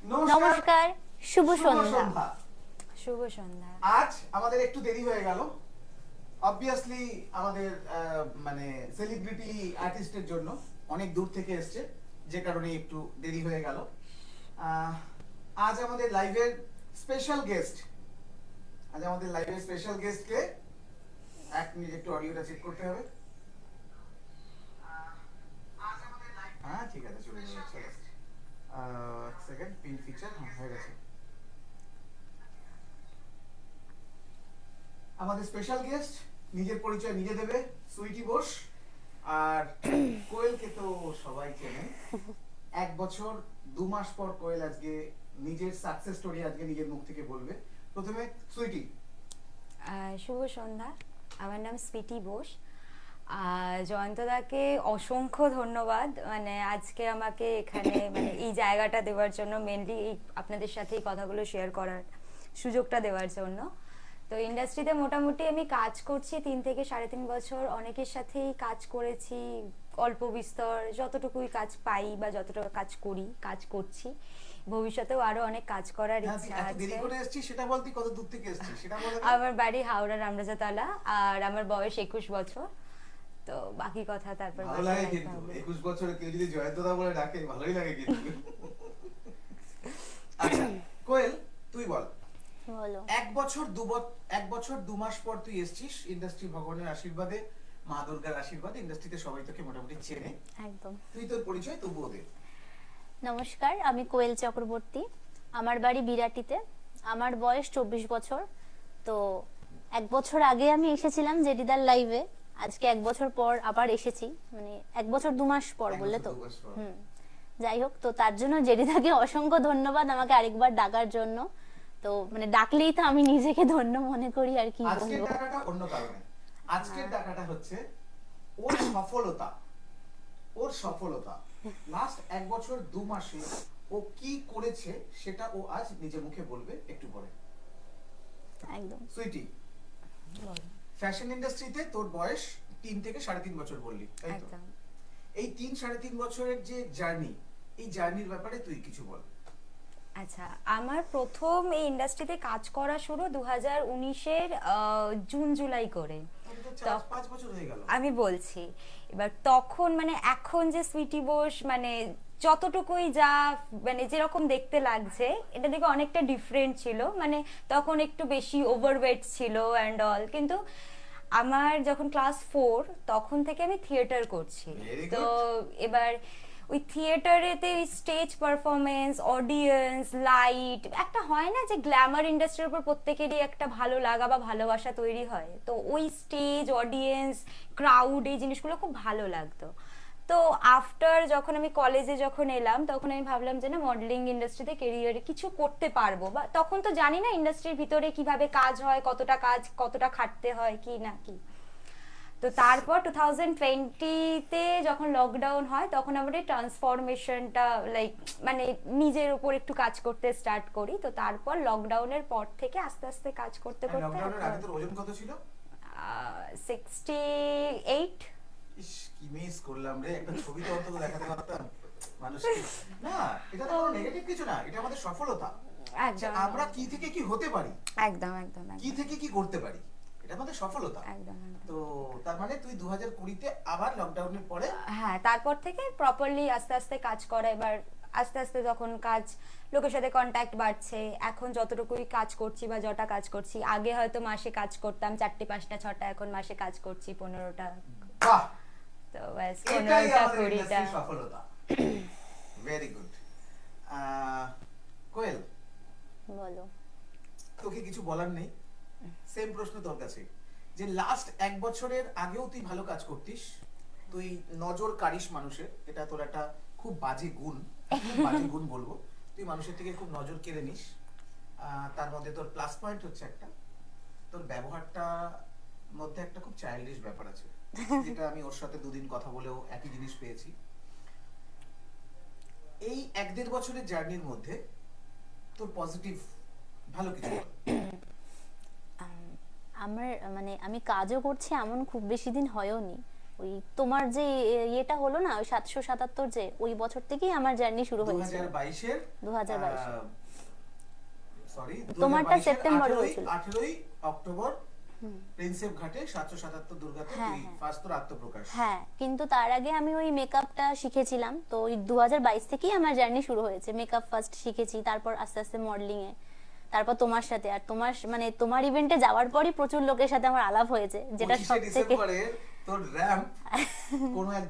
নমস্কার, শুভ সন্ধ্যা। সন্ধ্যা। শুভ সন্ধ্যা। আজ আমাদের একটু দেরি হয়ে গেল, অবভিয়াসলি আমাদের মানে সেলিব্রিটি আর্টিস্টের জন্য অনেক দূর থেকে এসছে, যে কারণে একটু দেরি হয়ে গেল। আজ আমাদের লাইভের স্পেশাল গেস্ট, কে এক মিনিট একটু অডিওটা চেক করতে হবে। হ্যাঁ ঠিক আছে, চলে যাচ্ছে। এক সেকেন্ড, পিন ফিচার হয়ে গেছে। আমাদের স্পেশাল গেস্ট নিজের পরিচয় নিজে দেবে, সুইটি বোস। আর কোয়েলকে তো সবাই চেনে। 1 বছর 2 মাস পর কোয়েল আজকে নিজের সাকসেস স্টোরি আজকে নিজের মুখ থেকে বলবে। প্রথমে সুইটি। শুভ সন্ধ্যা, আমার নাম স্পিটি বোস। জয়ন্তদাকে অসংখ্য ধন্যবাদ, মানে আজকে আমাকে এখানে মানে এই জায়গাটা দেওয়ার জন্য, মেনলি এই আপনাদের সাথে এই কথাগুলো শেয়ার করার সুযোগটা দেওয়ার জন্য। তো ইন্ডাস্ট্রিতে মোটামুটি আমি কাজ করছি 3 থেকে 3.5 বছর। অনেকের সাথেই কাজ করেছি, অল্প বিস্তর যতটুকুই কাজ পাই বা যতটুকু কাজ করছি। ভবিষ্যতেও আরো অনেক কাজ করার ইচ্ছা আছে। দেরি করে এসেছিস সেটা বলতি, কত দূর থেকে এসেছিস সেটা বল। আমার বাড়ি হাওড়া রামরাজাতলা, আর আমার বয়স 21 বছর। তো বাকি কথা তারপর ভালো লাগে কিন্তু 21 বছরে কেউ যদি জয়ন্তদা বলে ডাকে ভালোই লাগে কিন্তু। আচ্ছা কোয়েল, তুই বল। বলো। 1 বছর 2 মাস পর তুই এসেছিস ইন্ডাস্ট্রি, ভগবানের আশীর্বাদে, মা দুর্গার আশীর্বাদে ইন্ডাস্ট্রিতে সবাই তোকে মোটামুটি চেনে। একদম। তুই তোর পরিচয় তবুও দে। নমস্কার, আমি কোয়েল চক্রবর্তী। আমার বাড়ি বিরাটিতে। আমার বয়স 24 বছর। তো 1 বছর আগে আমি এসেছিলাম জেডিদার লাইভে। আজকে 1 বছর পর আবার এসেছি, মানে 1 বছর 2 মাস পর বললে তো। 1 বছর 2 মাস পর। যাই হোক, তো তার জন্য জেডিদাকে অসংখ্য ধন্যবাদ আমাকে আরেকবার ডাকার জন্য। তো মানে ডাকলেই তো আমি নিজেকে ধন্য মনে করি আর কি আজকের বলবো। টাকাটা অন্য কারণে। আজকের টাকাটা হচ্ছে ওর সফলতা। লাস্ট 1 বছর 2 মাসে ও কি করেছে সেটা ও আজ নিজে মুখে বলবে একটু পরে। একদম। সুইটি, ফ্যাশন ইন্ডাস্ট্রিতে তোর বয়স 3 থেকে 3.5 বছর বললি, তাই তো? একদম। এই 3-3.5 বছরের যে জার্নি, এই জার্নির ব্যাপারে তুই কিছু বল। আচ্ছা, আমার প্রথম এই ইন্ডাস্ট্রিতে কাজ করা শুরু 2019-এর জুন জুলাই করে। তাহলে তো 4-5 বছর হয়ে গেল। আমি বলছি, এবার তখন মানে এখন যে সুইটি বোস মানে যতটুকুই যা মানে যেরকম দেখতে লাগছে, এটা দেখে অনেকটা ডিফারেন্ট ছিল। মানে তখন একটু বেশি ওভারওয়েট ছিল অ্যান্ড অল, কিন্তু আমার যখন ক্লাস 4 তখন থেকে আমি থিয়েটার করছি। Very good. তো এবার ওই থিয়েটারেতে ওই স্টেজ পারফরমেন্স, অডিয়েন্স, লাইট, একটা হয় না যে গ্ল্যামার ইন্ডাস্ট্রির উপর প্রত্যেকেরই একটা ভালো লাগা বা ভালোবাসা তৈরি হয়, তো ওই স্টেজ, অডিয়েন্স, ক্রাউড, এই জিনিসগুলো খুব ভালো লাগতো। তো আফটার যখন আমি কলেজে যখন এলাম, তখন আমি ভাবলাম যে না, মডেলিং ইন্ডাস্ট্রিতে কেরিয়ারে কিছু করতে পারবো, বা তখন তো জানি না ইন্ডাস্ট্রির ভিতরে কিভাবে কাজ হয়, কতটা খাটতে হয় কি না কি। তো তারপর 2020-তে যখন লকডাউন হয়, তখন আমার এই ট্রান্সফরমেশনটা লাইক মানে নিজের উপর একটু কাজ করতে স্টার্ট করি। তো তারপর লকডাউনের পর থেকে আস্তে আস্তে কাজ করতে করতে লকডাউনের আগে তোর ওজন কত ছিল? 68। ইস, কি মিস করলাম রে, একটা ছবি তো অন্তত দেখাতে পারতাম মানুষকে। না, এটা তো কোনো নেগেটিভ কিছু না, এটা আমাদের সফলতা। একদম। আমরা কি থেকে কি হতে পারি, একদম একদম কি থেকে কি করতে পারি, এটা আমাদের সফলতা। একদম। তো তার মানে তুই 2020-তে আবার লকডাউনের পরে। হ্যাঁ, তারপর থেকে প্রপারলি আস্তে আস্তে কাজ করা। এবার আস্তে আস্তে যখন কাজ, লোকের সাথে কন্ট্যাক্ট বাড়ছে, এখন যতটুকুই কাজ করছি বা যটা কাজ করছি, আগে হয়তো মাসে কাজ করতাম 4টে 5টা 6টা, এখন মাসে কাজ করছি 15টা। বাহ, তো ব্যাস এটাই 15টা আমাদের 20টা। ইন্ডাস্ট্রির সফলতা। Very good. কোয়েল, বলো। তোকে কিছু বলার নেই, সেম প্রশ্ন তোর কাছে, যে লাস্ট 1 বছরের আগেও তুই ভালো কাজ করতিস, তুই নজর কাড়িস মানুষের, এটা তোর একটা খুব বাজে গুণ, বলবো। তুই মানুষের থেকে খুব নজর কেড়ে নিস। তার মধ্যে তোর প্লাস পয়েন্ট হচ্ছে একটা, তোর ব্যবহারটা মধ্যে একটা খুব চাইল্ডিশ ব্যাপার আছে, যেটা আমি ওর সাথে 2 দিন কথা বলেও একই জিনিস পেয়েছি। এই 1-1.5 বছরের জার্নির মধ্যে তোর পজিটিভ ভালো কিছু বল। আমার মানে আমি কাজও করছি এমন খুব বেশি দিন হয়ওনি। ওই তোমার যে ইয়েটা হলো না, ওই 777, যে ওই বছর থেকেই আমার জার্নি শুরু হয়েছে। 2022-এর 2022 সরি তোমারটা সেপ্টেম্বরে হয়েছিল। 18ই অক্টোবর প্রিন্সেপ ঘাটে 777 দুর্গাতে হ্যাঁ, তুই হ্যাঁ। ফার্স্ট তোর আত্মপ্রকাশ। হ্যাঁ, কিন্তু তার আগে আমি ওই মেকআপটা শিখেছিলাম, তো ওই 2022 থেকেই আমার জার্নি শুরু হয়েছে। মেকআপ ফার্স্ট শিখেছি, তারপর আস্তে আস্তে মডেলিং এ, তারপর তোমার সাথে। আর তোমার মানে তোমার ইভেন্টে যাওয়ার পরই প্রচুর লোকের সাথে আমার আলাপ হয়েছে, যেটা 25শে সব থেকে ডিসেম্বরে তোর র‍্যাম্প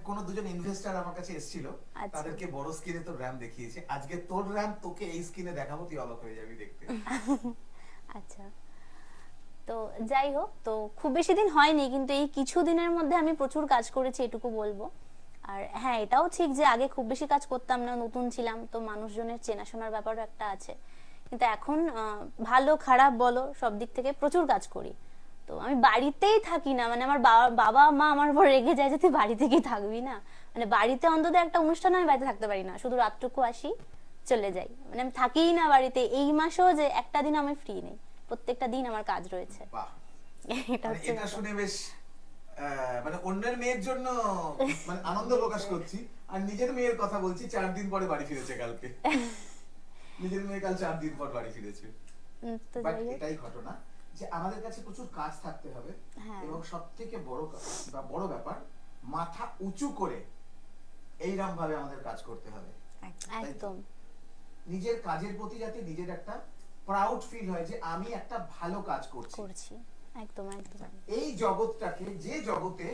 কোন দুজন ইনভেস্টর আমার কাছে এসেছিল, আচ্ছা। তাদেরকে বড় স্ক্রিনে তোর র‍্যাম্প দেখিয়েছে। আজকে তোর র‍্যাম্প তোকে এই স্ক্রিনে দেখাবো, তুই অবাক হয়ে যাবি দেখতে। আচ্ছা, তো যাই হোক, তো খুব বেশি দিন হয়নি, কিন্তু এই কিছু দিনের মধ্যে আমি প্রচুর কাজ করেছি, এটুকু বলবো। আর হ্যাঁ, এটাও ঠিক যে আগে খুব বেশি কাজ করতাম না, নতুন ছিলাম তো, মানুষজনের চেনাশোনার ব্যাপারও একটা আছে। কিন্তু এখন ভালো খারাপ বলো, সব দিক থেকে প্রচুর কাজ করি। তো আমি বাড়িতেই থাকি না, মানে আমার বাবা মা আমার উপর রেগে যায় যে তুই বাড়ি থেকেই থাকবি না। মানে বাড়িতে অন্তত একটা অনুষ্ঠান আমি বাড়িতে থাকতে পারি না, শুধু রাতটুকু আসি চলে যাই, মানে আমি থাকিই না বাড়িতে। এই মাসেও যে একটা দিন আমি ফ্রি নেই, প্রত্যেকটা দিন আমার কাজ রয়েছে। বাহ, এটা মানে হচ্ছে এটা ব্যাপার। শুনে বেশ মানে অন্যের মেয়ের জন্য মানে আনন্দ প্রকাশ করছি, আর নিজের মেয়ের কথা বলছি। 4 দিন পরে বাড়ি ফিরেছে কালকে। নিজের মেয়ে কাল 4 দিন পর বাড়ি ফিরেছে। তো বাট যাই হোক, এটাই ঘটনা যে আমাদের কাছে প্রচুর কাজ থাকতে হবে, হ্যাঁ। এবং সব থেকে বড় ব্যাপার, মাথা উঁচু করে এইরকম ভাবে আমাদের কাজ করতে হবে। একদম নিজের কাজের প্রতি যাতে নিজের একটা প্রাউড ফিল হয় যে আমি একটা ভালো কাজ করছি। করছি, একদম একদম। এই জগৎটাকে, যে জগতে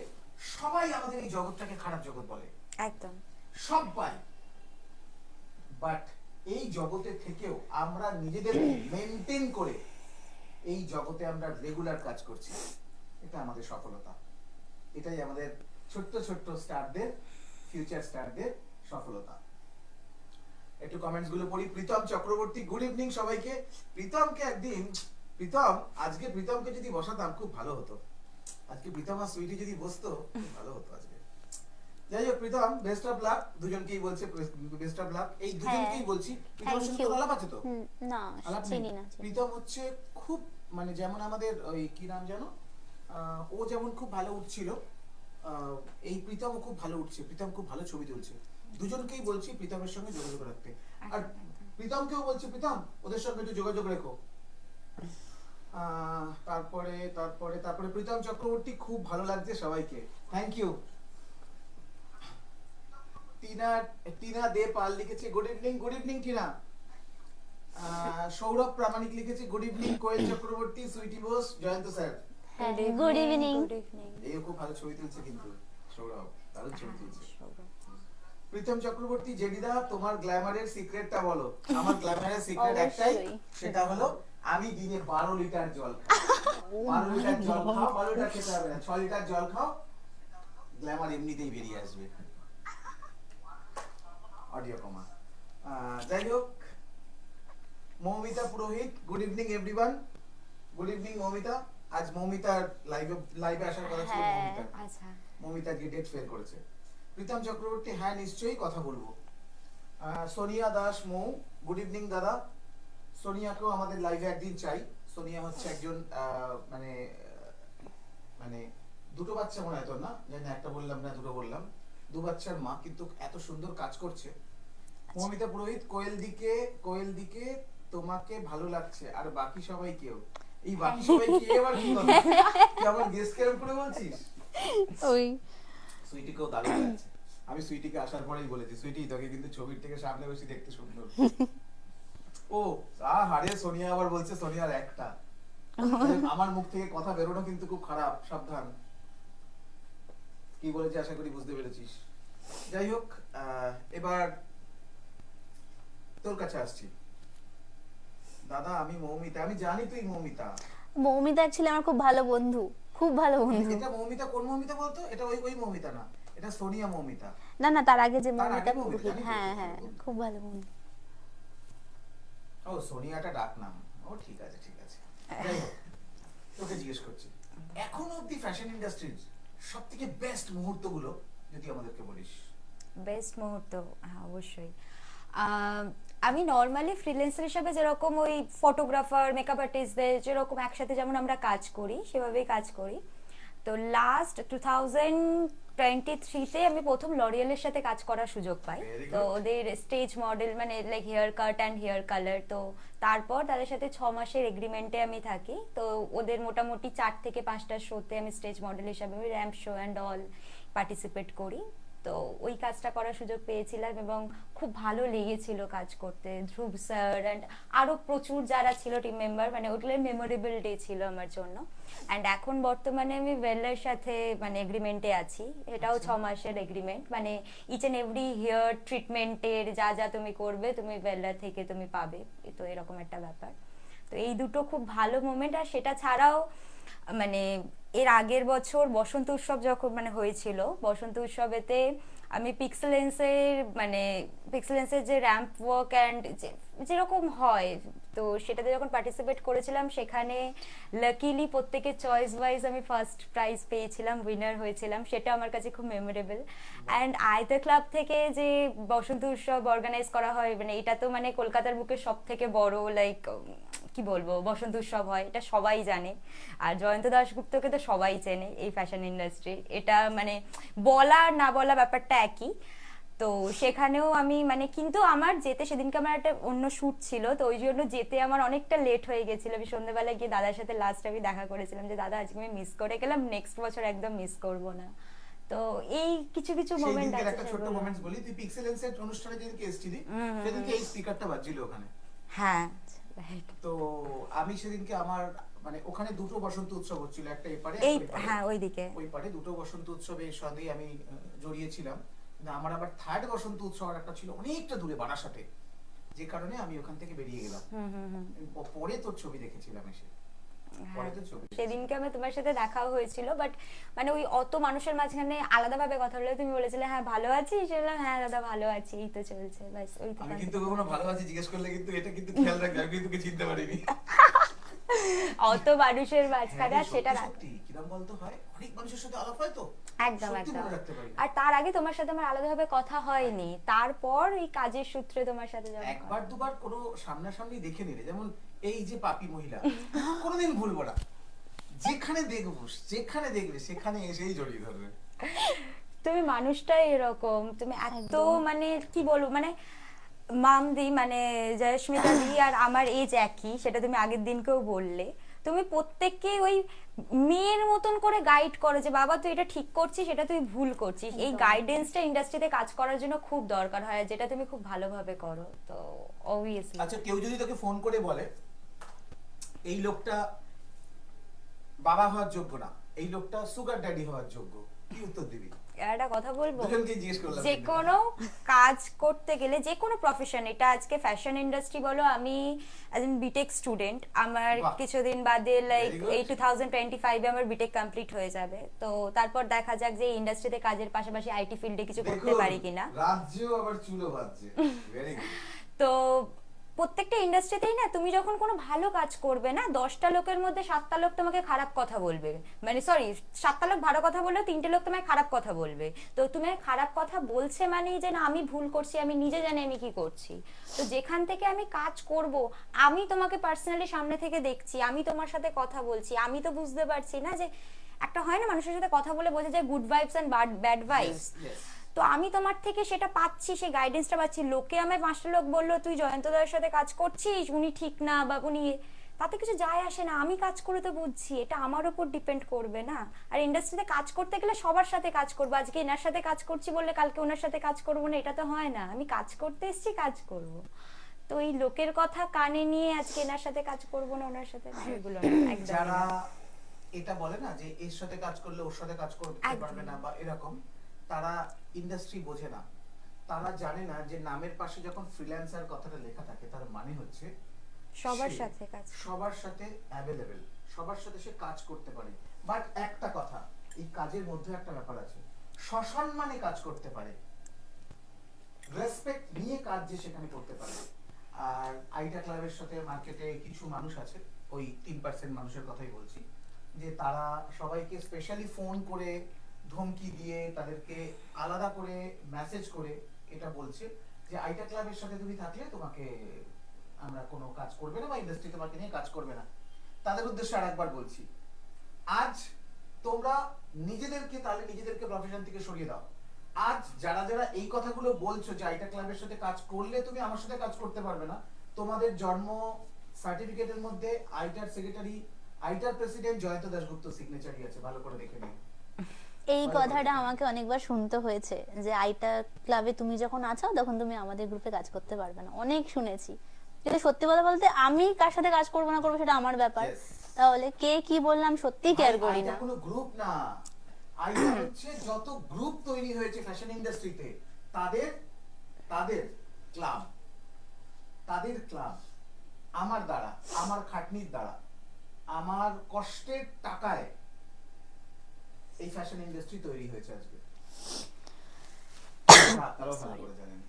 সবাই আমাদের এই জগৎটাকে খারাপ জগৎ বলে, একদম সবাই, বাট এই জগতে থেকেও আমরা নিজেদের মেনটেন করে এই জগতে আমরা রেগুলার কাজ করছি, এটা আমাদের সফলতা। এটাই আমাদের ছোট্ট ছোট্ট স্টারদের, ফিউচার স্টারদের সফলতা। একটু কমেন্টস গুলো পড়ি। প্রীতম চক্রবর্তী, গুড ইভিনিং সবাইকে। প্রীতমকে একদিন, আজকে প্রীতমকে যদি বসাতাম খুব ভালো হতো। আজকে প্রীতম আর সুইটি যদি বসতো খুব ভালো হতো আজকে। যাই হোক, প্রীতম বেস্ট অফ লাক। দুজনকেই বলছে বেস্ট অফ লাক। এই দুজনকেই বলছি। প্রীতমের সঙ্গে তোর আলাপ আছে তো? না, আলাপ নেই? চিনি না। প্রীতম হচ্ছে খুব, মানে যেমন আমাদের ওই কি নাম জানো, ও যেমন খুব ভালো উঠছিল, এই প্রীতমও খুব ভালো উঠছে। প্রীতম খুব ভালো ছবি তুলছে। দুজনকেই বলছি প্রীতমের সঙ্গে যোগাযোগ রাখতে। আর প্রীতমকেও বলছি, প্রীতম ওদের সঙ্গে একটু যোগাযোগ রেখো। তারপরে তারপরে তারপরে প্রীতম চক্রবর্তী, খুব ভালো লাগছে সবাইকে, থ্যাংক ইউ। টিনা দে পাল লিখেছে গুড ইভিনিং টিনা। সৌরভ প্রামাণিক লিখেছে গুড ইভিনিং কোয়েল চক্রবর্তী, সুইটি বোস, জয়ন্ত স্যার। হ্যাঁ, গুড ইভিনিং। Good evening. এই খুব ভালো ছবি তুলছে কিন্তু সৌরভ, দারুণ ছবি তুলছে। প্রীতম চক্রবর্তী, জেডিদা তোমার গ্ল্যামারের সিক্রেটটা বলো। আমার গ্ল্যামারের সিক্রেট একটাই, অবশ্যই। সেটা হলো আমি দিনে 12 লিটার জল খাই। 12 লিটার জল খাও, 12 লিটার খেতে হবে না, 6 লিটার জল খাও, গ্ল্যামার এমনিতেই বেরিয়ে আসবে। অডিও কমা। যাই হোক, মৌমিতা পুরোহিত, good evening everyone. Good evening Moumita. আজ মৌমিতার লাইভে আসার কথা ছিল। হ্যাঁ, মৌমিতা আচ্ছা মৌমিতা যে ডেট ফেল করেছে। প্রীতম চক্রবর্তী, হ্যাঁ নিশ্চয়ই কথা বলবো। সোনিয়া দাস মৌ, গুড ইভিনিং দাদা। সোনিয়াকেও আমাদের লাইভে একদিন চাই। সোনিয়া হচ্ছে একজন মানে মানে দুটো বাচ্চা মনে হয় তোর, না জানি না, একটা বললাম না দুটো বললাম, 2 বাচ্চার মা, কিন্তু এত সুন্দর কাজ করছে। মৌমিতা পুরোহিত, কোয়েল দিকে তোমাকে ভালো লাগছে, আর বাকি সবাই কেউ। এই বাকি সবাই কে আবার কি বলে? তুই আমার গেস কেরম করে বলছিস? ওই সুইটিকেও দারুণ লাগছে। আমি সুইটিকে আসার পরেই বলেছি, সুইটি তোকে কিন্তু ছবির থেকে সামনে বসে দেখতে সুন্দর। ও হারে, সোনিয়া আবার বলছে সোনিয়ার একটা। আমার মুখ থেকে কথা বেরোনো কিন্তু খুব খারাপ, সাবধান। কি বলেছি আশা করি বুঝতে পেরেছিস। যাই হোক, এবার তোর কাছে আসছি। দাদা আমি মৌমিতা। আমি জানি তুই মৌমিতা। মৌমিতা অ্যাকচুয়ালি আমার খুব ভালো বন্ধু, খুব ভালো বন্ধু। এটা মৌমিতা কোন মৌমিতা বলতো? এটা ওই মৌমিতা না, এটা সোনিয়া মৌমিতা। না না, তার আগে যে তার মৌমিতা আগে মৌমিতা, পুরোহিত, জানি তো, হ্যাঁ খুব হ্যাঁ, ভালো বন্ধু। খুব ভালো বন্ধু। ও সোনিয়াটা ডাক নাম। ও ঠিক আছে ঠিক আছে। যাই হোক, তোকে জিজ্ঞেস করছি, এখনো অব্দি ফ্যাশন ইন্ডাস্ট্রির সবথেকে বেস্ট মুহূর্তগুলো যদি আমাদেরকে বলিস। বেস্ট মুহূর্ত, হ্যাঁ অবশ্যই। আমি নর্মালি ফ্রিল্যান্সার হিসাবে যেরকম ওই ফটোগ্রাফার, মেকআপ আর্টিস্টদের যেরকম একসাথে যেমন আমরা কাজ করি সেভাবেই কাজ করি। তো লাস্ট 2023-তে আমি প্রথম লরিয়ালের সাথে কাজ করার সুযোগ পাই। Very তো good. ওদের স্টেজ মডেল মানে like hair cut and hair colour, তো তারপর তাদের সাথে 6 মাসের এগ্রিমেন্টে আমি থাকি। তো ওদের মোটামুটি 4 থেকে 5টা শোতে আমি স্টেজ মডেল হিসাবে ramp show and all participate করি। তো ওই কাজটা করার সুযোগ পেয়েছিলাম এবং খুব ভালো লেগেছিল কাজ করতে। ধ্রুব স্যার অ্যান্ড আরো প্রচুর যারা ছিল টিম মেম্বার, মানে ওগুলো মেমোরেবল ডে ছিল আমার জন্য। অ্যান্ড এখন বর্তমানে আমি ওয়েলের সাথে মানে এগ্রিমেন্টে আছি, এটাও 6 মাসের এগ্রিমেন্ট, মানে ইচ এন্ড এভরি হেয়ার ট্রিটমেন্টের যা যা তুমি করবে তুমি ওয়েলার থেকে তুমি পাবে, তো এরকম একটা ব্যাপার। তো এই দুটো খুব ভালো মোমেন্ট। আর সেটা ছাড়াও মানে এর আগের বছর বসন্ত উৎসব যখন মানে হয়েছিল, বসন্ত উৎসবেতে আমি পিক্সেলেন্সের যে র্যাম্প ওয়াক অ্যান্ড যেরকম হয়, তো সেটাতে যখন পার্টিসিপেট করেছিলাম সেখানে লাকিলি প্রত্যেকের চয়েস ওয়াইজ আমি ফার্স্ট প্রাইজ পেয়েছিলাম, উইনার হয়েছিলাম, সেটা আমার কাছে খুব মেমোরেবল। অ্যান্ড আয়তা ক্লাব থেকে যে বসন্ত উৎসব অর্গানাইজ করা হয়, মানে এটা তো মানে কলকাতার বুকে সব থেকে বড় লাইক কি বলবো বসন্ত উৎসব হয়, এটা সবাই জানে। আর জয়ন্ত দাশগুপ্তকে তো সবাই চেনে এই ফ্যাশন ইন্ডাস্ট্রি, এটা মানে বলা না বলা ব্যাপারটা একই। তো সেখানেও আমি মানে কিন্তু আমার যেতে সেদিনকে আমার একটা অন্য শ্যুট ছিল, তো ওই জন্য যেতে আমার অনেকটা লেট হয়ে গেছিল। আমি সন্ধ্যেবেলায় গিয়ে দাদার সাথে লাস্ট আমি দেখা করেছিলাম যে দাদা আজকে আমি মিস করে গেলাম, নেক্সট বছর একদম মিস করব না। তো এই কিছু কিছু সেই মোমেন্ট দিনকের আছে একটা ছোট্ট সেগুলো। মোমেন্টস বলি, তুই পিক্সেলেন্সের অনুষ্ঠানে যেদিনকে এসেছিলি সেদিনকে এই স্পিকারটা বাজছিল ওখানে। হ্যাঁ right. তো আমি সেদিনকে আমার মানে ওখানে দুটো বসন্ত উৎসব হচ্ছিল, একটা এপারে এই একটা ওই পারে। হ্যাঁ ওইদিকে ওই পারে দুটো বসন্ত উৎসবের সঙ্গে আমি জড়িয়েছিলাম। কিন্তু আমার আবার থার্ড বসন্ত উৎসব আর একটা ছিল অনেকটা দূরে বারাসাতে, যে কারণে আমি ওখান থেকে বেরিয়ে গেলাম। পরে তোর ছবি দেখেছিলাম এসে, পরে তোর ছবি দেখেছিলাম। সেদিনকে আমি তোমার সাথে দেখাও হয়েছিল, বাট মানে ওই অত মানুষের মাঝখানে আলাদাভাবে কথা বলে তুমি বলেছিলে হ্যাঁ ভালো আছিস, বললাম হ্যাঁ দাদা ভালো আছি, এই তো চলছে বাস ওই তো। আমি কিন্তু কখনো ভালো আছি জিজ্ঞেস করলে কিন্তু এটা কিন্তু খেয়াল রাখবে, আমি কিন্তু চিনতে পারিনি। অত মানুষের মাঝখানে আর সেটা হ্যাঁ, সত্যি কিরম বলতো হয়, অনেক মানুষের সাথে আলাপ হয় তো একদম সত্যি একদম। মনে রাখতে পারি না। আর তার আগে তোমার সাথে আমার আলাদাভাবে কথা হয়নি, তারপর এই কাজের সূত্রে তোমার সাথে যখন একবার দুবার কোনো সামনাসামনি দেখে নিলে, যেমন এই যে পাপি মহিলা, কোনোদিন ভুলবো না, যেখানে দেখবো যেখানে দেখবে সেখানে এসেই জড়িয়ে ধরবে। তুমি মানুষটাই এরকম, তুমি এত মানে কি বলবো মানে মামদি মানে জয়স্মিতা দি আর আমার এজ একই, সেটা তুমি আগের দিনকেও বললে। তুমি প্রত্যেককে ওই মেয়ের মতন করে গাইড করো যে বাবা তুই এটা ঠিক করছিস, এটা তুই ভুল করছিস। এই গাইডেন্সটা ইন্ডাস্ট্রিতে কাজ করার জন্য খুব দরকার হয়, যেটা তুমি খুব ভালোভাবে করো। তো অবভিয়াসলি আচ্ছা, কেউ যদি তোকে ফোন করে বলে এই লোকটা বাবা হওয়ার যোগ্য না, এই লোকটা সুগার ড্যাডি হওয়ার যোগ্য, কি উত্তর দিবি? একটা কথা বলবো, দুজনকে জিজ্ঞেস করলাম। যে কোনো কাজ করতে গেলে যে কোনো প্রফেশন, এটা আজকে ফ্যাশন ইন্ডাস্ট্রি বলো, আমি অ্যাজ এন বিটেক স্টুডেন্ট, আমার বাহ। কিছুদিন বাদে লাইক Very good. এই 2025-এ আমার বিটেক কমপ্লিট হয়ে যাবে। তো তারপর দেখা যাক যে ইন্ডাস্ট্রিতে কাজের পাশাপাশি আইটি ফিল্ডে কিছু করতে পারি কিনা। রাজ্য আবার চুলো বাজছে, ভেরি গুড। তো প্রত্যেকটা ইন্ডাস্ট্রিতেই না তুমি যখন কোনো ভালো কাজ করবে না, 10টা লোকের মধ্যে 7টা লোক তোমাকে খারাপ কথা বলবে, মানে সরি 7টা লোক ভালো কথা বললেও 3টে লোক তোমায় খারাপ কথা বলবে। তো তুমি খারাপ কথা বলছে মানেই যে না আমি ভুল করছি, আমি নিজে জানি আমি কি করছি। তো যেখান থেকে আমি কাজ করব, আমি তোমাকে পার্সোনালি সামনে থেকে দেখছি, আমি তোমার সাথে কথা বলছি, আমি তো বুঝতে পারছি না যে একটা হয় না মানুষের সাথে কথা বলে বোঝা যায় good vibes and bad vibes. তো আমি তোমার থেকে সেটা পাচ্ছি, সেই গাইডেন্সটা পাচ্ছি। লোকে আমায় 5টা লোক বললো তুই জয়ন্তদার সাথে কাজ করছিস, উনি ঠিক না বা উনি, তাতে কিছু যায় আসে না, আমি কাজ করে তো বুঝছি, এটা আমার উপর ডিপেন্ড করবে না। আর ইন্ডাস্ট্রিতে কাজ করতে গেলে সবার সাথে কাজ করবো, আজকে এনার সাথে কাজ করছি বললে কালকে ওনার সাথে কাজ করবো না, এটা তো হয় না। আমি কাজ করতে এসেছি, কাজ করব। তো এই লোকের কথা কানে নিয়ে আজকে এনার সাথে কাজ করবো না ওনার সাথে, এগুলো না, একদম যারা না। এটা বলে না যে এর সাথে কাজ করলে ওর সাথে কাজ করতে একদম। পারবে না বা এরকম, তারা ইন্ডাস্ট্রি বোঝে না। তারা জানে না যে নামের পাশে যখন ফ্রিল্যান্সার কথাটা লেখা থাকে তার মানে হচ্ছে সবার সে সাথে কাজ, সবার সাথে অ্যাভেলেবেল, সবার সাথে সে কাজ করতে পারে। বাট একটা কথা, এই কাজের মধ্যে একটা ব্যাপার আছে, সসম্মানে কাজ করতে পারে, রেসপেক্ট নিয়ে কাজ যে সেখানে করতে পারে। আর আইটা ক্লাবের সাথে মার্কেটে কিছু মানুষ আছে, ওই 3% মানুষের কথাই বলছি, যে তারা সবাইকে স্পেশালি ফোন করে ধমকি দিয়ে তাদেরকে আলাদা করে মেসেজ করে এটা বলছে যে আইটা ক্লাবের সাথে তুমি থাকলে তোমাকে আমরা কোনো কাজ করবে না বা ইন্ডাস্ট্রি তোমাকে নিয়ে কাজ করবে না। তাদের উদ্দেশ্যে আরেকবার বলছি, আজ তোমরা নিজেদেরকে তাহলে নিজেদেরকে প্রফেশন থেকে সরিয়ে দাও। আজ যারা যারা এই কথাগুলো বলছো যে আইটা ক্লাবের সাথে কাজ করলে তুমি আমার সাথে কাজ করতে পারবে না, তোমাদের জন্ম সার্টিফিকেটের মধ্যে আইটার সেক্রেটারি, আইটার প্রেসিডেন্ট জয়ন্ত দাশগুপ্ত সিগনেচারই আছে, ভালো করে দেখে নিও। এই কথাটা আমাকে অনেকবার শুনতে হয়েছে যে আইটা ক্লাবে তুমি যখন আছো তখন তুমি আমাদের গ্রুপে কাজ করতে পারবে না, অনেক শুনেছি। কিন্তু সত্যি কথা বলতে আমি কার সাথে কাজ করবো না করবো সেটা আমার ব্যাপার। Yes. তাহলে কে কি বললাম সত্যি কেয়ার করি আইটা না। কোনো গ্রুপ না, আইটা হচ্ছে যত গ্রুপ তৈরি হয়েছে ফ্যাশন ইন্ডাস্ট্রিতে তাদের তাদের ক্লাব, তাদের ক্লাব আমার দ্বারা, আমার খাটনির দ্বারা, আমার কষ্টের টাকায় এই ফ্যাশন ইন্ডাস্ট্রি তৈরি হয়েছে আজকে। আপনারাও ভালো করে জানেন।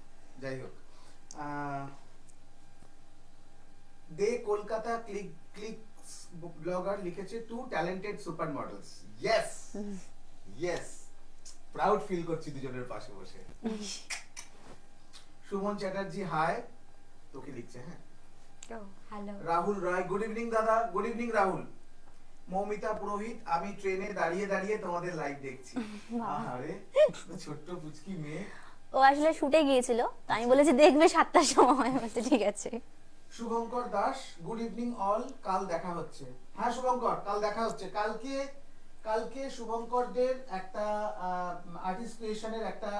যাই হোক, দে কলকাতা ক্লিক ব্লগার লিখেছে two talented super models. Yes yes, proud feel করছি দুজনের পাশে বসে। সুমন চ্যাটার্জি হাই, তোকে লিখছে। হ্যাঁ, hello. Rahul Roy good evening দাদা। Good evening Rahul. মৌমিতা পুরোহিত আমি ট্রেনে দাঁড়িয়ে দাঁড়িয়ে তোমাদের লাইভ দেখছি। আরে ছোট্ট পুচকি মেয়ে। ও আসলে শুটে গিয়েছিল, তো আমি বলেছি দেখবে 7টার সময়, বলতে ঠিক আছে। Shubhankar Das good evening all, কাল দেখা হচ্ছে। হ্যাঁ শুভঙ্কর, কাল দেখা হচ্ছে। কালকে শুভঙ্করদের একটা আর্টিস্ট ক্রিয়েশনের একটা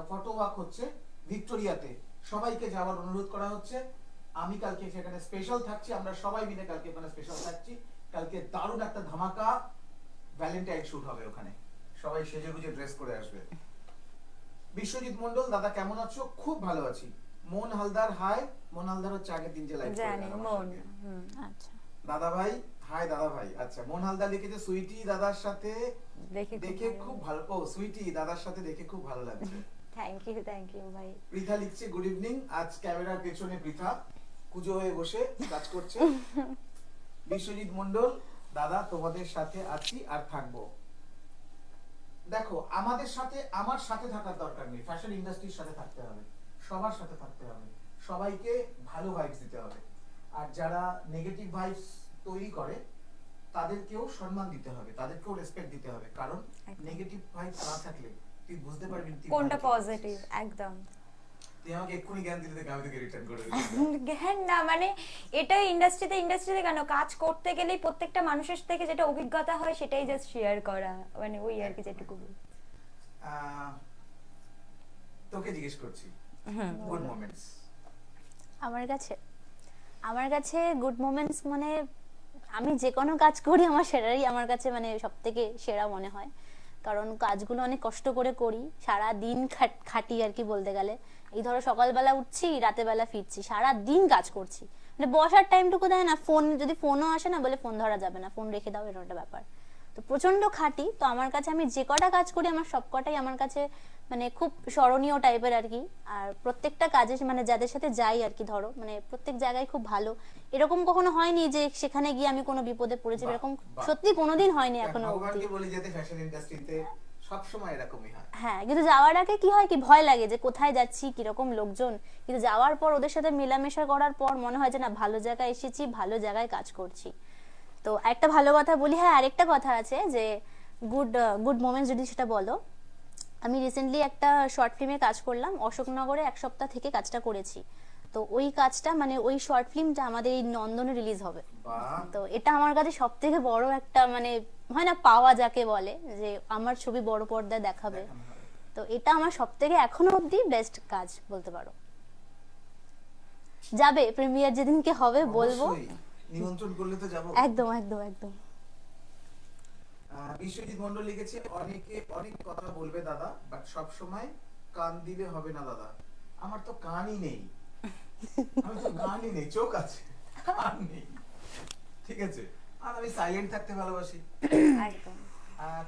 ফটো ওয়াক হচ্ছে ভিক্টোরিয়াতে, সবাইকে যাওয়ার অনুরোধ করা হচ্ছে। আমি কালকে সেখানে স্পেশাল থাকছি, আমরা সবাই মিলে কালকে ওখানে স্পেশাল থাকছি। কালকে দারুণ একটা ধামাকা ভ্যালেন্টাইন শুট হবে ওখানে, সবাই সেজেগুজে ড্রেস করে আসবে। বিশ্বজিৎ মন্ডল দাদা কেমন আছো? খুব ভালো আছি। মন হালদার হাই। মন হালদার হচ্ছে আগের দিন যে লাইভ জানি মন। আচ্ছা, দাদা ভাই হাই। দাদা ভাই, আচ্ছা। মন হালদার লিখেছে সুইটি দাদার সাথে দেখে খুব ভালো। ও সুইটি দাদার সাথে দেখে খুব ভালো লাগছে। থ্যাংক ইউ ভাই। পৃথা লিখছে গুড ইভিনিং। আজ ক্যামেরার পেছনে পৃথা কুজো হয়ে বসে কাজ করছে। বিশ্বজিৎ মন্ডল দাদা তোমাদের সাথে আছি আর থাকবো। দেখো আমাদের সাথে, আমার সাথে থাকার দরকার নেই, ফ্যাশন ইন্ডাস্ট্রির সাথে থাকতে হবে, সবার সাথে থাকতে হবে, সবাইকে ভালো ভাইবস দিতে হবে। আর যারা নেগেটিভ ভাইবস তৈরি করে তাদেরকেও সম্মান দিতে হবে, তাদেরকেও রেসপেক্ট দিতে হবে, কারণ নেগেটিভ ভাইবস না থাকলে তুই বুঝতে পারবি তুই কোনটা ভালো কি পজিটিভ। করছিস। একদম। তুই আমাকে এক্ষুনি জ্ঞান দিলে আমি তোকে রিটার্ন করে দেব। জ্ঞান না, মানে এটা ইন্ডাস্ট্রিতে কেন কাজ করতে গেলেই প্রত্যেকটা মানুষের থেকে যেটা অভিজ্ঞতা হয় সেটাই জাস্ট শেয়ার করা, মানে ওই আর কি যেটুকু। তোকে জিজ্ঞেস করছি গুড মোমেন্টস। আমার কাছে গুড মোমেন্টস মানে আমি যে কোনো কাজ করি আমার সেটাই আমার কাছে মানে সব থেকে সেরা মনে হয়। কারণ কাজগুলো অনেক কষ্ট করে করি, সারা দিন খাটি আর কি বলতে গেলে। এই ধরো সকালবেলা উঠছি, রাতে বেলা ফিরছি, সারা দিন কাজ করছি, মানে বসার টাইমটুকু দেয় না। ফোন যদি ফোনও আসে না, বলে ফোন ধরা যাবে না, ফোন রেখে দাও, এরকম একটা ব্যাপার। তো প্রচন্ড খাটি। তো আমার কাছে আমি যে কটা কাজ করি আমার সব কটাই আমার কাছে মানে খুব স্মরণীয় টাইপের আর কি। আর প্রত্যেকটা কাজে মানে যাদের সাথে যাই আর কি, ধরো মানে প্রত্যেক জায়গায় খুব ভালো। এরকম কখনো হয়নি যে সেখানে গিয়ে আমি কোনো বিপদে পড়েছি, এরকম সত্যি কোনোদিন হয়নি এখনো অবধি। ভগবানকে বলি যাতে ফ্যাশন ইন্ডাস্ট্রিতে সব সময় এরকমই হয়। হ্যাঁ, কিন্তু যাওয়ার আগে কি হয় কি ভয় লাগে যে কোথায় যাচ্ছি, কিরকম লোকজন। কিন্তু যাওয়ার পর ওদের সাথে মেলামেশা করার পর মনে হয় যে না, ভালো জায়গায় এসেছি, ভালো জায়গায় কাজ করছি। তো একটা ভালো কথা বলি। হ্যাঁ, আরেকটা কথা আছে যে গুড মোমেন্টস যদি সেটা বলো, আমি রিসেন্টলি একটা শর্ট ফিল্মে কাজ করলাম অশোকনগরে, 1 সপ্তাহ থেকে কাজটা করেছি। তো ওই কাজটা মানে ওই শর্ট ফিল্মটা আমাদের এই নন্দনে রিলিজ হবে। বাহ, তো এটা আমার কাছে সব থেকে বড় একটা মানে হয় না পাওয়া যাকে বলে, যে আমার ছবি বড় পর্দায় দেখাবে। দেখানো হবে। তো এটা আমার সব থেকে এখনো অবধি বেস্ট কাজ বলতে পারো। যাবে প্রিমিয়ার যেদিনকে হবে বলবো। অবশ্যই, নিমন্ত্রণ করলে তো যাবো। একদম একদম একদম। বিশ্বজিৎ মন্ডল লিখেছে অনেকে অনেক কথা বলবে দাদা, বাট সব সময় কান দিলে হবে না দাদা। আমার তো কানই নেই, আমি তো কানই নেই, চোখ আছে কান নেই, ঠিক আছে। আর আমি সাইলেন্ট থাকতে ভালোবাসি। একদম।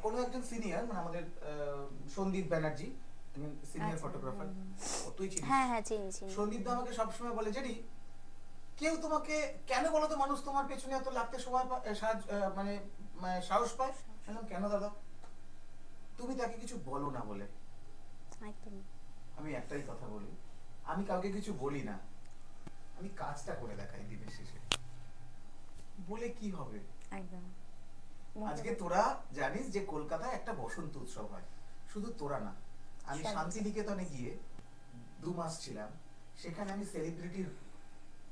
কোনো একজন সিনিয়র মানে আমাদের সন্দীপ ব্যানার্জি, সিনিয়র ফটোগ্রাফার, তুই চিনিস? হ্যাঁ হ্যাঁ, চিনি চিনি। সন্দীপ দা আমাকে সবসময় বলে যে কেউ তোমাকে কেন বলো তো, মানুষ তোমার পেছনে এত লাগতে সময় মানে সাহস পায়। বললাম কেন দাদা? তুমি তাকে কিছু বলো না বলে। একদম। আমি একটাই কথা বলি, আমি কাউকে কিছু বলি না, আমি কাজটা করে দেখাই দিনের শেষে। বলে কি হবে? একদম। আজকে তোরা জানিস যে কলকাতায় একটা বসন্ত উৎসব হয়, শুধু তোরা না, আমি শান্তিনিকেতনে গিয়ে 2 মাস ছিলাম, সেখানে আমি সেলিব্রিটির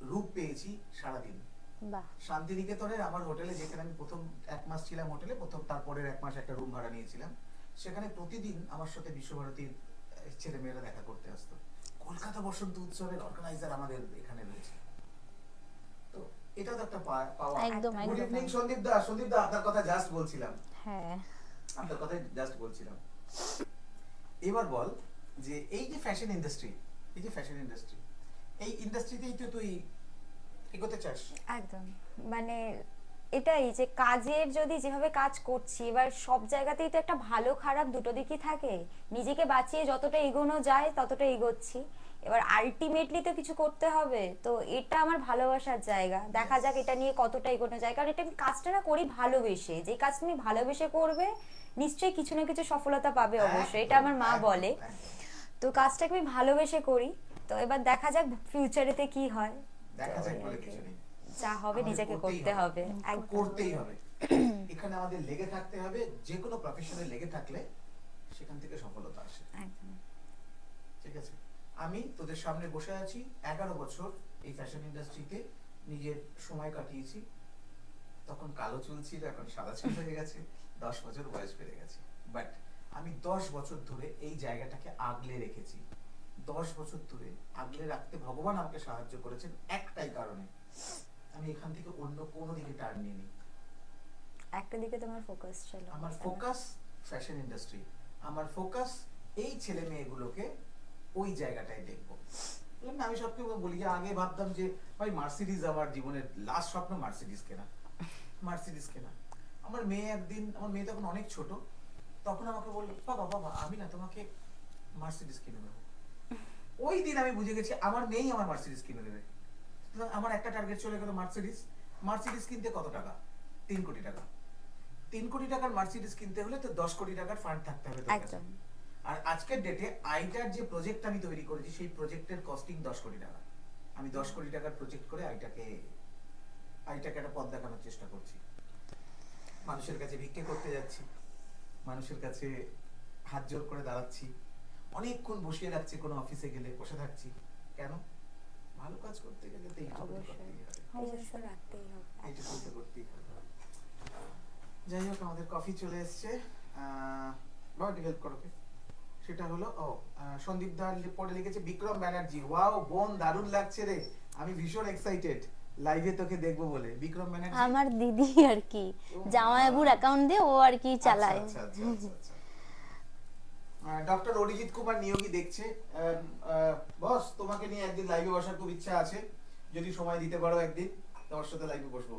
রূপ পেয়েছি সারাদিন। বাহ, শান্তিনিকেতনের আমার হোটেলে, যেখানে আমি প্রথম 1 মাস ছিলাম হোটেলে, তারপরের 1 মাস একটা রুম ভাড়া নিয়েছিলাম, সেখানে প্রতিদিন আমার সাথে বিশ্বভারতীর ছেলে মেয়েরা দেখা করতে আসতো। কলকাতা বসন্ত উৎসবের অর্গানাইজার আমাদের এখানে রয়েছে, তো এটা তো একটা পাওয়া। একদম, গুড একদম। ইভিনিং সন্দীপ দা। সন্দীপ দা, আপনার কথা জাস্ট বলছিলাম, হ্যাঁ, আপনার কথা জাস্ট বলছিলাম। এবার বল যে এই যে ফ্যাশন ইন্ডাস্ট্রি, এই ইন্ডাস্ট্রিতেই তো তুই এগোতে চাস। একদম, মানে এটাই যে কাজের যদি যেভাবে কাজ করছি, এবার সব জায়গাতেই তো একটা ভালো খারাপ দুটো দিকই থাকে। নিজেকে বাঁচিয়ে যতটা এগোনো যায় ততটা এগোচ্ছি, এবার আলটিমেটলি তো কিছু করতে হবে। তো এটা আমার ভালোবাসার জায়গা, দেখা যাক এটা নিয়ে কতটা এগোনো যায়। কারণ এটা আমি কাজটা না করি ভালোবেসে, যে কাজ তুমি ভালোবেসে করবে নিশ্চয়ই কিছু না কিছু সফলতা পাবে অবশ্যই, এটা আমার মা বলে। তো কাজটাকে আমি ভালোবেসে করি, তো এবার দেখা যাক ফিউচারেতে কি হয়। দেখা যাক বলে কিছু নেই, যা হবে আমাদের নিজেকে করতেই করতে হবে, একদম করতেই হবে। এখানে আমাদের লেগে থাকতে হবে, যে কোনো প্রফেশনে লেগে থাকলে সেখান থেকে সফলতা আসে। একদম। ঠিক আছে, আমি তোদের সামনে বসে আছি, 11 বছর এই ফ্যাশন ইন্ডাস্ট্রিতে নিজের সময় কাটিয়েছি। তখন কালো চুল ছিল, এখন সাদা চুল হয়ে গেছে, 10 বছর বয়স বেড়ে গেছে। বাট আমি 10 বছর ধরে এই জায়গাটাকে আগলে রেখেছি। 10 বছর ধরে আগলে রাখতে ভগবান আমাকে সাহায্য করেছেন একটাই কারণে, আমি এখান থেকে অন্য কোনো দিকে টার্ন নিইনি। একটা দিকে তোমার ফোকাস ছিল। আমার ফোকাস ফ্যাশন ইন্ডাস্ট্রি, আমার ফোকাস এই ছেলে মেয়েগুলোকে ওই জায়গাটায় দেখবো। বললাম না, আমি সবকে বলি যে আগে ভাবতাম যে ভাই মার্সিডিজ, আমার জীবনের লাস্ট স্বপ্ন মার্সিডিজ কেনা, মার্সিডিজ কেনা। আমার মেয়ে একদিন, আমার মেয়ে তখন অনেক ছোট, তখন আমাকে বললো বাবা বাবা আমি না তোমাকে মার্সিডিজ কিনে দেবো। ওই দিন আমি বুঝে গেছি আমার মেয়েই আমার মার্সিডিজ কিনে দেবে। সুতরাং আমার একটা টার্গেট চলে গেল মার্সিডিজ। মার্সিডিজ কিনতে কত টাকা? 3 কোটি টাকা। 3 কোটি টাকার মার্সিডিজ কিনতে হলে তো 10 কোটি টাকার ফান্ড থাকতে হবে তোর কাছে। একদম। আর আজকের ডেটে আইটার যে প্রজেক্ট আমি তৈরি করেছি, সেই প্রজেক্টের কস্টিং 10 কোটি টাকা। আমি 10 কোটি টাকার প্রজেক্ট করে আইটাকে একটা পথ দেখানোর চেষ্টা করছি। মানুষের কাছে ভিক্ষে করতে যাচ্ছি, মানুষের কাছে হাত জোর করে দাঁড়াচ্ছি, অনেকক্ষণ বসিয়ে রাখছি কোনো অফিসে গেলে, বসে থাকছি। কেন? ভালো কাজ করতে গেলে তো এইটুকু তো করতেই হবে, নিজস্ব রাখতেই হবে। এইটুকু তো করতেই হবে। যাই হোক, আমাদের কফি চলে এসছে। বাবা একটু হেল্প করো কে? সেটা হলো সন্দীপ দা পড়ে লিখেছে বিক্রম ব্যানার্জি। ওয়াও বোন, দারুণ লাগছে রে, আমি ভীষণ এক্সাইটেড লাইভে তোকে দেখবো বলে। বিক্রম ব্যানার্জি আমার দিদি আর কি, জামাইবাবুর অ্যাকাউন্ট দিয়ে ও আর কি চালায়। আচ্ছা আচ্ছা আচ্ছা আচ্ছা। ডক্টর অরিজিৎ কুমার নিয়োগী দেখছে। বস, তোমাকে নিয়ে একদিন লাইভে বসার খুব ইচ্ছা আছে, যদি সময় দিতে পারো একদিন তোমার সাথে লাইভে বসবো।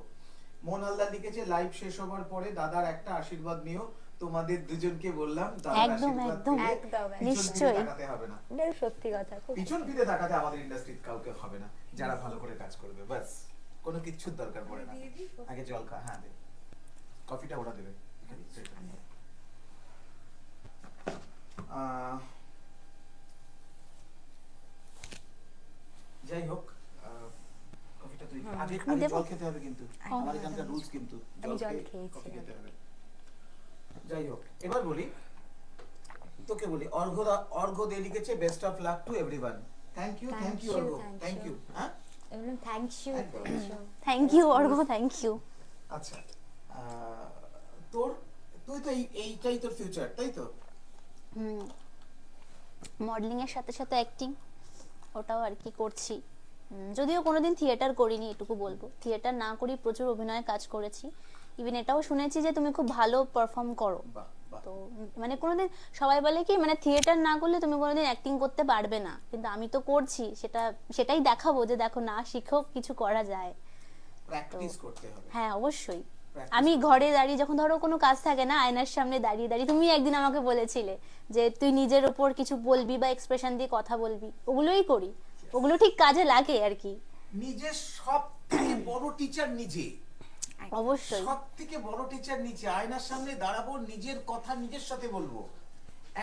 মোহন হালদার লিখেছে লাইভ শেষ হবার পরে দাদার একটা আশীর্বাদ নিও, তোমাদের দুজনকে বললাম দাদার একদম, আশীর্বাদ একদম, পেলে একদম, পিছন ফিরে নিশ্চয়ই। তাকাতে হবে না। এটাই সত্যি কথা, খুব পিছন ফিরে তাকাতে আমাদের ইন্ডাস্ট্রিতে কাউকে হবে না, যারা ভালো করে কাজ করবে, বাস। কোনো কিচ্ছুর দরকার পড়ে না। আগে জল খা, হ্যাঁ দে, কফিটা ওরা দেবে। যাই হোক, কফিটা তুই আগে দেবো? জল খেতে হবে কিন্তু, আমার এখানকার রুলস কিন্তু আমি জল খেয়ে খেয়েছি। কফি খেতে হবে। যাই হোক, এবার বলি তোকে, বলি অর্ঘ দে লিখেছে best of luck to everyone. Thank you Argha, thank you. হ্যাঁ, এমন থ্যাংক ইউ। একদম। Thank you Argha, thank you. আচ্ছা, তুই তো এইটাই তোর ফিউচার, তাই তো? মডেলিং এর সাথে সাথে অ্যাক্টিং, ওটাও আর কি করছি। যদিও কোনোদিন থিয়েটার করিনি, এটুকু বলবো। থিয়েটার না করি প্রচুর অভিনয়ে কাজ করেছি। ইভেন এটাও শুনেছি যে তুমি খুব ভালো পারফর্ম করো। বাহ বাহ। তো মানে কোনোদিন সবাই বলে কি, মানে থিয়েটার না করলে তুমি কোনোদিন অ্যাক্টিং করতে পারবে না, কিন্তু আমি তো করছি, সেটাই দেখাবো যে দেখো, না শিখেও কিছু করা যায়। প্র্যাকটিস করতে হবে। হ্যাঁ, অবশ্যই। Practice আমি ঘরে দাঁড়িয়ে যখন ধরো কোনো কাজ থাকে না, আয়নার সামনে দাঁড়িয়ে দাঁড়িয়ে, তুমি একদিন আমাকে বলেছিলে যে তুই নিজের ওপর কিছু বলবি বা এক্সপ্রেশন দিয়ে কথা বলবি, ওগুলোই করি। ওগুলো ঠিক কাজে লাগে আর কি। নিজের সব থেকে বড় টিচার নিজে, অবশ্যই। সব থেকে বড় টিচার নিজে। আয়নার সামনে দাঁড়াবো, নিজের কথা নিজের সাথে বলবো,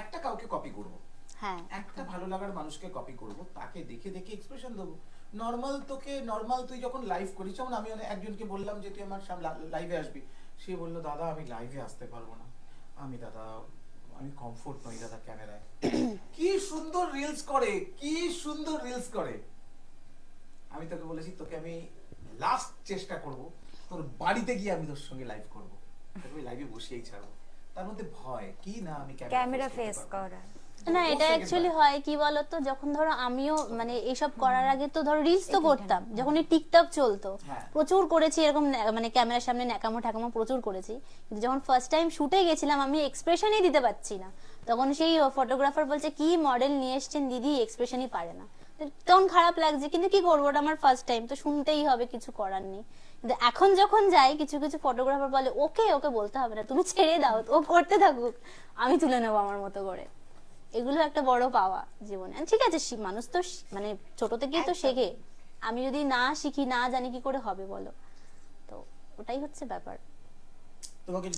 একটা কাউকে কপি করব, হ্যাঁ, একটা ভালো লাগার মানুষকে কপি করব, তাকে দেখে দেখে এক্সপ্রেশন দেবো। নর্মাল তুই যখন লাইভ করিস, যেমন আমি একজনকে বললাম যে তুই আমার লাইভে আসবি, সে বললো দাদা আমি লাইভে আসতে পারবো না, আমি কমফোর্ট নই দাদা ক্যামেরায়। কি সুন্দর রিলস করে, কি সুন্দর রিলস করে। আমি তোকে বলেছি তোকে আমি লাস্ট চেষ্টা করব তোর বাড়িতে গিয়ে আমি তোর সঙ্গে লাইভ করব, তোকে লাইভে বসিয়েই ছাড়বো। তার মধ্যে ভয় কি না আমি ক্যামেরা ফেস করা। না এটা অ্যাকচুয়ালি হয় কি বলতো, যখন ধরো আমিও মানে এইসব করার আগে তো ধরো রিলস তো করতাম, যখন এই টিকটক চলতো হ্যাঁ। প্রচুর করেছি এরকম মানে ক্যামেরার সামনে ন্যাকামো ঠ্যাকামো প্রচুর করেছি, কিন্তু যখন ফার্স্ট টাইম শুটে গেছিলাম আমি এক্সপ্রেশনই দিতে পারছি না, তখন সেই ফটোগ্রাফার বলছে কি মডেল নিয়ে এসছেন দিদি, এক্সপ্রেশনই পারে না। তো তখন খারাপ লাগছে, কিন্তু কি করবো, ওটা আমার ফার্স্ট টাইম, তো শুনতেই হবে, কিছু করার নেই। কিন্তু এখন যখন যাই কিছু কিছু ফটোগ্রাফার বলে ওকে ওকে বলতে হবে না, তুমি ছেড়ে দাও, ও করতে থাকুক, আমি তুলে নেবো আমার মতো করে। এগুলো একটা বড় পাওয়া জীবনে। আর ঠিক আছে, মানুষ তো মানে ছোট থেকেই তো একদম। শেখে, আমি যদি না শিখি না জানি কি করে হবে বলো, তো ওটাই হচ্ছে ব্যাপার।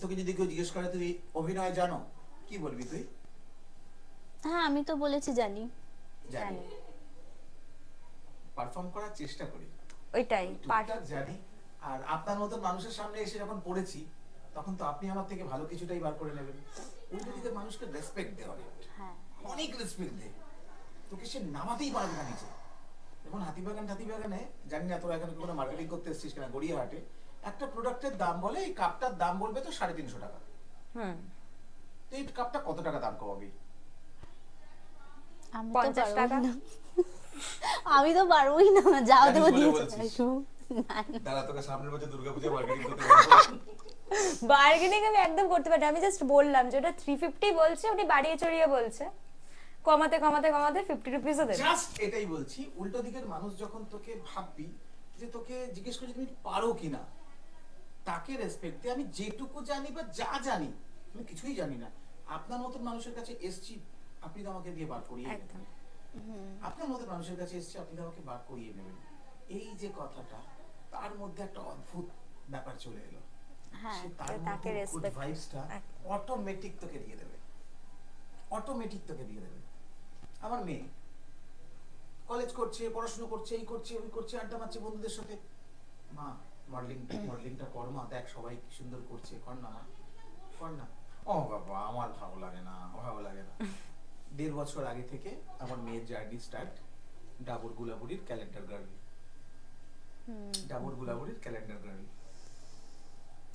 তোকে যদি কেউ জিজ্ঞেস করে তুই অভিনয় জানো, কি বলবি তুই? হ্যাঁ আমি তো বলেছি জানি। জানি, পারফর্ম করার চেষ্টা করি, ওইটাই টুকটাক জানি। আর আপনার মতো মানুষের সামনে এসে যখন পড়েছি তখন তো আপনি আমার থেকে ভালো কিছুটাই বার করে নেবেন। উল্টো দিকে মানুষকে রেসপেক্ট দেওয়া, হ্যাঁ অনেক রেসপেক্ট দে, তোকে সে নামাতেই পারবে না নিচে। যেমন হাতিবাগানে জানি না তোরা এখানে কোনো মার্কেটিং করতে এসেছিস কিনা, গড়িয়াহাটে একটা প্রোডাক্টের দাম বলে, এই কাপটার দাম বলবে তো 350 টাকা, হুম তো এই কাপটা কত টাকা দাম কমাবি? আমি তো 50 টাকা। পারবোই না। আমি তো পারবোই না, যাও জানিস দেবো বলে দিয়ে বলছিস। না, তোকে সামনের বছর দুর্গাপূজায় মার্কেটিং করতে বার্গেনিং আমি একদম করতে পারি না, আমি জাস্ট বললাম যে ওটা 350 বলছে, উনি বাড়িয়ে চড়িয়ে বলছে, কমাতে কমাতে কমাতে 50 রুপিসও দেবে। জাস্ট এটাই বলছি, উল্টো দিকের মানুষ যখন তোকে ভাববি যে তোকে জিজ্ঞেস করছি তুমি পারো কিনা, তাকে রেসপেক্ট দে। আমি যেটুকু জানি বা যা জানি, আমি কিছুই জানি না, আপনার মতন মানুষের কাছে এসছি, আপনি তো আমাকে দিয়ে বার করিয়ে নেবেন। একদম। আপনার মতন মানুষের কাছে এসছি, আপনি তো আমাকে বার করিয়ে নেবেন। এই যে কথাটা, তার মধ্যে একটা অদ্ভুত ব্যাপার চলে এলো। হ্যাঁ সে তার তাকে গুড respect ভাইবসটা অটোমেটিক তোকে দিয়ে দেবে, অটোমেটিক তোকে দিয়ে দেবে। আমার মেয়ে কলেজ করছে, পড়াশোনা করছে, এই করছে ওই করছে, আড্ডা মারছে বন্ধুদের সাথে, মা মডেলিংটা কর মা, দেখ সবাই কি সুন্দর করছে, কর না মা, কর না। ও বাবা আমার ভালো লাগে না, ভালো লাগে না। 1.5 বছর আগে থেকে আমার মেয়ের জার্নি স্টার্ট, ডাবর গুলাবুড়ির ক্যালেন্ডার গার্ল, ডাবর গুলাবুড়ির ক্যালেন্ডার গার্ল।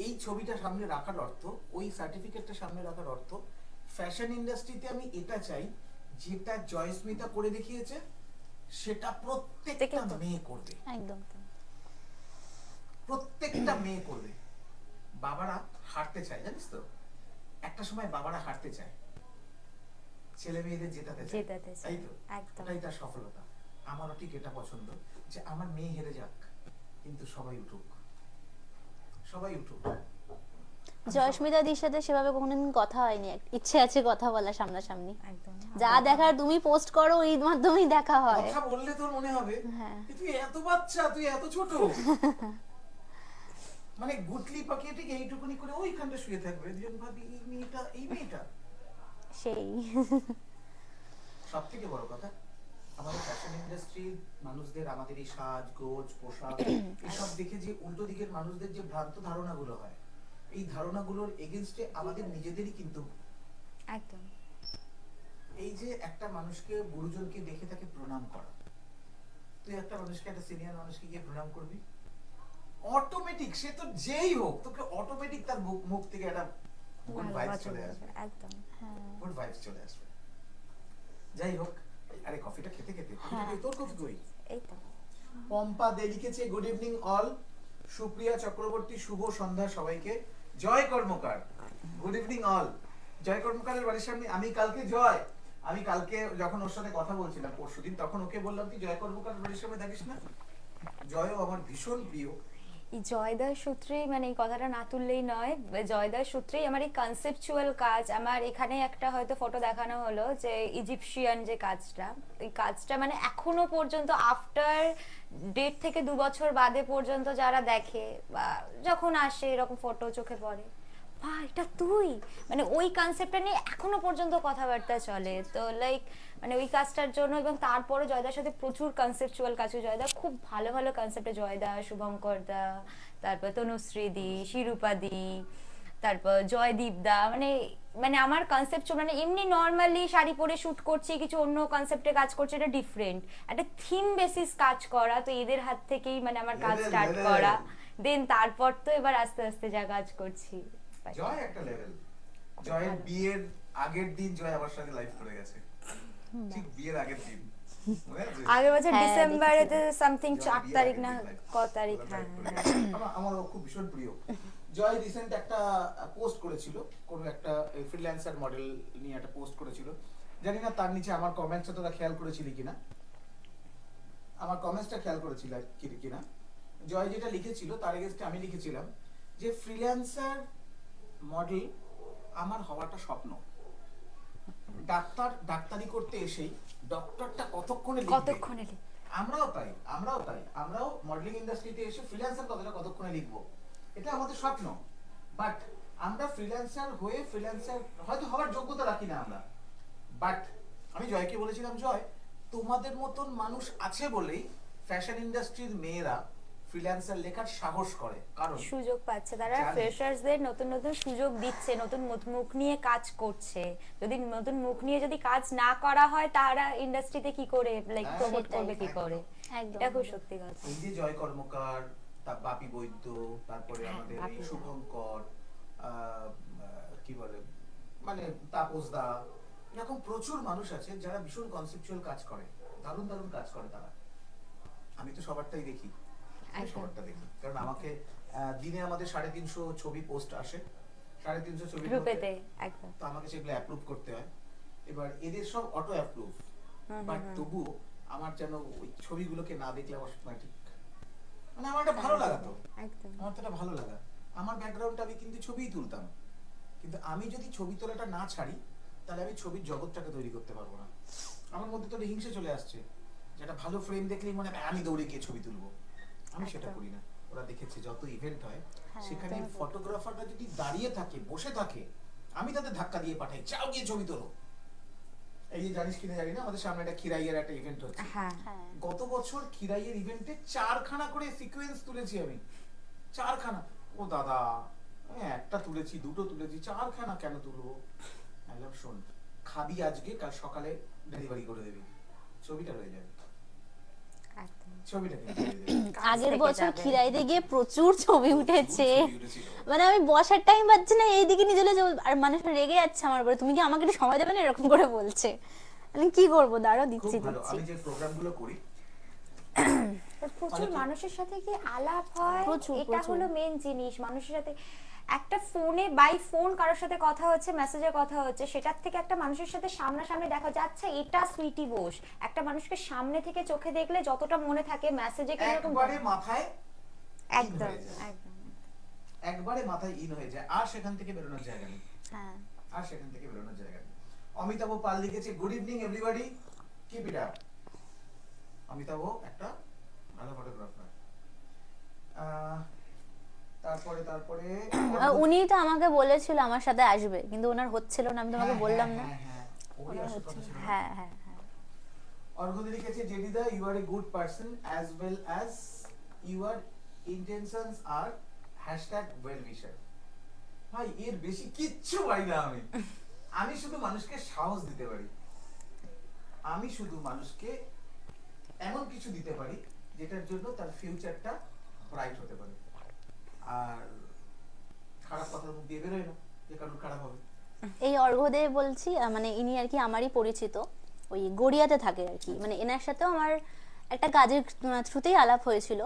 এই ছবিটা সামনে রাখার অর্থ, ওই সার্টিফিকেটটা সামনে রাখার অর্থ, ফ্যাশন ইন্ডাস্ট্রিতে আমি এটা চাই যেটা জয়স্মিতা করে দেখিয়েছে সেটা প্রত্যেকটা মেয়ে করবে, একদম। প্রত্যেকটা মেয়ে করবে। বাবারা হাঁটতে চায়, জানিস তো, একটা সময় বাবারা হাঁটতে চায়, ছেলে মেয়েদের জেতাতে চায়, তাই তো? একদম। ওটাই তার সফলতা। আমারও ঠিক এটা পছন্দ যে আমার মেয়ে হেরে যাক, কিন্তু সবাই উঠুক, সবাই উঠুক। জয়স্মিতা দির সাথে সেভাবে কোনোদিন কথা হয়নি, ইচ্ছে আছে কথা বলা সামনাসামনি, একদম। যা দেখার তুমি পোস্ট করো, এই মাধ্যমেই দেখা হয়। কথা বললে তোর মনে হবে হ্যাঁ। যে তুই এত বাচ্চা, তুই এত ছোট, মানে গুটলি পাকিয়ে ঠিক এইটুকুনি করে ওইখানটা শুয়ে থাকবে, দুজন ভাবি এই মেয়েটা। সেই সব থেকে বড় কথা, আমাদের ফ্যাশন ইন্ডাস্ট্রির মানুষদের আমাদের এই সাজ গোজ পোশাক এসব দেখে যে উল্টো দিকের মানুষদের যে ভ্রান্ত ধারণাগুলো হয়, এই ধারণাগুলোর এগেইনস্টে আমাদের নিজেদেরই কিন্তু একদম। এই যে একটা মানুষকে গুরুজনকে দেখে তাকে প্রণাম করা, তুই একটা মানুষকে, একটা সিনিয়র মানুষকে গিয়ে প্রণাম করবি, অটোমেটিক সে তো যেই হোক তোকে অটোমেটিক তার মুখ থেকে একটা গুড ভাইবস চলে আসবে, একদম। গুড ভাইবস চলে আসবে। যাই হোক, আরে কফিটা খেতে খেতে তোর কফি কই? এই তো পম্পা দে লিখেছে good evening all, Supriya Chakraborty শুভ সন্ধ্যা সবাইকে। Joy Karmakar, good evening all. Joy কর্মকারের বাড়ির সামনে আমি কালকে যখন ওর সাথে কথা বলছিলাম পরশুদিন, তখন ওকে বললাম তুই জয় কর্মকারের বাড়ির সামনে থাকিস না? জয়ও আমার ভীষণ প্রিয়। এই জয়দার সূত্রেই, মানে এই কথাটা না তুললেই নয়, জয়দার সূত্রেই আমার এই কনসেপচুয়াল কাজ, আমার এখানে একটা হয়তো ফটো দেখানো হলো যে ইজিপশিয়ান যে কাজটা, এই কাজটা মানে এখনো পর্যন্ত আফটার ডেট থেকে 2 বছর বাদে পর্যন্ত যারা দেখে বা যখন আসে এরকম ফটো চোখে পড়ে, বাবা এটা তুই, মানে ওই কনসেপ্টটা নিয়ে এখনো পর্যন্ত কথাবার্তা চলে। তো লাইক মানে ওই কাজটার জন্য, এবং তারপরে জয়দার সাথে প্রচুর কনসেপচুয়াল কাজ, জয়দা খুব ভালো ভালো কনসেপ্টে, জয়দা, শুভঙ্কর দা, তারপর তনুশ্রী দি, শিরূপা দি, তারপর জয়দীপ দা, মানে মানে আমার কনসেপ্ট মানে এমনি নর্মালি শাড়ি পরে শুট করছি, কিছু অন্য কনসেপ্টে কাজ করছে, এটা ডিফারেন্ট, একটা থিম বেসিস কাজ করা। তো এদের হাত থেকেই মানে আমার কাজ Level, স্টার্ট level. করা, দেন তারপর তো এবার আস্তে আস্তে যা কাজ করছি। জয় একটা লেভেল। জয়ের বিয়ের আগের দিন জয় আমার সঙ্গে লাইভ করে গেছে, ঠিক বিয়ের আগের দিন, মনে আছে? আগের বছর হ্যাঁ, ডিসেম্বরেতে সামথিং জয় 4 বিয়ের তারিখ আগের না দিন live ক তারিখ, করে হ্যাঁ গেছে। আমারও খুব ভীষণ প্রিয়। জয় রিসেন্ট একটা পোস্ট করেছিল, কোন একটা ফ্রিল্যান্সার মডেল নিয়ে একটা পোস্ট করেছিল, জানি না তার নিচে আমার কমেন্টসটা তোরা খেয়াল করেছিলি কিনা, আমার কমেন্টসটা খেয়াল করেছিল কিনা। জয় যেটা লিখেছিল তার এগেইনস্টে আমি লিখেছিলাম যে ফ্রিল্যান্সার মডেল আমার হওয়াটা স্বপ্ন। ডাক্তারি করতে এসেই ডক্টরটা কতক্ষণে লিখবে, কতক্ষণে লিখবে। আমরাও মডেলিং ইন্ডাস্ট্রিতে এসে ফ্রিল্যান্সার কতক্ষণে লিখবো, এটা আমাদের স্বপ্ন। বাট আমরা ফ্রিল্যান্সার হয়ে ফ্রিল্যান্সার হয়তো হওয়ার যোগ্যতা রাখি না আমরা। বাট আমি জয়কে বলেছিলাম, জয় তোমাদের মতন মানুষ আছে বলেই ফ্যাশন ইন্ডাস্ট্রির মেয়েরা ফ্রিল্যান্সার লেখার সাহস করে, কারণ সুযোগ পাচ্ছে, তারা জানি। ফ্রেশার্সদের নতুন নতুন সুযোগ দিচ্ছে, নতুন মুখ নিয়ে কাজ করছে। যদি নতুন মুখ নিয়ে যদি কাজ না করা হয়, তারা ইন্ডাস্ট্রিতে কি করে লাইক হ্যাঁ, প্রমোট সেটাই, করবে কি করে, একদম এটা খুব সত্যি কথা। এই যে জয় কর্মকার, তার বাপি বৈদ্য, তারপরে হ্যাঁ, আমাদের বাপি এই দা। শুভঙ্কর, কি বলে মানে তাপস দা, এরকম প্রচুর মানুষ আছে যারা ভীষণ কনসেপচুয়াল কাজ করে, দারুণ দারুণ কাজ করে তারা। আমি তো সবারটাই দেখি, আমি একদম। সবারটা দেখি, কারণ আমাকে দিনে আমাদের 350 ছবি পোস্ট আসে, 350 ছবি গ্রুপেতে একদম। তো আমাকে সেগুলো অ্যাপ্রুভ করতে হয়। এবার এদের সব অটো অ্যাপ্রুভ, বাট তবুও আমার যেন ওই ছবিগুলোকে না দেখলে আমার সময় ঠিক, মানে আমার এটা ভালো লাগাতো, একদম আমার তো এটা ভালো লাগা। আমার ব্যাকগ্রাউন্ডটা আমি কিন্তু ছবিই তুলতাম, কিন্তু আমি যদি ছবি তোলাটা না ছাড়ি তাহলে আমি ছবির জগৎটাকে তৈরি করতে পারবো না। আমার মধ্যে তো হিংসে চলে আসছে, যেটা ভালো ফ্রেম দেখলেই মনে হয় আমি দৌড়ে গিয়ে ছবি তুলবো, আমি সেটা করি না। ওরা দেখেছে যত ইভেন্ট হয় হ্যাঁ, সেখানে একদম। ফটোগ্রাফাররা যদি দাঁড়িয়ে থাকে, বসে থাকে, আমি তাদের ধাক্কা দিয়ে পাঠাই, যাও গিয়ে ছবি তোলো। এই যে জানিস কিনা জানি না, আমাদের সামনে একটা খিরাইয়ের একটা ইভেন্ট হচ্ছে, হ্যাঁ হ্যাঁ, গত বছর খিরাইয়ের ইভেন্টে 4খানা করে সিকোয়েন্স তুলেছি আমি, 4খানা। ও দাদা, আমি একটা তুলেছি, দুটো তুলেছি, 4খানা কেন তুলবো? একদম শোন, খাবি আজকে, কাল সকালে ডেলিভারি করে দেবি, ছবিটা হয়ে যাবে, একদম। ছবিটা কিন্তু হয়ে যাবে। আগের থেকে বছর যাবে। খিরাইতে গিয়ে প্রচুর ছবি উঠেছে, ছবি উঠেছিল। মানে আমি বসার টাইম পাচ্ছি না, এইদিকে নিয়ে চলে যাবো, আর মানুষ রেগে যাচ্ছে আমার উপরে, তুমি কি আমাকে একটু সময় দেবে না, এরকম করে বলছে। আমি কি করবো, দাঁড়াও খুব দিচ্ছি ভালো। দিচ্ছি। আমি যে প্রোগ্রামগুলো করি প্রচুর অনেকে- মানুষের সাথে কি আলাপ হয়, প্রচুর, এটা প্রচুর। হলো মেন জিনিস। মানুষের সাথে একটা ফোনে বাই ফোন কারোর সাথে কথা হচ্ছে, মেসেজে কথা হচ্ছে, সেটার থেকে একটা মানুষের সাথে সামনাসামনি দেখা হচ্ছে, আচ্ছা এটা সুইটি বোস, একটা মানুষকে সামনে থেকে চোখে দেখলে যতটা মনে থাকে মেসেজে কিরকম একবারে মাথায় একদম হয়ে যায়। একদম একবারে মাথায় ইন হয়ে যায়, আর সেখান থেকে বেরোনোর জায়গা নেই, হ্যাঁ, আর সেখান থেকে বেরোনোর জায়গা নেই। অমিতাভ পাল লিখেছে, good evening everybody, keep it up. Amitabh একটা ভালো ফটোগ্রাফার। তারপরে উনি তো আমাকে বলেছিল আমার সাথে আসবে, কিন্তু ওনার হচ্ছিল না, আমি তোমাকে বললাম না। ওরই ওনার আসার হচ্ছিল কথা ছিল। হ্যাঁ হ্যাঁ হ্যাঁ। অর্ঘ্য লিখেছে, জেডিদা you are a good person as well as your intentions are well wisher. ভাই এর বেশি কিচ্ছু পারি না আমি। আমি শুধু মানুষকে সাহস দিতে পারি, আমি শুধু মানুষকে এমন কিছু দিতে পারি যেটার জন্য তার ফিউচারটা ব্রাইট হতে পারে। আর খারাপ কথার মুখ দিয়ে বেরোয় না যে কারণ খারাপ হবে। এই অর্ঘ্যদে বলছি, মানে ইনি আর কি আমারই পরিচিত, ওই গড়িয়াতে থাকে আর কি, মানে এনার সাথেও আমার একটা কাজের থ্রুতেই আলাপ হয়েছিল।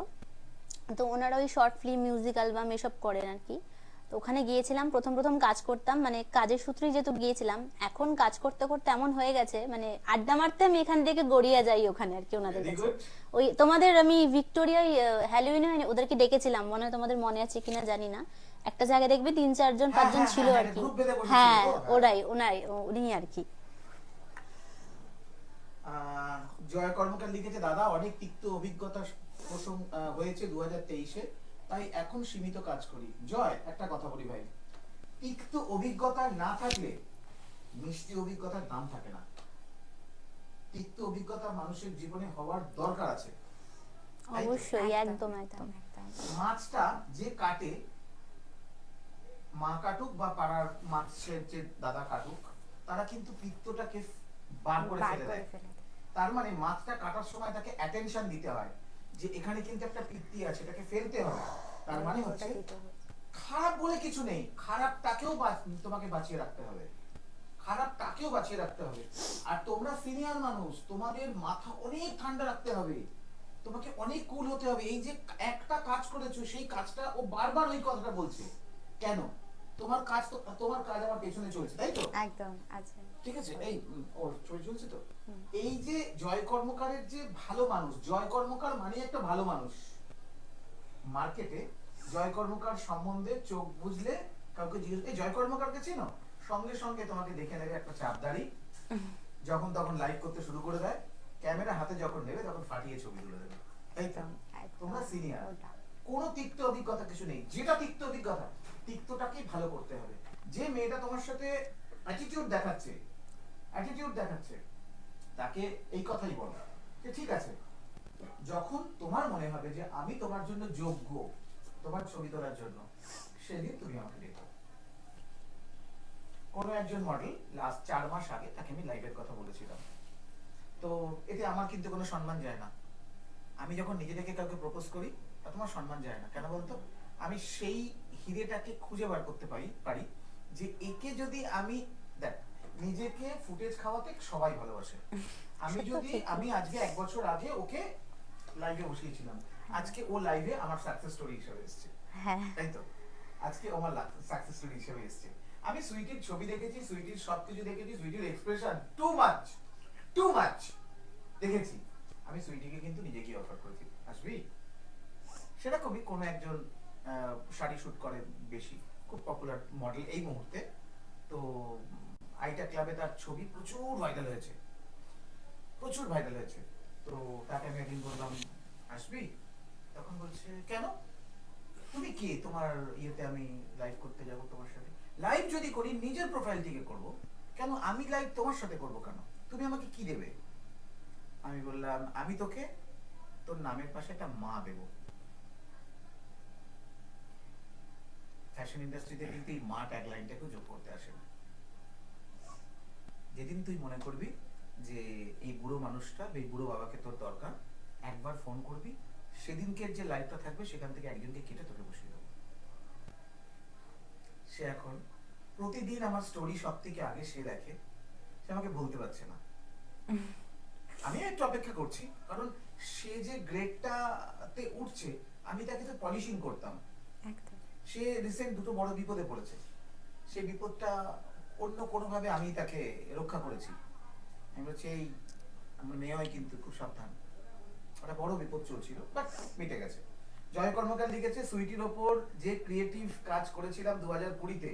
তো ওনারা ওই শর্ট ফিল্ম, মিউজিক অ্যালবাম এসব করেন আর কি। তো ওখানে গিয়েছিলাম, প্রথম প্রথম কাজ করতাম, মানে কাজের সূত্রেই যেহেতু গিয়েছিলাম। এখন কাজ করতে করতে এমন হয়ে গেছে, মানে আড্ডা মারতে আমি এখান থেকে গড়িয়া যাই ওখানে আর কি ওনাদের Very কাছে। good. ওই তোমাদের আমি ভিক্টোরিয়ায় হ্যালোউইনে ওদেরকে ডেকেছিলাম, মনে হয় তোমাদের মনে আছে কিনা জানি না, একটা জায়গায় দেখবে 3-4 হ্যাঁ, 5 জন ছিল হ্যাঁ, আর কি। group বেঁধে বসেছিল হ্যাঁ তো, হ্যাঁ। ওরাই উনি আর কি। জয় কর্মকার লিখেছে, দাদা অনেক তিক্ত অভিজ্ঞতা হয়েছে 2023-এ, তাই এখন সীমিত কাজ করি। জয় একটা কথা বলি ভাই, তিক্ত অভিজ্ঞতা না থাকলে মিষ্টি অভিজ্ঞতার দাম থাকে না। তিক্ত অভিজ্ঞতা মানুষের জীবনে হওয়ার দরকার আছে। তাই তো? অবশ্যই, একদম একদম। মাছটা যে কাটে, মা কাটুক বা পাড়ার মাছের যে দাদা কাটুক, তারা কিন্তু পিত্তটাকে বার করে ফেলে দেয়। তার মানে মাছটা কাটার সময় তাকে অ্যাটেনশন দিতে হয় যে এখানে কিন্তু একটা পিত্তি আছে, এটাকে ফেলতে হবে। তার মানে হচ্ছে খারাপ বলে কিছু নেই, খারাপটাকেও তোমাকে বাঁচিয়ে রাখতে হবে, খারাপটাকেও বাঁচিয়ে রাখতে হবে। আর তোমরা সিনিয়র মানুষ, তোমাদের মাথা অনেক ঠান্ডা রাখতে হবে, তোমাকে অনেক কুল হতে হবে। এই যে একটা কাজ করেছো, সেই কাজটা ও বারবার ওই কথাটা বলছে কেন? তোমার কাজ তো, তোমার কাজ আমার পেছনে চলছে, তাই তো? একদম আছে। ঠিক আছে, এই ওর ছবি চলছে তো। এই যে জয় কর্মকারের যে ভালো মানুষ, জয় কর্মকার মানে একটা ভালো মানুষ। মার্কেটে জয় কর্মকার সম্বন্ধে চোখ বুঝলে কাউকে জিজ্ঞেস, এই জয় কর্মকারকে চেনো? সঙ্গে সঙ্গে তোমাকে দেখে নেবে একটা চাপদারি, যখন তখন লাইভ করতে শুরু করে দেয়, ক্যামেরা হাতে যখন নেবে তখন ফাটিয়ে ছবি তুলে দেবে, তাই তো? তোমরা সিনিয়র, কোনো তিক্ত অভিজ্ঞতা কিছু নেই। যেটা তিক্ত অভিজ্ঞতা, তিক্তটাকে ভালো করতে হবে। যে মেয়েটা তোমার সাথে অ্যাটিটিউড দেখাচ্ছে, তাকে এই কথাই বলো যে ঠিক আছে, যখন তোমার মনে হবে যে আমি তোমার জন্য যোগ্য, তোমার ছবি তোলার জন্য, সেদিন তুমি আমাকে দেখো। কোনো একজন মডেল লাস্ট 4 মাস আগে, তাকে আমি লাইভের কথা বলেছিলাম, তো এতে আমার কিন্তু কোনো সম্মান যায় না। আমি যখন নিজে থেকে কাউকে প্রপোজ করি, তা তোমার সম্মান যায় না কেন বলতো? আমি সেই হিরেটাকে খুঁজে বার করতে পারি যে একে যদি আমি, দেখ, নিজেকে ফুটেজ খাওয়াতে সবাই ভালোবাসে। আমি আজকে 1 বছর আগে ওকে লাইভে বসিয়েছিলাম, আজকে ও লাইভে আমার সাকসেস স্টোরি হিসেবে এসেছে, হ্যাঁ, তাই তো? আজকে আমার সাকসেস স্টোরি হিসেবে এসেছে। আমি সুইটির ছবি দেখেছি, সুইটির সবকিছু দেখেছি, সুইটির এক্সপ্রেশন টু মাচ দেখেছি। আমি সুইটিকে কিন্তু নিজেকে অফার করেছি, আসবি? সেরকমই কোনো একজন শাড়ি শুট করে বেশি, খুব পপুলার মডেল এই মুহূর্তে, তো আইটা ক্লাবে তার ছবি প্রচুর ভাইরাল হয়েছে। তো তাকে আমি একদিন বললাম আসবি? তখন বলছে কেন, তুমি কে, তোমার ইয়েতে আমি লাইভ করতে যাব তোমার সাথে? লাইভ যদি করি নিজের প্রোফাইল থেকে করব, কেন আমি লাইভ তোমার সাথে করব কেন? তুমি আমাকে কি দেবে? আমি বললাম আমি তোকে তোর নামের পাশে একটা মা দেব। ফ্যাশন ইন্ডাস্ট্রিতে কিন্তু এই মা ট্যাগলাইনটাকে যোগ করতে আসে না। যেদিন তুই মনে করবি যে এই বুড়ো মানুষটা, এই বুড়ো বাবাকে তোর দরকার, একবার ফোন করবি, সেদিনকে যে লাইভটা থাকবে সেখান থেকে একজনকে কেটে তোকে বসিয়ে দেবো। সে এখন প্রতিদিন আমার স্টোরি সব থেকে আগে সে দেখে, সে আমাকে বলতে পারছে না। আমি একটু অপেক্ষা করছি, কারণ সে যে গ্রেডটাতে উঠছে, আমি তাকে তো পলিশিং করতাম। সে রিসেন্ট 2টো বড় বিপদে পড়েছে, সেই বিপদটা অন্য কোনোভাবে আমি তাকে রক্ষা করেছি। আমি বলছি এই আমার মেয়ে হয় কিন্তু খুব সাবধান, একটা বড় বিপদ চলছিল, বাট মিটে গেছে। জয় কর্মকার লিখেছে সুইটির ওপর যে ক্রিয়েটিভ কাজ করেছিলাম 2020-তে,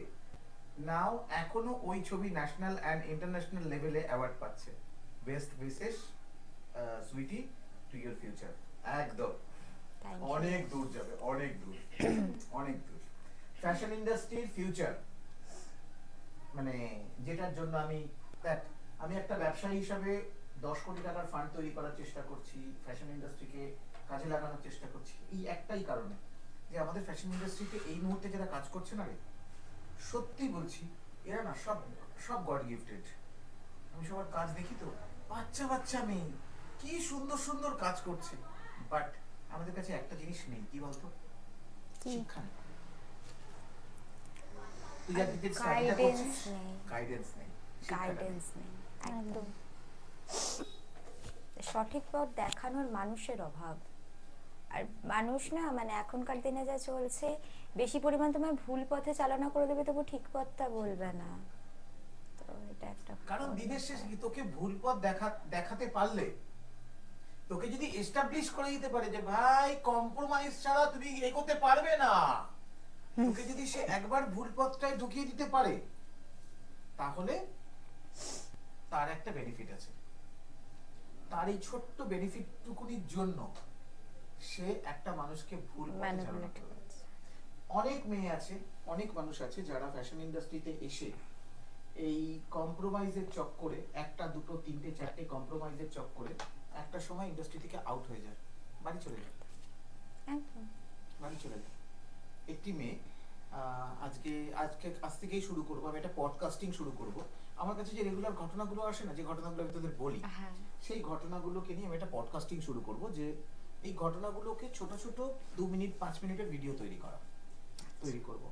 নাও এখনো ওই ছবি ন্যাশনাল অ্যান্ড ইন্টারন্যাশনাল লেভেলে অ্যাওয়ার্ড পাচ্ছে। Best wishes sweetie to your future. একদম অনেক দূর যাবে, অনেক দূর। ফ্যাশন ইন্ডাস্ট্রির ফিউচার, মানে যেটার জন্য আমি একটা ব্যবসায়ী হিসাবে 10 কোটি টাকার ফান্ড তৈরি করার চেষ্টা করছি, ফ্যাশন ইন্ডাস্ট্রিকে কাজে লাগানোর চেষ্টা করছি, এই একটাই কারণে যে আমাদের ফ্যাশন ইন্ডাস্ট্রিতে এই মুহূর্তে যারা কাজ করছে না রে, সত্যি বলছি, এরা না সব গড গিফটেড। আমি সবার কাজ দেখি তো, বাচ্চা মেয়ে কি সুন্দর কাজ করছে, বাট আমাদের কাছে একটা জিনিস নেই, কি বলতো? শিক্ষা নেই। তুই যা ক্রিকেট স্টাডিটা করছিস, গাইডেন্স নেই। একদম সঠিক পথ দেখানোর মানুষের অভাব। আর মানুষ না, মানে এখনকার দিনে যা চলছে, বেশি পরিমাণ তোমায় ভুল পথে চালনা করে দেবে, তবু ঠিক পথটা বলবে না। তো এটা একটা কারণ দিনের শেষে কি, তোকে ভুল পথ দেখাতে পারলে, তোকে যদি এস্টাবলিশ করে দিতে পারে যে ভাই কম্প্রোমাইজ ছাড়া তুমি এগোতে পারবে না, তোকে যদি সে একবার ভুল পথটায় ঢুকিয়ে দিতে পারে, তাহলে তার একটা বেনিফিট আছে। তার এই ছোট্ট বেনিফিট টুকুনির জন্য সে একটা মানুষকে ভুল পথে চালনা করবে। অনেক মেয়ে আছে, অনেক মানুষ আছে যারা ফ্যাশন ইন্ডাস্ট্রিতে এসে এই কম্প্রোমাইজের চক্করে, একটা দুটো তিনটে চারটে কম্প্রোমাইজের চক্করে একটা সময় ইন্ডাস্ট্রি থেকে আউট হয়ে যায়, বাড়ি চলে যায়, একদম বাড়ি চলে যায়। একটি মেয়ে আজকে আজকে আজ থেকেই শুরু করবো, আমি একটা পডকাস্টিং শুরু করব। আমার কাছে যে রেগুলার ঘটনাগুলো আসে না, যে ঘটনাগুলো আমি তোদের বলি, হ্যাঁ সেই ঘটনাগুলোকে নিয়ে আমি একটা পডকাস্টিং শুরু করব, যে এই ঘটনাগুলোকে ছোট ছোট 2 মিনিট 5 মিনিটের ভিডিও তৈরি করব।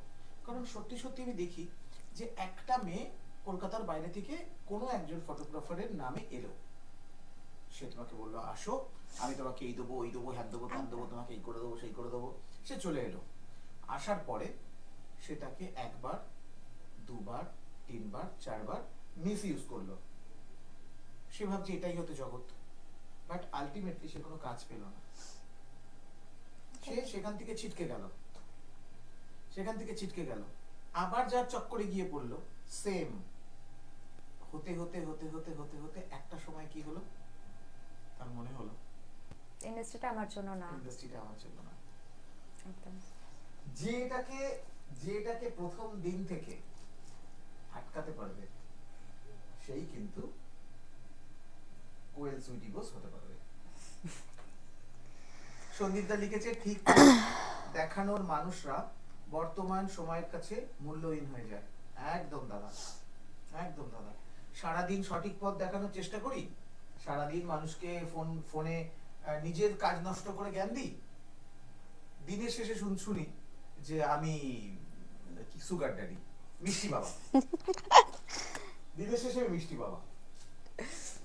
কারণ সত্যি সত্যি আমি দেখি যে একটা মেয়ে কলকাতার বাইরে থেকে কোনো একজন ফটোগ্রাফারের নামে এলো, সে তোমাকে বললো আসো, আমি তোমাকে এই দেবো, ওই দেবো, হ্যাঁ দেবো, ত্যান দেবো, তোমাকে এই করে দেবো, সেই করে দেবো। সে চলে এলো, আসার পরে সেটাকে একবার, দুবার, তিনবার, চারবার মিস ইউজ করলো। সে ভাবছে এটাই হতো জগৎ, বাট আলটিমেটলি সে কোনো কাজ পেল না। সে সেখান থেকে ছিটকে গেল, আবার যার চক্করে গিয়ে পড়লো, সেম হতে হতে হতে হতে হতে হতে একটা সময় কি হলো, তার মনে হলো ইন্ডাস্ট্রিটা আমার জন্য না। ইন্ডাস্ট্রিটা আমার জন্য না। একদম যেটাকে প্রথম দিন থেকে আটকাতে পারবে, সেই কিন্তু কোয়েল সুইটি বোস হতে পারবে। সন্দীপদা লিখেছে, ঠিক দেখানোর মানুষরা বর্তমান সময়ের কাছে মূল্যহীন হয়ে যায়। একদম দাদা, একদম দাদা। সারাদিন সঠিক পথ দেখানোর চেষ্টা করি, সারাদিন মানুষকে ফোনে নিজের কাজ নষ্ট করে জ্ঞান দিই, দিনের শেষে শুনি যে আমি সুগার ড্যাডি, মিষ্টি বাবা। দিনের শেষে মিষ্টি বাবা।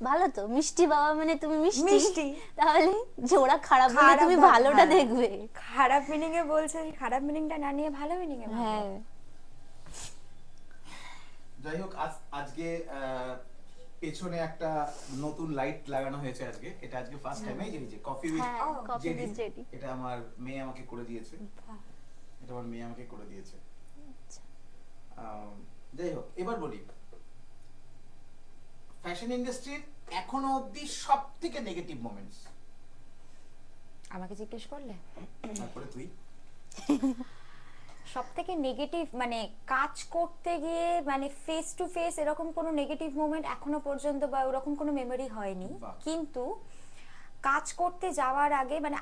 ভালো তো, মিষ্টি বাবা মানে তুমি মিষ্টি, মিষ্টি। তাহলে যে ওরা খারাপ বলে খারাপ তুমি ভাব- ভালোটা হ্যাঁ। দেখবে। খারাপ মিনিং এ বলছে, খারাপ মিনিংটা না নিয়ে ভালো মিনিং এ হ্যাঁ যাই হোক, আজকে পেছনে একটা নতুন লাইট লাগানো হয়েছে আজকে, এটা আজকে ফার্স্ট টাইম। এই যে কফি উইথ হ্যাঁ, কফি উইথ জেডি। এটা আমার মেয়ে আমাকে করে দিয়েছে, এটা আমার মেয়ে আমাকে করে দিয়েছে। যাই হোক, এবার বলি ফ্যাশন ইন্ডাস্ট্রির এখনো অবধি সবথেকে নেগেটিভ মোমেন্টস। আমাকে জিজ্ঞেস করলে তারপরে তুই সব থেকে নেগেটিভ মানে কাজ করতে গিয়ে মানে ফেস টু ফেস এরকম কোনো নেগেটিভ মোমেন্ট এখনো পর্যন্ত বা ওরকম কোনো মেমোরি হয়নি। বাহ। কিন্তু কাজ করতে যাওয়ার আগে মানে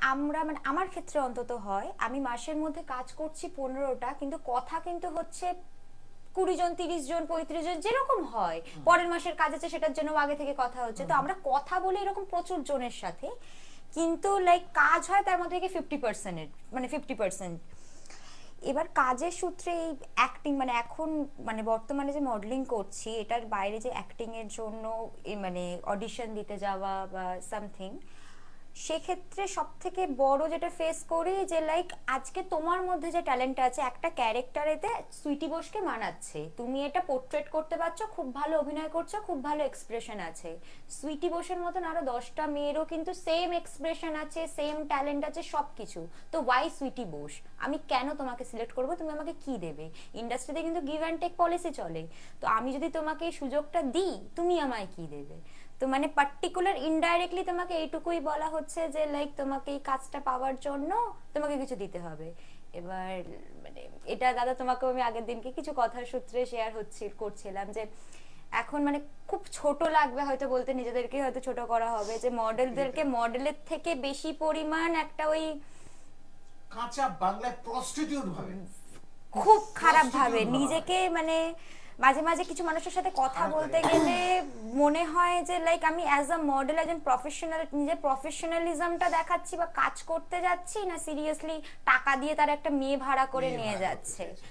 আমার ক্ষেত্রে অন্তত হয়, আমি মাসের মধ্যে কাজ করছি 15টা, কিন্তু কথা কিন্তু হচ্ছে 20 জন 30 জন 35 জন যেরকম হয়, পরের মাসের কাজ আছে সেটার জন্য আগে থেকে কথা হচ্ছে। তো আমরা কথা বলি এরকম প্রচুর জনের সাথে, কিন্তু লাইক কাজ হয় তার মধ্যে থেকে 50% মানে 50%। এবার কাজের সূত্রে এই অ্যাক্টিং মানে এখন মানে বর্তমানে যে মডেলিং করছি, এটার বাইরে যে অ্যাক্টিং এর জন্য মানে অডিশন দিতে যাওয়া বা সামথিং, সেক্ষেত্রে সব থেকে বড় যেটা ফেস করি যে লাইক আজকে তোমার মধ্যে যে ট্যালেন্ট আছে একটা ক্যারেক্টারেতে সুইটি বোসকে মানাচ্ছে, তুমি এটা পোর্ট্রেট করতে পারছো, খুব ভালো অভিনয় করছো, খুব ভালো এক্সপ্রেশন আছে। সুইটি বোসের মতন আরো 10টা মেয়েরও কিন্তু সেম এক্সপ্রেশন আছে, সেম ট্যালেন্ট আছে, সবকিছু। তো ওয়াই সুইটি বোস? আমি কেন তোমাকে সিলেক্ট করবো? তুমি আমাকে কি দেবে? ইন্ডাস্ট্রিতে কিন্তু গিভ অ্যান্ড টেক পলিসি চলে। তো আমি যদি তোমাকে এই সুযোগটা দিই, তুমি আমায় কি দেবে? তো মানে পার্টিকুলার ইনডাইরেক্টলি তোমাকে এইটুকুই বলা হচ্ছে যে লাইক তোমাকে এই কাজটা পাওয়ার জন্য তোমাকে কিছু দিতে হবে। এবার মানে এটা দাদা তোমাকে আমি আগের দিনকে কিছু কথার সূত্রে শেয়ার করছিলাম যে এখন মানে খুব ছোট লাগবে হয়তো বলতে, নিজেদেরকে হয়তো ছোট করা হবে, যে মডেলদেরকে মডেলের থেকে বেশি পরিমাণ একটা ওই কাঁচা বাংলায় প্রস্টিটিউট ভাবে, খুব খারাপ ভাবে prostitute ভাবা নিজেকে মানে মাঝে মাঝে কিছু মানুষের সাথে কথা খারাপ বলতে লাগে। গেলে মনে হয় যে লাইক আমি অ্যাজ আ মডেল একজন প্রফেশনাল নিজের প্রফেশনালিজমটা দেখাচ্ছি বা কাজ করতে যাচ্ছি, না সিরিয়াসলি টাকা দিয়ে তার একটা মেয়ে ভাড়া করে মেয়ে নিয়ে ভাড়া করতে যাচ্ছে। চাইছে।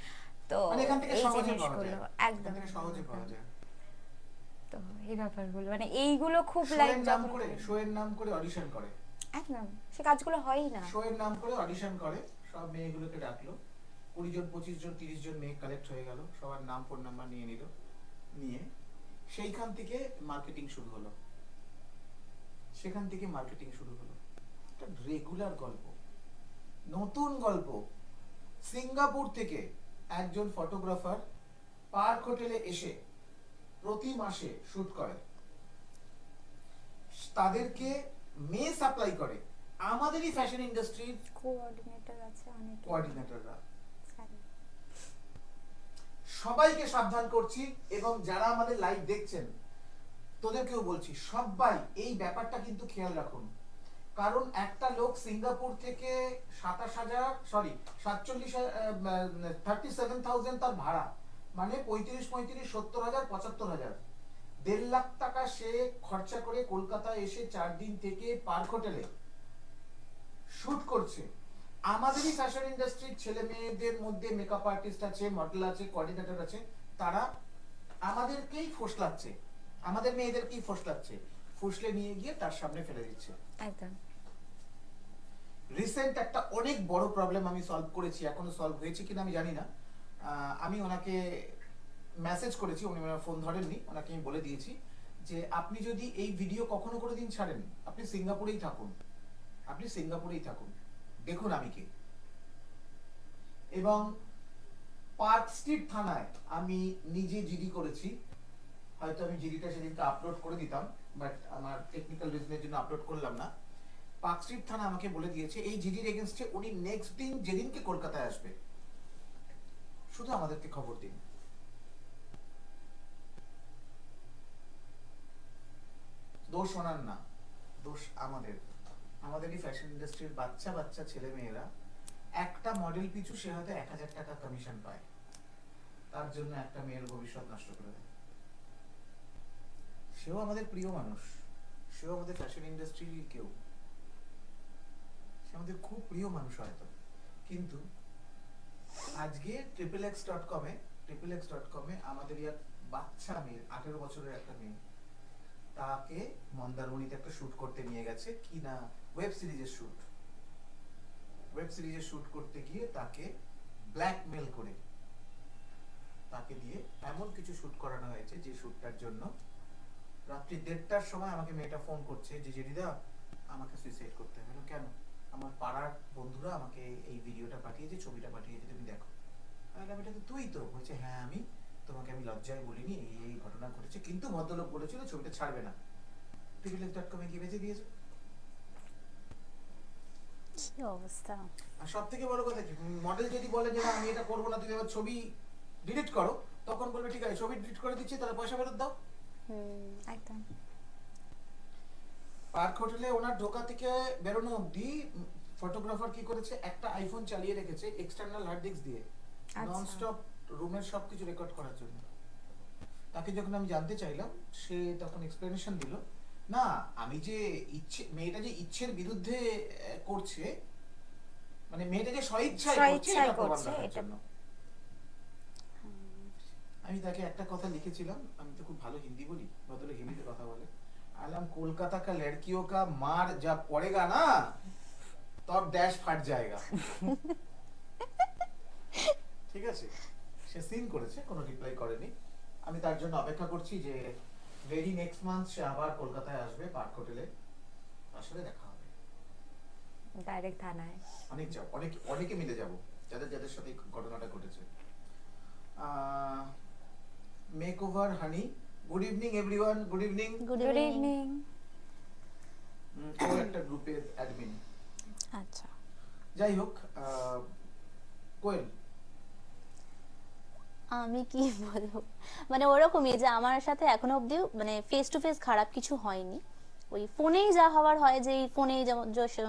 তো মানে এখান থেকে এই সহজে পাওয়া জিনিসগুলো যায়, একদম এখান থেকে সহজে পাওয়া যায়। তো এই ব্যাপারগুলো মানে এইগুলো খুব শো লাইক এর নাম করে, শো এর নাম করে অডিশন করে, একদম সে কাজগুলো হয়ই না। শো এর নাম করে অডিশন করে, সব মেয়েগুলোকে ডাকলো, 20 জন 25 জন 30 জন মেয়ে কালেক্ট হয়ে গেল, সবার নাম ফোন নাম্বার নিয়ে নিল, নিয়ে সেইখান থেকে মার্কেটিং শুরু হলো, সেখান থেকে মার্কেটিং শুরু হলো। একটা রেগুলার গল্প, নতুন গল্প। সিঙ্গাপুর থেকে একজন ফটোগ্রাফার পার্ক হোটেলে এসে প্রতি মাসে শুট করে, তাদেরকে মেয়ে সাপ্লাই করে আমাদেরই ফ্যাশন ইন্ডাস্ট্রির কোঅর্ডিনেটর আছে অনেক, কোঅর্ডিনেটররা। সবাইকে সাবধান করছি এবং যারা আমাদের লাইভ দেখছেন তোদেরকেও বলছি, সবাই এই ব্যাপারটা কিন্তু খেয়াল রাখুন। কারণ একটা লোক সিঙ্গাপুর থেকে 37,000 তার ভাড়া, মানে 35,000, 70,000, 1.5 লাখ টাকা সে খরচা করে কলকাতায় এসে 4 দিন থেকে পার্ক হোটেলে শুট করছে। আমাদেরই ফ্যাশন ইন্ডাস্ট্রির ছেলে মেয়েদের মধ্যে মেকআপ আর্টিস্ট আছে, মডেল আছে, কোঅর্ডিনেটর আছে, তারা আমাদেরকেই ফোসলাচ্ছে, আমাদের মেয়েদেরকেই ফোসলাচ্ছে, ফুসলে নিয়ে গিয়ে তার সামনে ফেলে দিচ্ছে। একদম। রিসেন্ট একটা অনেক বড় প্রবলেম আমি সলভ করেছি, এখনো সলভ হয়েছে কিনা আমি জানি না। আমি ওনাকে মেসেজ করেছি, উনি আমার ফোন ধরেননি, ওনাকে আমি বলে দিয়েছি যে আপনি যদি এই ভিডিও কখনো করে দিন ছাড়েন, আপনি সিঙ্গাপুরেই থাকুন, আপনি সিঙ্গাপুরেই থাকুন, দেখুন আমি কে। এবং পার্ক স্ট্রিট থানায় আমি নিজে জিডি করেছি, হয়তো আমি জিডিটা সেদিনকে আপলোড করে দিতাম, বাট আমার টেকনিক্যাল রিজনের জন্য আপলোড করলাম না। পার্ক স্ট্রিট থানা আমাকে বলে দিয়েছে এই জিডির এগেইনস্টে উনি নেক্সট দিন যেদিনকে কলকাতায় আসবে শুধু আমাদেরকে খবর দিন। দোষ ওনার না, দোষ আমাদেরই ফ্যাশন ইন্ডাস্ট্রির বাচ্চা বাচ্চা ছেলে মেয়েরা একটা মডেল পিছু সে হয়তো 1,000 টাকা কমিশন পায়, তার জন্য একটা মেয়ের ভবিষ্যৎ নষ্ট করে দেয়। সেও আমাদের প্রিয় মানুষ, সেও আমাদের ফ্যাশন ইন্ডাস্ট্রির কেউ, সে আমাদের খুব প্রিয় মানুষ হয়তো, কিন্তু আজকে XXX.com এ আমাদের এক বাচ্চা মেয়ে, 18 বছরের একটা মেয়ে, তাকে মন্দারমণিতে একটা শুট করতে নিয়ে গেছে, কি না ওয়েব সিরিজের শুট করতে গিয়ে তাকে ব্ল্যাকমেল করে তাকে দিয়ে এমন কিছু শুট করানো হয়েছে যে শুটটার জন্য রাত্রি 1:30টার সময় আমাকে মেয়েটা ফোন করছে যে জেরিদা আমাকে সুইসাইড করতে হবে। কেন? আমার পাড়ার বন্ধুরা আমাকে এই ভিডিওটা পাঠিয়েছে, ছবিটা পাঠিয়েছে, তুমি দেখো। আমি বললাম এটা তো তুই তো? বলছে হ্যাঁ আমি, তোমাকে আমি লজ্জায় বলিনি, এই ঘটনা ঘটেছে, কিন্তু ভদ্রলোক বলেছিল ছবিটা ছাড়বে না। XXX.com এ কি বেঁচে দিয়েছে। কি অবস্থা। আর সব থেকে বড় কথা কি, মডেল যদি বলে যে না আমি এটা করবো না, তুমি আমার ছবি ডিলিট করো, তখন বলবে ঠিক আছে ছবি ডিলিট করে দিচ্ছি, তাহলে পয়সা ফেরত দাও। একদম। পার্ক হোটেলে ওনার ঢোকা থেকে বেরোনো অবধি ফটোগ্রাফার কি করেছে, একটা আইফোন চালিয়ে রেখেছে এক্সটার্নাল হার্ড ডিস্ক দিয়ে, ননস্টপ রুমের সবকিছু রেকর্ড করার জন্য। তাকে যখন আমি জানতে চাইলাম, সে তখন এক্সপ্লেনেশন দিল, না আমি যে মেয়েটা যে ইচ্ছের বিরুদ্ধে করছে, মানে মেয়েটা যে স্বইচ্ছায় করছে এটা প্রমাণ করার জন্য। আমি তাকে একটা কথা লিখেছিলাম, আমি তো খুব ভালো হিন্দি বলি, বদলে হিন্দিতে কথা বলে, আলাম কলকাতা কা লড়কিयों का मार जब पड़ेगा ना तब डैश फट जाएगा। ঠিক আছে, সে সিন করেছে, কোনো রিপ্লাই করেনি। আমি তার জন্য অপেক্ষা করছি যে ভেরি নেক্সট মান্থ সে আবার কলকাতায় আসবে, পার্ক হোটেলে, তার সাথে দেখা হবে। ডাইরেক্ট থানায় অনেকে মিলে যাব, যাদের সাথে এই ঘটনাটা ঘটেছে। Makeover honey, good evening everyone, good evening. Good good evening. Evening. ও একটা গ্রুপের অ্যাডমিন। আচ্ছা, যাই হোক, কোয়েল আমি কি বলবো, মানে ওরকমই যে আমার সাথে এখনো অবধি মানে ফেস টু ফেস খারাপ কিছু হয়নি, ওই ফোনেই যা হওয়ার হয়, যে এই ফোনেই যেমন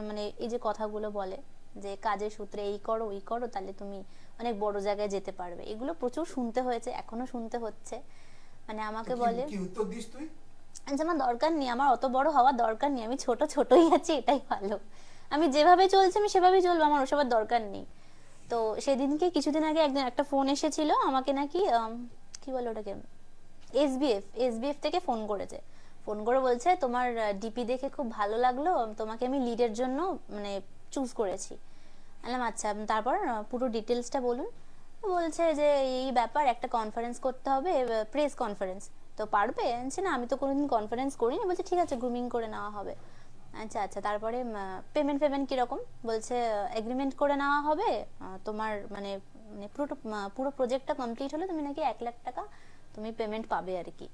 মানে এই যে কথাগুলো বলে যে কাজের সূত্রে এই করো ওই করো তাহলে তুমি অনেক বড় জায়গায় যেতে পারবে, এগুলো প্রচুর শুনতে হয়েছে, এখনো শুনতে হচ্ছে। মানে আমাকে বলে কি উত্তর দিস তুই? যে আমার দরকার নেই, আমার অত বড় হওয়ার দরকার নেই, আমি ছোটই আছি, এটাই ভালো, আমি যেভাবে চলছি আমি সেভাবেই চলবো, আমার ওসবের দরকার নেই। তো সেদিনকে কিছুদিন আগে একদিন একটা ফোন এসেছিল আমাকে, নাকি কি বলে ওটাকে, এসবিএফ থেকে ফোন করেছে, ফোন করে বলছে তোমার ডিপি দেখে খুব ভালো লাগলো, তোমাকে আমি লিডের জন্য মানে চুজ করেছি। বললাম আচ্ছা, তারপর পুরো ডিটেলসটা বলুন। বলছে যে এই ব্যাপার, একটা কনফারেন্স করতে হবে, প্রেস কনফারেন্স, তো পারবে? না আমি তো কোনোদিন কনফারেন্স করিনি। বলছে ঠিক আছে, গ্রুমিং করে নেওয়া হবে। আচ্ছা, তারপরে পেমেন্ট কিরকম? বলছে এগ্রিমেন্ট করে নেওয়া হবে, তোমার মানে পুরো প্রজেক্টটা কমপ্লিট হলে তুমি নাকি 1 লাখ টাকা তুমি পেমেন্ট পাবে আর কি।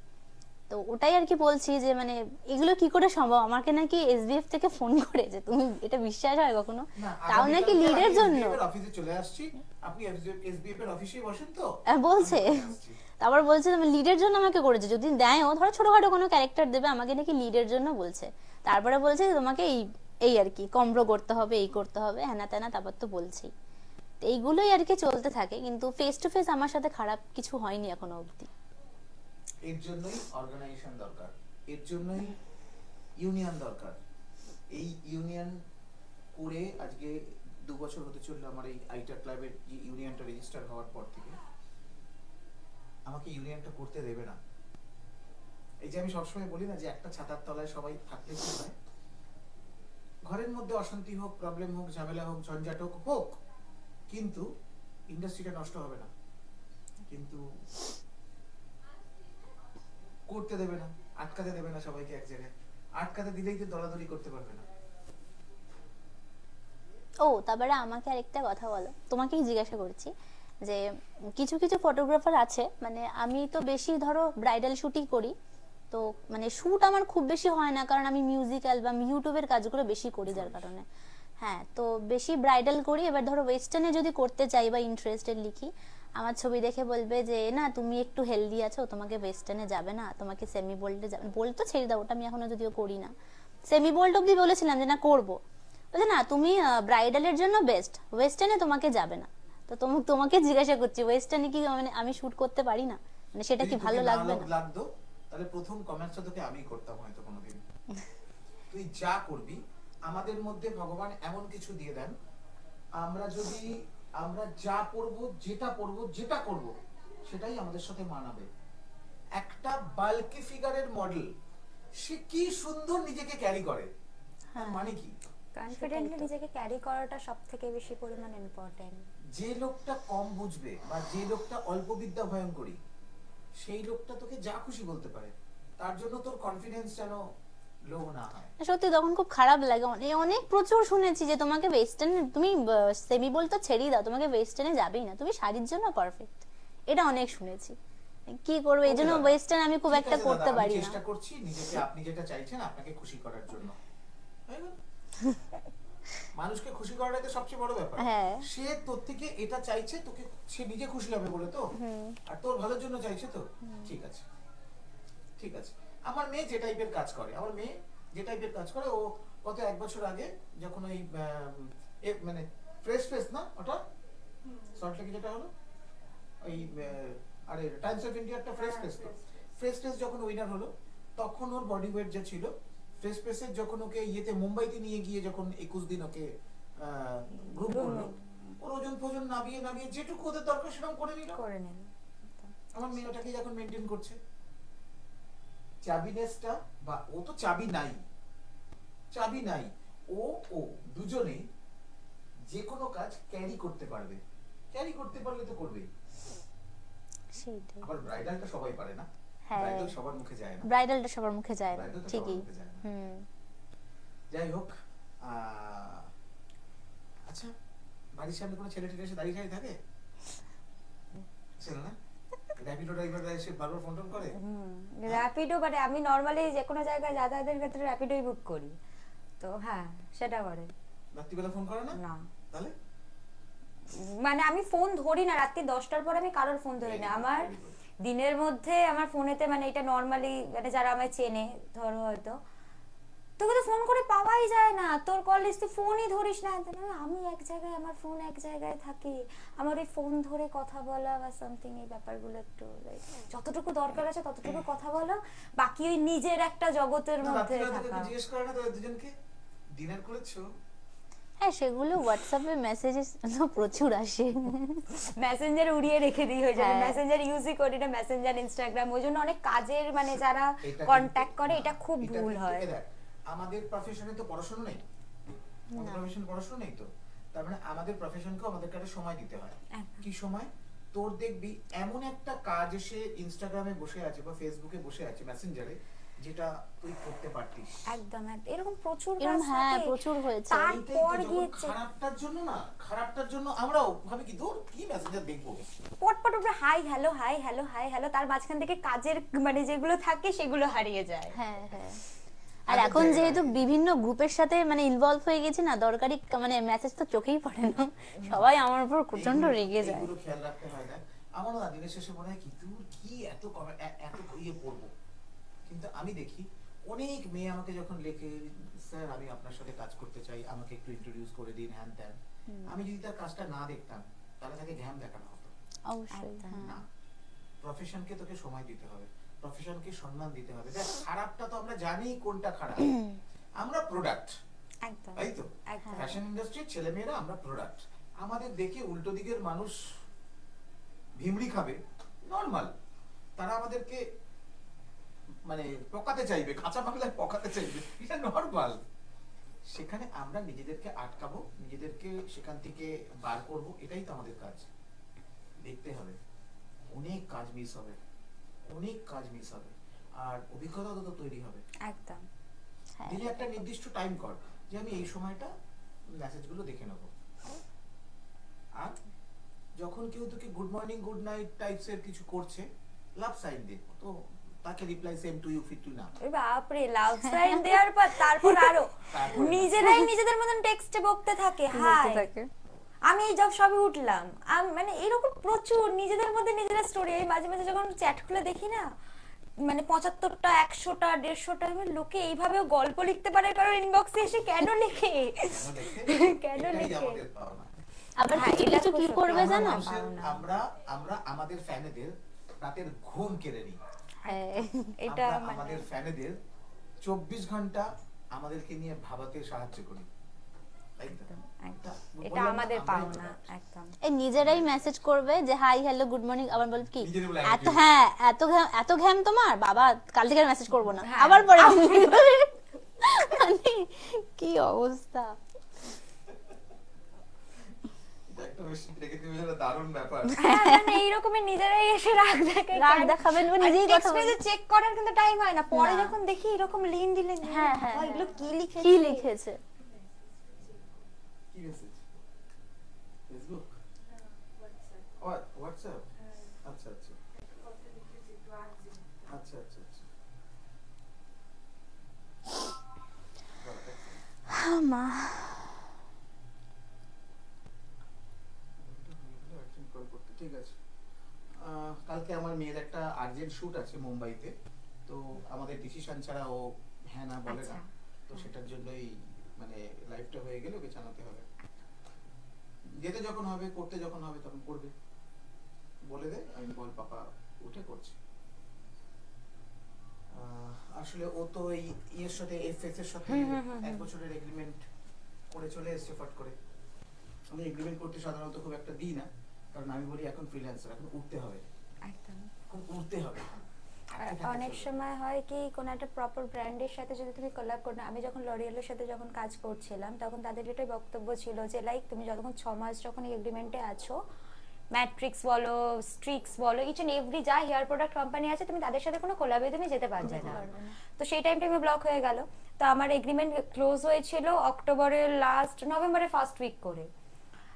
তো ওটাই আর কি বলছি যে মানে এগুলো কি করে সম্ভব, আমাকে নাকি এসবিএফ থেকে ফোন করে, যে তুমি এটা বিশ্বাস হয় কখনো, না, তাও নাকি লিডের জন্য। SBF এর অফিসে চলে আসছি, আপনি এসবিএফ এর অফিসেই বসেন তো, বলছে আমি চলে আসছি। তারপর বলছে তুমি লিডের জন্য আমাকে করেছে, যদি দেয়ও ধরো ছোটখাটো কোনো ক্যারেক্টার দেবে, আমাকে নাকি লিডের জন্য বলছে। তারপরে বলছে যে তোমাকে এই এই আর কি কমপ্রো করতে হবে, এই করতে হবে, হ্যানা ত্যানা, তারপর তো বলছেই। তো এইগুলোই আর কি চলতে থাকে, কিন্তু ফেস টু ফেস আমার সাথে খারাপ কিছু হয়নি এখনো অবধি। এর জন্যই অর্গানাইজেশন দরকার, এর জন্যই ইউনিয়ন দরকার। এই ইউনিয়ন করে আজকে 2 বছর হতে চললো আমার এই আইটা ক্লাবের ইউনিয়নটা রেজিস্টার হওয়ার পর থেকে। আমাকে ইউনিয়নটা করতে দেবে না। এই যে আমি সবসময় বলি না যে একটা ছাতার তলায় সবাই থাকলে কি হয়, ঘরের মধ্যে অশান্তি হোক, প্রবলেম হোক, ঝামেলা হোক, ঝঞ্ঝাট হোক, কিন্তু ইন্ডাস্ট্রিটা নষ্ট হবে না। কিন্তু করতে দেবে না, আটকাতে দেবে না সবাইকে এক জায়গায়। আটকাতে দিলেই তো দলাদলি করতে পারবে না। ও তারপরে আমাকে আরেকটা কথা বলো, তোমাকেই জিজ্ঞাসা করছি যে কিছু কিছু ফটোগ্রাফার আছে, মানে আমি তো বেশি ধরো ব্রাইডাল শুটই করি, তো মানে শুট আমার খুব বেশি হয় না, কারণ আমি মিউজিক অ্যালবাম ইউটিউবের কাজগুলো বেশি করি, যার কারণে হ্যাঁ, তো বেশি ব্রাইডাল করি। এবার ধরো ওয়েস্টার্নে যদি করতে চাই বা ইন্টারেস্টেড লিখি, আমার ছবি দেখে বলবে যে না তুমি একটু হেলদি আছো, তোমাকে ওয়েস্টার্নে যাবে না, তোমাকে সেমি বোল্ডে যাবে। বোল্ড তো ছেড়ে দাও, ওটা আমি এখনো যদিও করি না, সেমি বোল্ড অব্দি বলেছিলাম যে না করবো, বলছে না তুমি ব্রাইডালের জন্য বেস্ট, ওয়েস্টার্নে তোমাকে যাবে না। তো তোমাকে জিজ্ঞাসা করছি ওয়েস্টার্নে কি মানে আমি শুট করতে পারি না, মানে সেটা কি যদি ভালো তোকে না লাগবে না? লাগতো তাহলে প্রথম কমেন্টসটা তোকে আমি করতাম হয়তো কোনোদিন। তুই যা করবি, আমাদের মধ্যে ভগবান এমন কিছু দিয়ে দেন, আমরা যা পড়বো, যেটা করব সেটাই আমাদের সাথে মানাবে। একটা বাল্কি ফিগারের মডেল, সে কি সুন্দর নিজেকে ক্যারি করে, তার মানে কি? কনফিডেন্টলি নিজেকে ক্যারি করাটা সবথেকে বেশি পরিমাণ ইম্পর্টেন্ট। যে লোকটা কম বুঝবে বা যে লোকটা অল্প বিদ্যা ভয়ঙ্করী, সেই লোকটা তোকে যা খুশি বলতে পারে, তার জন্য তোর কনফিডেন্স যেন লো না হয়। সত্যি তখন খুব খারাপ লাগে, অনেক প্রচুর শুনেছি যে তোমাকে ওয়েস্টার্ন, তুমি সেমি বল তো ছেড়েই দাও, তোমাকে ওয়েস্টার্নে যাবেই না, তুমি শাড়ির জন্য পারফেক্ট, এটা অনেক শুনেছি। কি করবো, এই জন্য ওকে দাদা, ওয়েস্টার্ন আমি খুব ঠিক একটা আছে করতে দাদা, আমি পারি না। চেষ্টা করছি নিজেকে, আপনি যেটা চাইছেন আপনাকে খুশি করার জন্য। হয়ে গেল? মানুষকে খুশি করাটাই তো সবচেয়ে বড় ব্যাপার। হ্যাঁ। সে তোর থেকে এটা চাইছে, তোকে সে নিজে খুশি হবে বলে তো, আর তোর ভালোর জন্য চাইছে তো, ঠিক আছে, ঠিক আছে। আমার মেয়ে যে টাইপের কাজ করে, ও গত 1 বছর আগে যখন ওই মানে ফ্রেশ ফেস না ওটা সল্টলেকে যেটা হলো ওই আরে টাইমস অফ ইন্ডিয়ারটা ফ্রেশ ফেস যখন উইনার হলো, তখন ওর বডি ওয়েট যা ছিল, ফ্রেশ ফেসের যখন ওকে ইয়েতে মুম্বাইতে নিয়ে গিয়ে যখন 21 দিন ওকে গ্রুপ করলো, ওর ওজন ফোজন নামিয়ে যেটুকু ওদের দরকার সেরকম করে নিল। আমার মেয়ে ওটাকে এখন মেনটেন করছে। চাবিনেসটা, বা ও তো চাবি নাই, ও দুজনেই যে কোনো কাজ ক্যারি করতে পারবে, ক্যারি করতে পারলে তো করবেই। সেইটাই। আবার ব্রাইডালটা সবাই পারে না, হ্যাঁ। ব্রাইডাল সবার মুখে যায় না। ব্রাইডালটা সবার মুখে যায় না, ব্রাইডালটা সবার ঠিকই। মুখে যায় না। হুম। যাই হোক, আচ্ছা, বাড়ির সামনে কোনো ছেলে টেলে এসে দাঁড়িয়ে ঠাড়িয়ে থাকে? ছিল না? র্যাপিডো ড্রাইভাররা এসে বারবার ফোন টোন করে? র্যাপিডো মানে আমি নর্মালি যে কোনো জায়গায় যাতায়াতের ক্ষেত্রে র্যাপিডোই বুক করি, তো হ্যাঁ সেটা করে। রাত্রিবেলা ফোন করে না? না, তাহলে মানে আমি ফোন ধরি না রাত্রি 10টার পর, আমি কারোর ফোন ধরি না। আমার দিনের মধ্যে আমার ফোনেতে মানে এটা নর্মালি মানে যারা আমায় চেনে ধরো হয়তো, তোকে তো ফোন করে পাওয়াই যায় না, তোর কল লিস্টে ফোনই ধরিস না। আমি এক জায়গায়, আমার ফোন এক জায়গায় থাকে, আমার ওই ফোন ধরে কথা বলা বা সামথিং, এই ব্যাপারগুলো একটু যতটুকু দরকার আছে ততটুকু কথা বলো, বাকি ওই নিজের একটা জগতের মধ্যে থাকা। জিজ্ঞেস করে না তোরা দুজনকে ডিনার করেছো? হ্যাঁ, সেগুলো হোয়াটসঅ্যাপে মেসেজেস তো প্রচুর আসে। মেসেঞ্জার উড়িয়ে রেখে দিই, হয়ে যায় হ্যাঁ। মেসেঞ্জার ইউজই করি না, মেসেঞ্জার ইনস্টাগ্রাম, ওই জন্য অনেক কাজের মানে যারা কন্ট্যাক্ট করে এটা খুব ভুল হয়। আমাদের প্রফেশনে তো পড়াশোনা নেই, আমাদের প্রফেশন পড়াশোনা নেই, তো তার মানে আমাদের প্রফেশনকে আমাদেরকে একটা সময় দিতে হয়। কি সময়? তোর দেখবি এমন একটা কাজ এসে ইনস্টাগ্রামে বসে আছে বা ফেসবুকে বসে আছে, মেসেঞ্জারে, যেটা তুই করতে পারতিস। একদম একদম এরকম প্রচুর এরকম কাজ হ্যাঁ থাকে। প্রচুর হয়েছে। তার- এইটাই তো, তারপর যখন গিয়েছে। খারাপটার জন্য না, খারাপটার জন্য আমরাও ভাবি কি দূর কি মেসেঞ্জার দেখবো। পটপট উপরে hi hello hi hello hi hello, তার মাঝখান থেকে কাজের মানে যেগুলো থাকে সেগুলো হারিয়ে যায়। হ্যাঁ হ্যাঁ। আর কাজের এখন জায়গায় যেহেতু আরকি। বিভিন্ন গ্রুপের সাথে মানে ইনভলভ হয়ে গেছি না, দরকারি মানে মেসেজ তো চোখেই পড়ে না, সবাই আমার উপর প্রচন্ড এইগুলো- রেগে যায়। এইগুলো খেয়াল রাখতে হয় না। আমারও না দিনের শেষে মনে হয় কি দূর কি এত এত ইয়ে পড়বো। কিন্তু আমি দেখি অনেক মেয়ে আমাকে যখন লেখে, স্যার আমি আপনার সাথে কাজ করতে চাই, আমাকে একটু ইন্ট্রোডিউস করে দিন, হ্যান ত্যান। আমি যদি তার কাজটা না দেখতাম তাহলে তাকে ঘ্যাম দেখানো হতো। অবশ্যই হ্যাঁ। না, প্রফেশনকে তোকে সময় দিতে হবে, প্রফেশনকে সম্মান দিতে হবে। দেখ খারাপটা তো আমরা জানি কোনটা খারাপ, আমরা প্রোডাক্ট, একদম তাই তো? একদম। ফ্যাশন ইন্ডাস্ট্রির ছেলেমেয়েরা আমরা প্রোডাক্ট। আমাদের দেখে উল্টো দিকের মানুষ ভিমড়ি খাবে, নরমাল। তারা আমাদেরকে মানে পকাতে চাইবে, কাঁচা বাংলায় পকাতে চাইবে, এটা নরমাল। সেখানে আমরা নিজেদেরকে আটকাবো, নিজেদেরকে সেখান থেকে বার করব, এটাই তো আমাদের কাজ। দেখতে হবে অনেক কাজ মিস হবে, অনেক কাজ মিস হবে, আর অভিজ্ঞতা তো তৈরি হবে। একদম হ্যাঁ। দিনে একটা নির্দিষ্ট টাইম কর যে আমি এই সময়টা মেসেজগুলো দেখে নেব। আর যখন কেউ তোকে good morning good night types এর কিছু করছে, লাভ সাইন দে, তো তাকে রিপ্লাই সেম টু ইউ ফিট টু না। ওই বাপরে, লাভ সাইন দেওয়ার পর তারপর আরো তারপরে? নিজেরাই নিজেদের মতন টেক্সটে বকতে থাকে হাই আমি এই জব সবে উঠলাম, মানে এরকম প্রচুর নিজেদের মধ্যে নিজেরা স্টোরি। আমি মাঝে মাঝে যখন চ্যাট খুলে দেখি না, মানে 75টা 100টা 150টা লোকে এইভাবেও গল্প লিখতে পারে, কারণ ইনবক্সে এসে কেন লিখে কেন এটাই লিখে। আমাদের পাওনা। আবার হ্যাঁ, কিছু এটা কিছু খুব কি সত্যি। করবে আমরা জানো? মানুষের- আমরা আমাদের ফ্যানেদের রাতের ঘুম কেড়ে নিই। হ্যাঁ এটা আমরা মানে আমাদের ফ্যানেদের 24 ঘন্টা আমাদেরকে নিয়ে ভাবাতে সাহায্য করি, তাই তো? একদম বললাম এটা না, আমাদের আমরাই পাওনা product। একদম। এই নিজেরাই মেসেজ করবে যে হাই হ্যালো গুড মর্নিং, আবার বলবে কি নিজেদের বলে এত attitude। হ্যাঁ এত ঘ্যাম তোমার বাবা, কাল থেকে মেসেজ করবো না, হ্যাঁ। আবার পরে মানে কি অবস্থা। এটা একটা বেশ নেগেটিভ দারুণ ব্যাপার। হ্যাঁ, মানে এইরকমই নিজেরাই এসে রাগ দেখায়, রাগ দেখাবেন বা নিজেই কথা বলবেন। চেক করার কিন্তু টাইম হয় না, পরে না। যখন দেখি এরকম লিন দিলে হ্যাঁ, হ্যাঁ, এগুলো কি লিখেছে কি লিখেছে। কি মেসেজ? ফেসবুক? হোয়াটসঅ্যাপ? আচ্ছা আচ্ছা আচ্ছা আচ্ছা আচ্ছা। মা ঠিক আছে। কালকে আমার মেয়ের একটা আর্জেন্ট শুট আছে মুম্বাইতে, তো আমাদের ডিসিশন ছাড়া ও হ্যাঁ না বলে না, আচ্ছা। তো সেটার জন্যই মানে লাইফটা হয়ে গেলে ওকে জানাতে হবে। যেতে যখন হবে, করতে যখন হবে তখন করবে, বলে দে, আমি বল পাপা উঠে করছি। আসলে ও তো এই ইয়ের সাথে এফএস এর সাথে 1 বছরের এগ্রিমেন্ট করে চলে এসেছে ফট করে। আমি এগ্রিমেন্ট করতে সাধারণত খুব একটা দিই না, কারণ আমি বলি এখন ফ্রিল্যান্সার, এখন উঠতে হবে, একদম। এখন উঠতে হবে। আর অনেক সময় হয় কি কোনো একটা প্রপার ব্র্যান্ডের সাথে যদি তুমি কোলাব করো না, আমি যখন লরিয়ালের সাথে যখন কাজ করছিলাম তখন তাদের এটাই বক্তব্য ছিল যে লাইক তুমি যতক্ষণ 6 মাস যখন এই এগ্রিমেন্টে আছো, ম্যাট্রিক্স বলো স্ট্রিক্স বলো ইচ এন্ড এভরি যা হেয়ার প্রোডাক্ট কোম্পানি আছে, তুমি তাদের সাথে কোনো কোলাবে তুমি যেতে পারবে না। তো সেই টাইমটা আমি ব্লক হয়ে গেল। তো আমার এগ্রিমেন্ট ক্লোজ হয়েছিল অক্টোবরের লাস্ট নভেম্বরের ফার্স্ট উইক করে।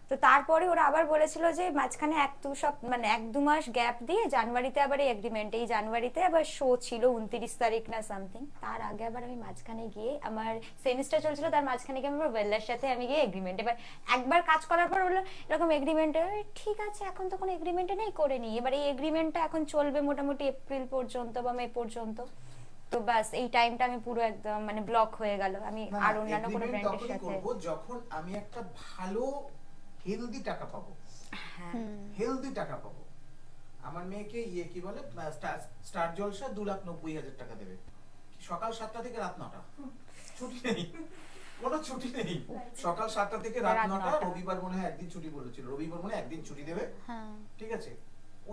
তো তারপরে ওরা আবার বলেছিল যে মাঝখানে 1-2 মাস গ্যাপ দিয়ে জানুয়ারিতে আবার এই এগ্রিমেন্ট, এই জানুয়ারিতে আবার শো ছিল 29 তারিখ না সামথিং, তার আগে আবার আমি মাঝখানে গিয়ে আমার সেমিস্টার চলছিল, তার মাঝখানে গিয়ে আমার ওয়েল্লার সাথে আমি গিয়ে এগ্রিমেন্ট, এবার একবার কাজ করার পর বললো এরকম এগ্রিমেন্টে, ঠিক আছে এখন তো কোনো এগ্রিমেন্টে নেই করে নি, এবার এই এগ্রিমেন্টটা এখন চলবে মোটামুটি এপ্রিল পর্যন্ত বা মে পর্যন্ত। তো বাস এই টাইমটা আমি পুরো একদম মানে ব্লক হয়ে গেল, আমি আর অন্যান্য কোনো ব্র্যান্ডের সাথে। করব যখন আমি একটা ভালো হেলদি টাকা পাবো, হ্যাঁ হেলদি টাকা পাবো। আমার মেয়েকে ইয়ে কি বলে স্টার জলসা 2,90,000 টাকা দেবে, সকাল 7টা থেকে রাত 9টা, ছুটি নেই, কোনো ছুটি নেই, সকাল 7টা থেকে রাত রাত 9টা, 9টা। রবিবার মনে হয় একদিন ছুটি বলেছিল, রবিবার মনে হয় একদিন ছুটি দেবে, হ্যাঁ ঠিক আছে?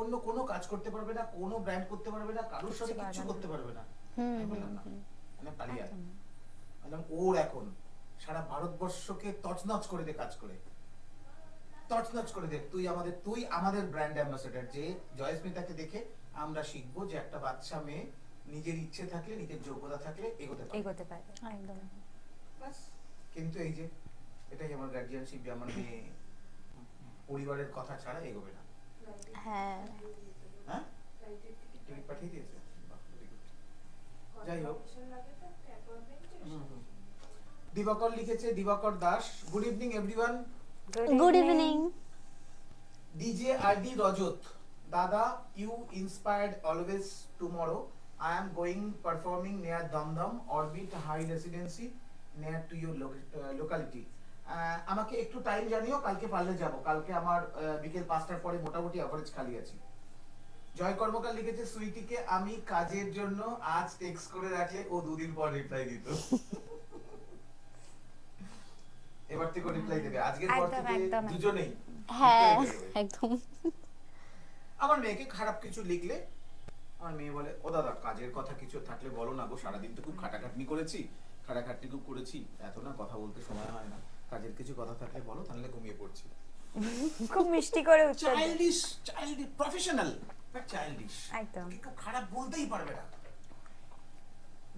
অন্য কোনো কাজ করতে পারবে না, কোনো ব্র্যান্ড করতে পারবে না, কারোর সাথে কিছু কিছু পারবে না। করতে পারবে না। হুম, আমি বললাম না, হুম, মানে পালিয়ে আয়। বললাম ওর এখন সারা ভারতবর্ষকে তছনছ করে দে, কাজ করে তছনছ করে দে। তুই আমাদের ব্র্যান্ড অ্যাম্বাসেডর, যে জয়স্মিতাকে দেখে আমরা শিখবো যে একটা বাচ্চা মেয়ে নিজের ইচ্ছে থাকলে, নিজের যোগ্যতা থাকলে এগোতে পারে। এগোতে পারে। একদম। ব্যাস। কিন্তু এই যে এটাই আমার গার্জিয়ানশিপ, যে আমার মেয়ে পরিবারের কথা ছাড়া এগোবে না। হ্যাঁ। হ্যাঁ, টিকিট পাঠিয়ে দিয়েছে। বাহ, very good। যাই হোক, দিবাকর লিখেছে, Dibakar Das, good evening everyone. Good evening. DJ RD Rajat, দাদা you inspired always tomorrow, I am going performing near Dumdum orbit high residency near to your locality. আমাকে একটু টাইম জানিও, কালকে পারলে যাব। কালকে আমার বিকেল 5টার পরে মোটামুটি অ্যাভারেজ খালি আছি। জয় কর্মকার লিখেছে, সুইটিকে আমি কাজের জন্য আজ টেক্সট করে রাখলে ও 2 দিন পর রিপ্লাই দিত। এবার থেকে রিপ্লাই দেবে আজকের পর একদম, থেকে একদম। দুজনেই। হ্যাঁ, reply দেবে। একদম। আমার মেয়েকে খারাপ কিছু লিখলে আমার মেয়ে বলে, ও দাদা কাজের কথা কিছু থাকলে বলো না গো, সারাদিন তো খুব খাটাখাটনি করেছি, খাটাখাটনি খুব করেছি, এত না কথা বলতে সময় হয় না, কাজের কিছু কথা থাকলে বলো, তাহলে ঘুমিয়ে পড়ছি। খুব মিষ্টি করে উত্তর দেয়। Childish, professional but childish. একদম। কেউ খারাপ বলতেই পারবে না।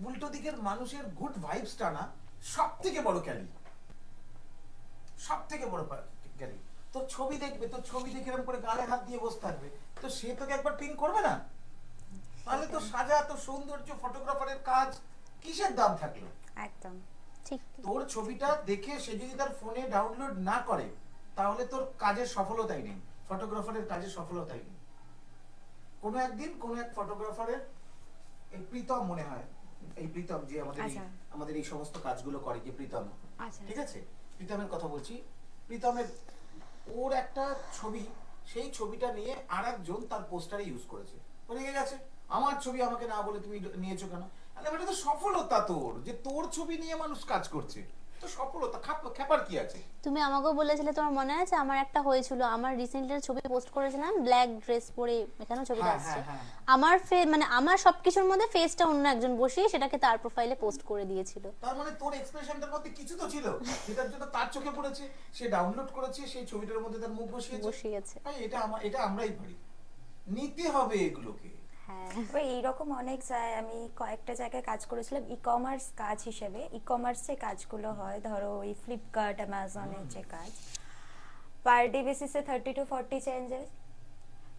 উল্টো দিকের মানুষের গুড ভাইবসটা না সব থেকে বড় ক্যালি, সব থেকে বড় ক্যালি। তোর ছবি দেখবে, তোর ছবি দেখে এরকম করে গালে হাত দিয়ে বসে থাকবে, তো সে তোকে একবার পিন করবে না? তাহলে তো সাজা, তো সৌন্দর্য, ফটোগ্রাফারের কাজ কিসের দাম থাকলো? একদম ঠিক। তোর ছবিটা দেখে সে যদি তার ফোনে ডাউনলোড না করে, তাহলে তোর কাজের সফলতাই নেই, ফটোগ্রাফারের কাজের সফলতাই নেই। কোনো একদিন কোনো এক ফটোগ্রাফারের, এই প্রীতম মনে হয়, এই প্রীতম যে আচ্ছা। আমাদের এই সমস্ত কাজগুলো করে, যে প্রীতম, আচ্ছা। ঠিক আছে, প্রীতমের কথা বলছি। প্রীতমের ওর একটা ছবি, সেই ছবিটা নিয়ে আরেকজন তার পোস্টারে ইউজ করেছে, রেগে গেছে, আমার ছবি আমাকে না বলে তুমি নিয়েছো কেন? আরে এটা তো সফলতা তোর, যে তোর ছবি নিয়ে মানুষ কাজ করছে, তো সফলতা, খেপার কি আছে? তুমি আমাকেও বলেছিলে, তোমার মনে আছে? আমার একটা হয়েছিল, আমার রিসেন্টলি ছবি পোস্ট করেছিলাম, ব্ল্যাক ড্রেস পরে, এখানে ছবিটা হ্যাঁ, আসছে। হ্যাঁ, হ্যাঁ। আমার মানে আমার সবকিছুর মধ্যে ফেসটা অন্য একজন বসিয়ে সেটাকে তার প্রোফাইলে পোস্ট করে দিয়েছিল। তার মানে তোর এক্সপ্রেশনটার মধ্যে কিছু তো ছিল যেটার জন্য তার চোখে পড়েছে, সে ডাউনলোড করেছে, সেই ছবিটার মধ্যে তার মুখ বসিয়েছে। ভাই, এটা আমরাই পারি, নিতে হবে এগুলোকে। হ্যাঁ। ওই এইরকম অনেক আমি কয়েকটা জায়গায় কাজ করেছিলাম ই কমার্স কাজ হিসেবে। ই কমার্স যে কাজগুলো হয়, ধরো ওই ফ্লিপকার্ট, অ্যামাজনের যে কাজ, পার ডে বেসিসে 30 to 40 চেঞ্জেস।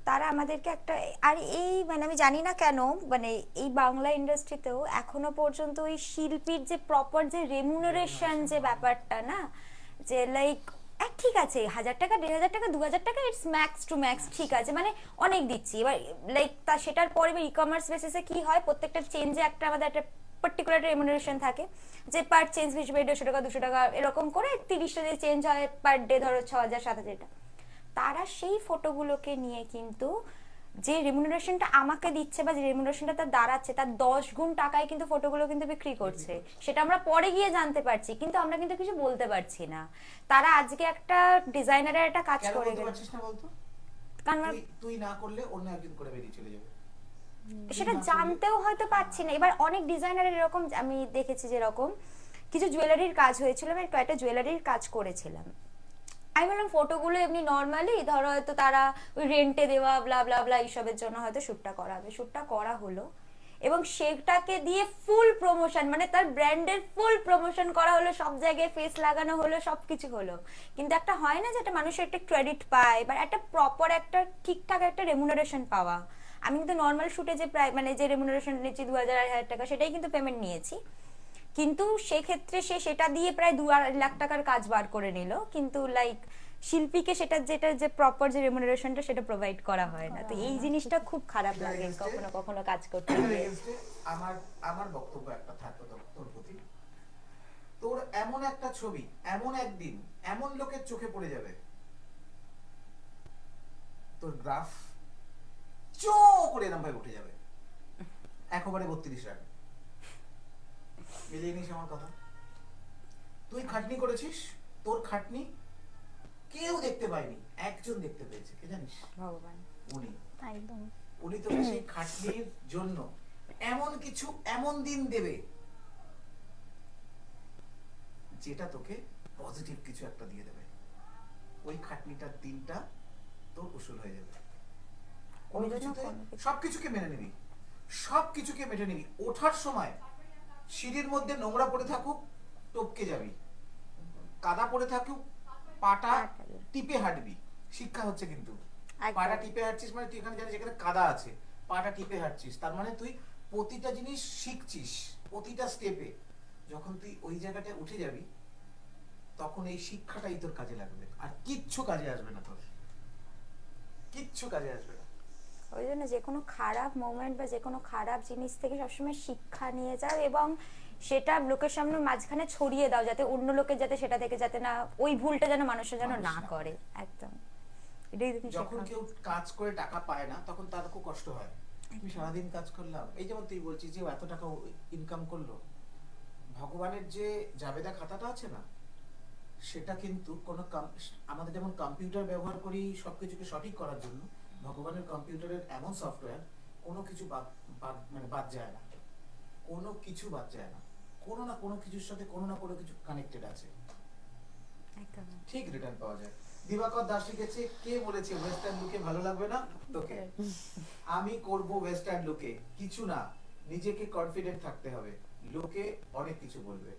তারা আমাদেরকে একটা, আর এই মানে আমি জানি না কেন, মানে এই বাংলা ইন্ডাস্ট্রিতেও এখনো পর্যন্ত ওই শিল্পীর যে প্রপার যে রেমুনারেশন যে ব্যাপারটা না, যে লাইক ঠিক আছে 1000 টাকা, 1500 টাকা, 2000 টাকা, ইটস ম্যাক্স টু ম্যাক্স, ঠিক আছে, মানে অনেক দিচ্ছি। এবার লাইক সেটার পরে ই কমার্স বেসিসে কি হয়, প্রত্যেকটা চেঞ্জে একটা আমাদের একটা পার্টিকুলার রেমুনারেশন থাকে, যে পার চেঞ্জ হিসেবে 150 টাকা, 200 টাকা এরকম করে 30টা যে চেঞ্জ হয় পার ডে, ধরো 6000, 7000 টাকা। তারা সেই ফটোগুলোকে নিয়ে কিন্তু যে রেমুনারেশনটা আমাকে দিচ্ছে বা যে রেমুনারেশনটা তার দাঁড়াচ্ছে, তার 10 গুণ টাকায় কিন্তু ফটোগুলো কিন্তু বিক্রি করছে। সেটা আমরা পরে গিয়ে জানতে পারছি, কিন্তু আমরা কিন্তু কিছু বলতে পারছি না। তারা আজকে একটা ডিজাইনারের একটা কাজ কেন করে বলতে গেল, পারছিস না বলতো? কারণ তুই না করলে অন্য একজন করে বেরিয়ে চলে যাবে। সেটা জানতেও হয়তো পাচ্ছি না। এবার অনেক ডিজাইনারের এরকম আমি দেখেছি, যেরকম কিছু জুয়েলারির কাজ হয়েছিল, আমি কয়েকটা জুয়েলারির কাজ করেছিলাম। আমি বললাম ফটোগুলো এমনি নর্মালি, ধরো হয়তো তারা ওই রেন্টে দেওয়া ব্লা ব্লা ব্লা এইসবের জন্য হয়তো শ্যুটটা করা হবে। শ্যুটটা করা হলো এবং সেটাকে দিয়ে ফুল প্রমোশন, মানে তার ব্র্যান্ডের ফুল প্রমোশন করা হলো, সব জায়গায় ফেস লাগানো হলো, সবকিছু হলো। কিন্তু একটা হয় না যে একটা মানুষের একটা ক্রেডিট পায় বা একটা প্রপার একটা ঠিকঠাক একটা রেমুনারেশন পাওয়া। আমি কিন্তু নর্মাল শুটে যে প্রায় মানে যে রেমুনারেশন নিয়েছি 2000, 1000 টাকা, সেটাই কিন্তু পেমেন্ট নিয়েছি। কিন্তু সেক্ষেত্রে সে সেটা দিয়ে প্রায় 2-2 লাখ টাকার কাজ বার করে নিল, কিন্তু লাইক শিল্পীকে সেটা যেটা যে প্রপার যে রেমুনারেশনটা সেটা প্রোভাইড করা হয় না। তো এই জিনিসটা খুব খারাপ লাগে কখনো কখনো কাজ করতে গিয়ে। আমার বক্তব্য একটা থাকতো তোর প্রতি, তোর এমন একটা ছবি এমন একদিন এমন লোকের চোখে পড়ে যাবে, তোর গ্রাফ চো করে এরকম ভাবে উঠে যাবে, একেবারে 32 রান। মিলিয়ে নিস আমার কথা। তুই খাটনি করেছিস, তোর খাটনি কেউ দেখতে পায়নি, একজন দেখতে পেয়েছে, কে জানিস? ভগবান। উনি। একদম। উনি তোকে সেই খাটনির জন্য এমন কিছু এমন দিন দেবে যেটা তোকে পজিটিভ কিছু একটা দিয়ে দেবে। ওই খাটনিটার দিনটা তোর উসুল হয়ে যাবে। কোনো কিছুতে সবকিছুকে মেনে নিবি, সব কিছুকে মেটে নিবি। ওঠার সময় সিঁড়ির মধ্যে নোংরা পড়ে থাকুক, টপকে যাবি, কাদা পড়ে থাকুক, পাটা টিপে হাঁটবি। শিক্ষা হচ্ছে কিন্তু, একদম। পাটা টিপে হাঁটছিস মানে তুই এখানে জানিস যেখানে কাদা আছে পাটা টিপে হাঁটছিস, তার মানে তুই প্রতিটা জিনিস শিখছিস প্রতিটা স্টেপে। যখন তুই ওই জায়গাটায় উঠে যাবি তখন এই শিক্ষাটাই তোর কাজে লাগবে, আর কিচ্ছু কাজে আসবে না তোর, কিচ্ছু কাজে আসবে না। ওই জন্য যে কোনো খারাপ মোমেন্ট বা যে কোনো খারাপ জিনিস থেকে সবসময় শিক্ষা নিয়ে যাও এবং সেটা লোকের সামনে মাঝখানে ছড়িয়ে দাও, যাতে অন্য লোকের যাতে সেটা থেকে যাতে না, ওই ভুলটা যেন মানুষের যেন মানুষ না না করে। একদম, এটাই তুমি যখন শেখাও। কেউ কাজ করে টাকা পায় না তখন তার খুব কষ্ট হয়। তুমি সারাদিন কাজ করলাম, এই যেমন তুই বলছিস যে ও এত টাকা ইনকাম করলো, ভগবানের যে জাবেদা খাতাটা আছে না, সেটা কিন্তু কোনো আমাদের যেমন কম্পিউটার ব্যবহার করি সবকিছুকে সঠিক করার জন্য, ভগবানের কম্পিউটারের এমন সফটওয়্যার কোনো কিছু মানে বাদ যায় না, কোনো কিছু বাদ যায় না, কোনো না কোনো কিছুর সাথে কোনো না কোনো কিছু কানেক্টেড আছে, একদম। ঠিক রিটার্ন পাওয়া যায়। দিবাকর দাস লিখেছে, কে বলেছে ওয়েস্টার্ন লুকে ভালো লাগবে না তোকে? আমি করব ওয়েস্টার্ন লুকে, কিছু না, নিজেকে কনফিডেন্ট থাকতে হবে, লোকে অনেক কিছু বলবে।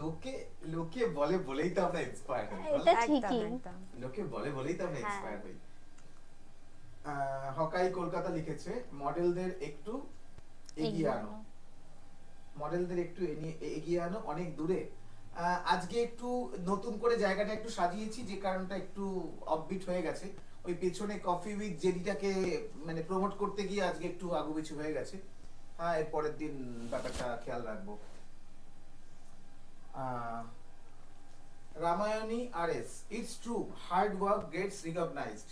লোকে লোকে বলে বলেই তো আমরা ইন্সপায়ার হই, বল? এটা একদম, ঠিকই। একদম। লোকে বলে বলেই তো আমরা হ্যাঁ। ইন্সপায়ার হই। হকাই কলকাতা লিখেছে, মডেলদের একটু এগিয়ে আনো, মডেলদের একটু এগিয়ে আনো অনেক দূরে। আজকে একটু নতুন করে জায়গাটা একটু সাজিয়েছি, যে কারণটা একটু অফবিট হয়ে গেছে। ওই পেছনে কফি উইথ জেডিটাকে মানে প্রমোট করতে গিয়ে আজকে একটু আগুপিছু হয়ে গেছে। হ্যাঁ, এর পরের দিন ব্যাপারটা খেয়াল রাখবো। Ramayani RS, it's true, hard work gets recognised,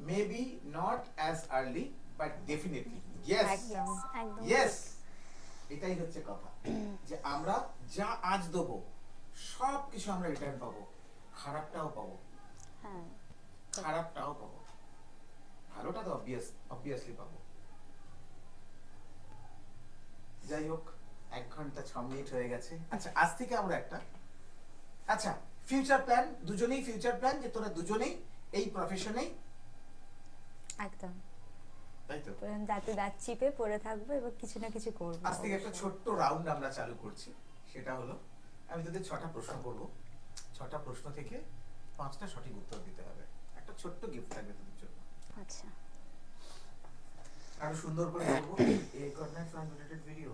maybe not as early but definitely yes, একদম, একদম ইয়েস। এটাই হচ্ছে কথা, যে আমরা যা আজ দেবো সব কিছু আমরা রিটার্ন পাবো, খারাপটাও পাবো, হ্যাঁ, খারাপটাও পাবো, ভালোটা তো অবভিয়াসলি পাবো। যাই হোক, 1 ঘন্টা 6 মিনিট হয়ে গেছে। আচ্ছা, আজ থেকে আমরা একটা ফিউচার প্ল্যান, দুজনেই ফিউচার প্ল্যান, যে তোরা দুজনেই এই প্রফেশনেই, একদম। তাই তো? দাঁতে দাঁত চিপে পড়ে থাকবো এবং কিছু না কিছু করবো। আজ থেকে একটা ছোট্ট রাউন্ড আমরা চালু করছি, সেটা হলো আমি তোদের 6টা প্রশ্ন করব, 6টা প্রশ্ন থেকে 5টা সঠিক উত্তর দিতে হবে। একটা ছোট্ট গিফট থাকবে তোদের জন্য, আচ্ছা। আরো সুন্দর করে করবো। এই কর্নার ফ্যান রিলেটেড ভিডিও,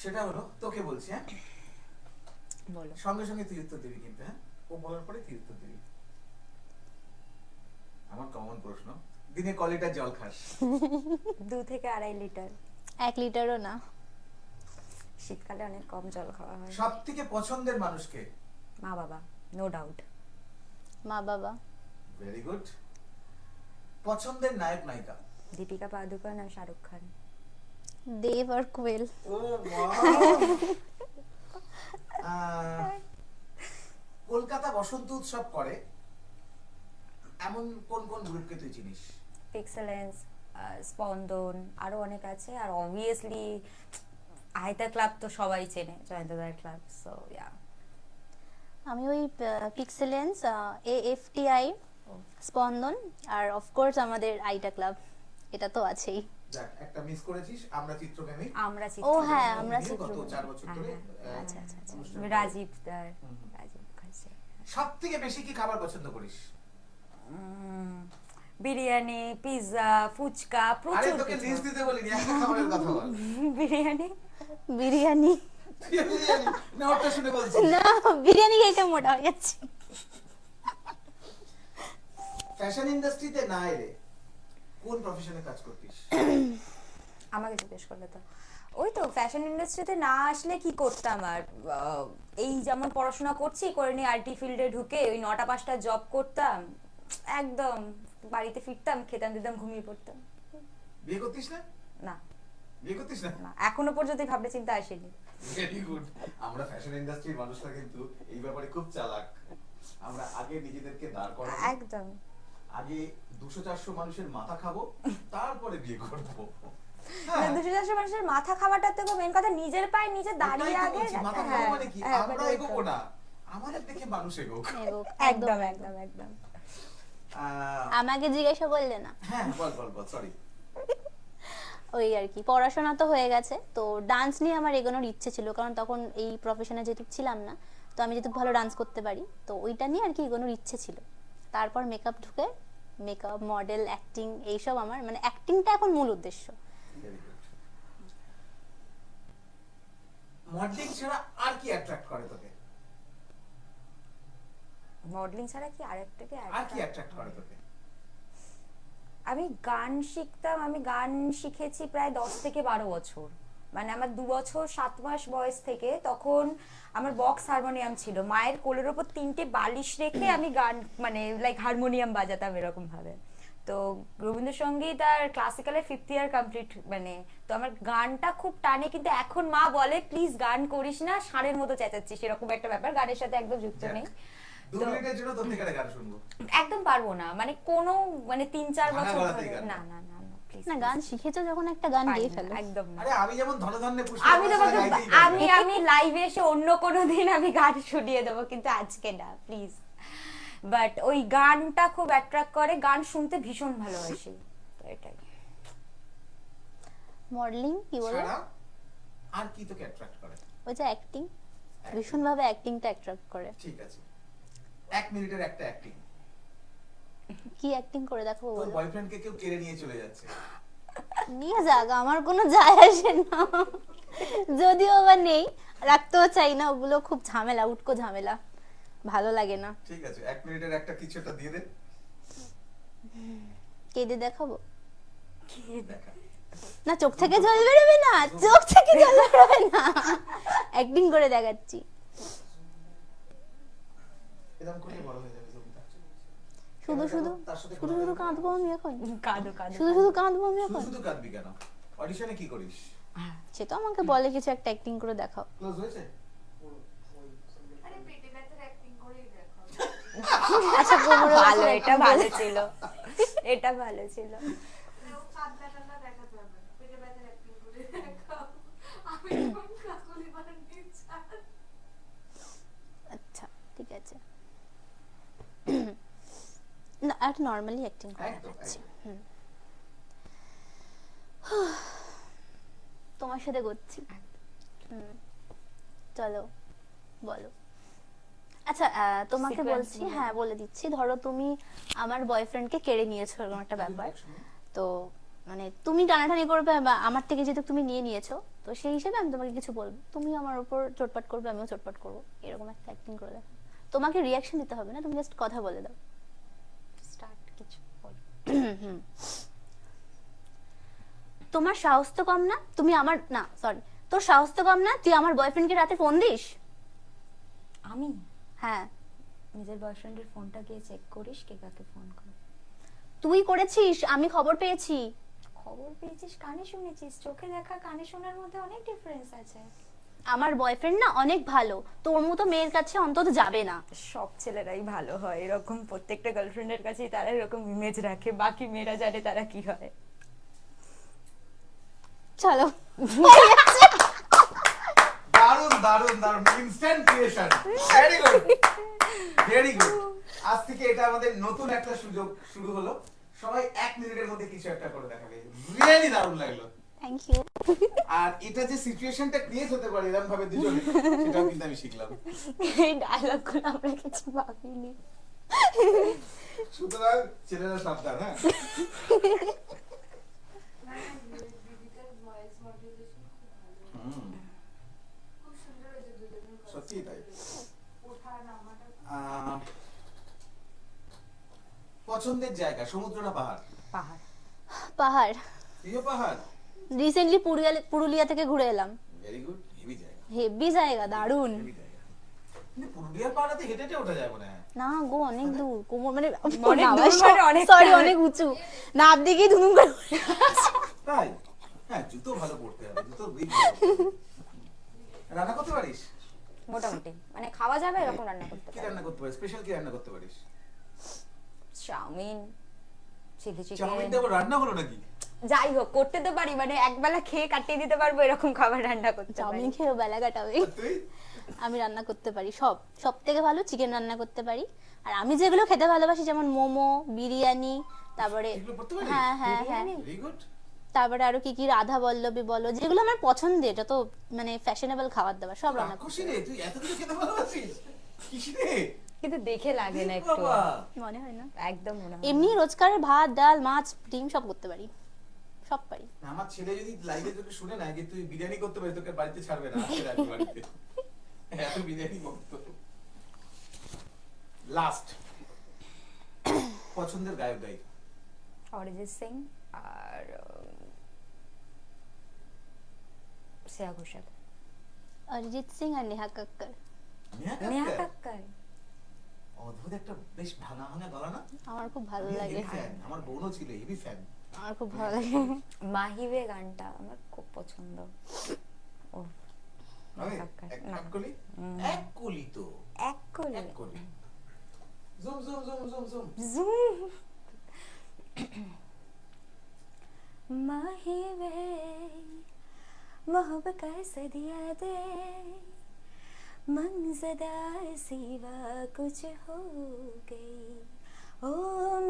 সেটা হলো তোকে বলছি, হ্যাঁ, বলো। সঙ্গে সঙ্গে তুই উত্তর দিবি কিন্তু, হ্যাঁ, ও বলার পরে তুই উত্তর দিবি। আমার কমন প্রশ্ন, দিনে ক লিটার জল খাস? 2 থেকে 2.5 লিটার। 1 লিটারও না। শীতকালে অনেক কম জল খাওয়া হয়। সব থেকে পছন্দের মানুষকে? মা বাবা, নো ডাউট। মা বাবা। Very good. পছন্দের নায়ক নায়িকা? দীপিকা পাদুকোন আর শাহরুখ খান। দেব আর কোয়েল। ও ওয়াও। কলকাতা বসন্ত উৎসব করে এমন কোন কোন গ্রুপকে তুই চিনিস? পিক্সেলেন্স, স্পন্দন, আরো অনেক আছে। আর অবভিয়াসলি আয়তা ক্লাব তো সবাই চেনে, জয়ন্তদার ক্লাব। সো ইয়া, আমি ওই পিক্সেলেন্স, এএফটিআই, স্পন্দন, আর অফকোর্স আমাদের আইটা ক্লাব, এটা তো আছেই। দেখ, একটা মিস করেছিস, আমরা চিত্রপ্রেমী। আমরা ও হ্যাঁ, আমরা গত চিত্রপ্রেমী। 4 বছর ধরে হ্যাঁ, আচ্ছা, আচ্ছা, আচ্ছা। অনুষ্ঠান করে। রাজীব দার, রাজীব মুখার্জি। সব থেকে বেশি কি খাবার পছন্দ করিস? বিরিয়ানি, পিৎজা, ফুচকা, আরে প্রচুর তোকে কিছু। লিস্ট দিতে বলিনি, একটা খাবারের কথা বল। বিরিয়ানি। বিরিয়ানি। বিরিয়ানি না, ওটা শুনে বলছি। না, বিরিয়ানি খেয়ে খেয়ে মোটা হয়ে যাচ্ছে। ফ্যাশন ইন্ডাস্ট্রিতে না এলে কোন প্রফেশনে কাজ করতিস? আমাকে জিজ্ঞেস করলে তো ওই তো ফ্যাশন ইন্ডাস্ট্রিতে না আসলে কি করতাম আর, এই যেমন পড়াশোনা করছি করে নিয়ে আইটি ফিল্ডে ঢুকে ওই 9টা 5টা জব করতাম, একদম বাড়িতে ফিরতাম, খেতাম দিতাম, ঘুমিয়ে পড়তাম। বিয়ে করতিস না? না, বিয়ে করতিস না? না, এখনো পর্যন্ত এই ভাবনা চিন্তা আসেনি। Very good. আমরা ফ্যাশন ইন্ডাস্ট্রির মানুষরা কিন্তু এই ব্যাপারে খুব চালাক। আমরা আগে নিজেদেরকে দাঁড় করাবো, একদম। আগে 200-400 মানুষের মাথা খাবো, তারপরে বিয়ে করবো। 200-400 মানুষের মাথা খাওয়াটা তো মেন কথা, নিজের পায়ে নিজে দাঁড়িয়ে আগে। মাথা হ্যাঁ, খাবো মানে কি? হ্যাঁ, আমরা মানে এগোবো না, আমাদের দেখে মানুষ এগোক। এগোক, একদম একদম একদম। আমাকে জিজ্ঞাসা করলে না। হ্যাঁ বল বল বল, সরি। ওই আর কি, পড়াশোনা তো হয়ে গেছে, তো ডান্স নিয়ে আমার এগোনোর ইচ্ছে ছিল, কারণ তখন এই প্রফেশনে যেহেতু ছিলাম না, তো আমি যেহেতু ভালো ডান্স করতে পারি, তো ওইটা নিয়ে আর কি এগোনোর ইচ্ছে ছিল। তারপর মেকআপ ঢুকে মেকআপ, মডেল, অ্যাক্টিং, এইসব আমার মানে অ্যাক্টিংটা এখন মূল উদ্দেশ্য। মডেলিং ছাড়া আর কি অ্যাট্রাক্ট করে তোকে? মডেলিং ছাড়া কি আরেকটাকে আর কি অ্যাট্রাক্ট করে তোকে? আমি গান শিখতাম, আমি গান শিখেছি প্রায় 10 থেকে 12 বছর, মানে আমার 2 বছর 7 মাস বয়স থেকে। তখন আমার বক্স হারমোনিয়াম ছিল, মায়ের কোলের ওপর 3টে বালিশ রেখে আমি গান মানে লাইক হারমোনিয়াম বাজাতাম এরকম ভাবে। তো রবীন্দ্রসঙ্গীত আর ক্লাসিক্যালের 5th ইয়ার কমপ্লিট, মানে তো আমার গানটা খুব টানে, কিন্তু এখন মা বলে প্লিজ গান করিস না, ষাঁড়ের মতো চেঁচাচ্ছিস, এরকম একটা ব্যাপার, গানের সাথে একদম যুক্ত নেই। 2 মিনিটের জন্য তোর থেকে একটা গান শুনবো। একদম পারবো না, মানে কোনো মানে 3-4 ভাঙা বছর গলাতেই ধরে গান। না না না না প্লিজ না, গান শিখেছো যখন একটা গান গেয়ে ফেলো। একদম না। আরে আমি যেমন ধনধান্যে পুষ্প আমি তোমাকে আমি লাইভে এসে অন্য কোনো দিন আমি গান শুনিয়ে দেবো, কিন্তু আজকে না প্লিজ। বাট ওই গানটা খুব অ্যাট্রাক্ট করে, গান শুনতে ভীষণ ভালোবাসি, তো এটাই। মডেলিং কি বলো? ছাড়া আর কি তোকে অ্যাট্রাক্ট করে? ওই যে অ্যাক্টিং, ভীষণ ভাবে অ্যাক্টিংটা অ্যাট্রাক্ট করে। ঠিক আছে, 1 মিনিটের একটা অ্যাক্টিং। কি অ্যাক্টিং করে দেখাবো তোর বলো? বয়ফ্রেন্ডকে কেউ কেড়ে নিয়ে চলে যাচ্ছে, নিয়ে যাক, আমার কোনো যায় আসে না, যদিও আবার নেই, রাখতেও চাই না, ওগুলো খুব ঝামেলা, উটকো ঝামেলা, ভালো লাগে না। ঠিক আছে 1 মিনিটের একটা কিছু একটা দিয়ে দে, কেঁদে দেখাবো? দেখা। না, চোখ থেকে জল বেরোবে না, চোখ থেকে জল বেরোবে না, অ্যাক্টিং করে দেখাচ্ছি। এরকম করলে বড় হয়ে যাবে জমিটা। শুধু শুধু তার সাথে শুধু শুধু কাঁদবো আমি এখন, কাঁদো কাঁদো শুধু শুধু কাঁদবো আমি শুধু এখন। শুধু কাঁদবি কেন? অডিশনে কি করিস? সে তো আমাকে বলে কিছু একটা অ্যাক্টিং করে দেখাও। ক্লোজ হয়েছে? আচ্ছা, কোমরে ভালো, বসে এটা ভালো ছিল, এটা ভালো ছিল। আচ্ছা ঠিক আছে, না আর নরমালি অ্যাক্টিং করে একদম, দেখাচ্ছি। একদম। তোমার সাথে করছি। চলো বলো। আচ্ছা, তোমাকে Sequence বলছি, বলো। হ্যাঁ বলে দিচ্ছি। ধরো তুমি আমার বয়ফ্রেন্ডকে কেড়ে নিয়েছো, এরকম একটা ব্যাপার, তো মানে তুমি টানাটানি করবে, বা আমার থেকে যেহেতু তুমি নিয়ে নিয়েছো, তো সেই হিসেবে আমি তোমাকে কিছু বলবো, তুমি আমার উপর চটপট করবে, আমিও চটপট করবো, এরকম একটা অ্যাক্টিং করে দেখো। তোমাকে রিয়াকশন দিতে হবে না, তুমি জাস্ট কথা বলে দাও। স্টার্ট কিছু বলো। তোমার সাহস তো কম না, তুমি আমার না সরি, তোর সাহস তো কম না, তুই আমার বয়ফ্রেন্ডকে রাতে ফোন দিস? আমি হ্যাঁ, নিজের বয়ফ্রেন্ডের ফোনটা গিয়ে চেক করিস কে কাকে ফোন করে? তুই করেছিস, আমি খবর পেয়েছি। খবর পেয়েছিস, কানে শুনেছিস, চোখে দেখা কানে শোনার মধ্যে অনেক ডিফারেন্স আছে। আমার বয়ফ্রেন্ড না অনেক ভালো, তোর মতো মেয়ের কাছে অন্তত যাবে না। সব ছেলেরাই ভালো হয়, এরকম প্রত্যেকটা গার্লফ্রেন্ডের কাছেই তারা এরকম ইমেজ রাখে, বাকি মেয়েরা জানে তারা কি হয়। চলো। দারুণ দারুণ দারুণ, instant creation, very good very good. আজ থেকে এটা আমাদের নতুন একটা সুযোগ শুরু হলো, সবাই 1 মিনিটের মধ্যে কিছু একটা করে দেখাবে। রিয়েলি দারুণ লাগলো। Thank you. আর এটা যে সিচুয়েশনটা ক্রিয়েট হতে পারে এরকম ভাবে দুজনে, সেটাও কিন্তু আমি শিখলাম। এই ডায়লগগুলো আমরা কিছু ভাবিনি। সুতরাং ছেলেরা সাবধান, হ্যাঁ। হুম, সত্যি তাই। পছন্দের জায়গা সমুদ্র না পাহাড়? পাহাড়। পাহাড়। প্রিয় পাহাড়? রিসেন্টলি পুরুলিয়া থেকে ঘুরে এলাম। ভেরি গুড, হেভি জায়গা, হেভি জায়গা, দারুণ। হেভি জায়গা। কিন্তু পুরুলিয়ার পাহাড়ে হেঁটে হেঁটে ওঠা যায় মনে হয়। না গো, অনেক দূর, কোমর মানে অনেক দূর মানে অনেকটা। সরি, অনেক উঁচু, নাপ দিকেই ধুমুম করে। তাই? হ্যাঁ, জুতো ভালো পড়তে হবে, জুতো গ্রিপ। রান্না করতে পারিস? মোটামুটি মানে খাওয়া যাবে এরকম রান্না করতে কি পারি। রান্না করতে পারিস? স্পেশাল কি রান্না করতে পারিস? চাউমিন, চিলি চাউমিন চিকেন, দেবো রান্না হলো নাকি? যাই হোক করতে তো পারি, মানে একবেলা খেয়ে কাটিয়ে দিতে পারবো এরকম খাবার রান্না করতে পারি। চাউমিন খেয়ে বেলা কাটাবে। তুই? আমি রান্না করতে পারি সব থেকে ভালো চিকেন রান্না করতে পারি। আর আমি যেগুলো খেতে ভালোবাসি যেমন মোমো, বিরিয়ানি, তারপরে এগুলো করতে পারিস? হ্যাঁ হ্যাঁ হ্যাঁ, ভেরি গুড। তারপরে আরো কি কি রাধা বল্লভী বলো, যেগুলো আমার পছন্দের, যত মানে ফ্যাশনেবল খাবার দাবার সব রান্না করি। রাক্ষসী রে, তুই এত কিছু খেতে ভালোবাসিস? কিস রে? কিন্তু দেখে লাগে না এ একটু, বাবা। মনে হয় না? একদম মনে হয় না। এমনি রোজকারের ভাত ডাল মাছ ডিম সব করতে পারি, সব পারি। না, আমার ছেলে যদি লাইভে তোকে শুনে না যে তুই বিরিয়ানি করতে পারিস, তোকে বাড়িতে ছাড়বে না, আজকে রাখবে বাড়িতে। এত বিরিয়ানি করতো। লাস্ট পছন্দের গায়ক গায়িকা? অরিজিৎ সিং আর শ্রেয়া ঘোষাল। অরিজিৎ সিং আর নেহা কক্কর। নেহা কাক্কার অদ্ভুত একটা বেশ ভাঙা ভাঙা গলা না? আমার খুব ভালো আমি লাগে, heavy fan, আমার বোনও ছিল হেভি ফ্যান। আমার খুব ভালো লাগে। মাহিবে গানটা আমার খুব পছন্দ। ও আমি কাক্কার এক না, এক কলি, এক কলি তো, এক কোলে এক কলি। Zoom zoom zoom zoom zoom. Zoom. মাহিবে मोहब्बत कैसे दिया दे मंजदा सिवा कुछ हो गई ओ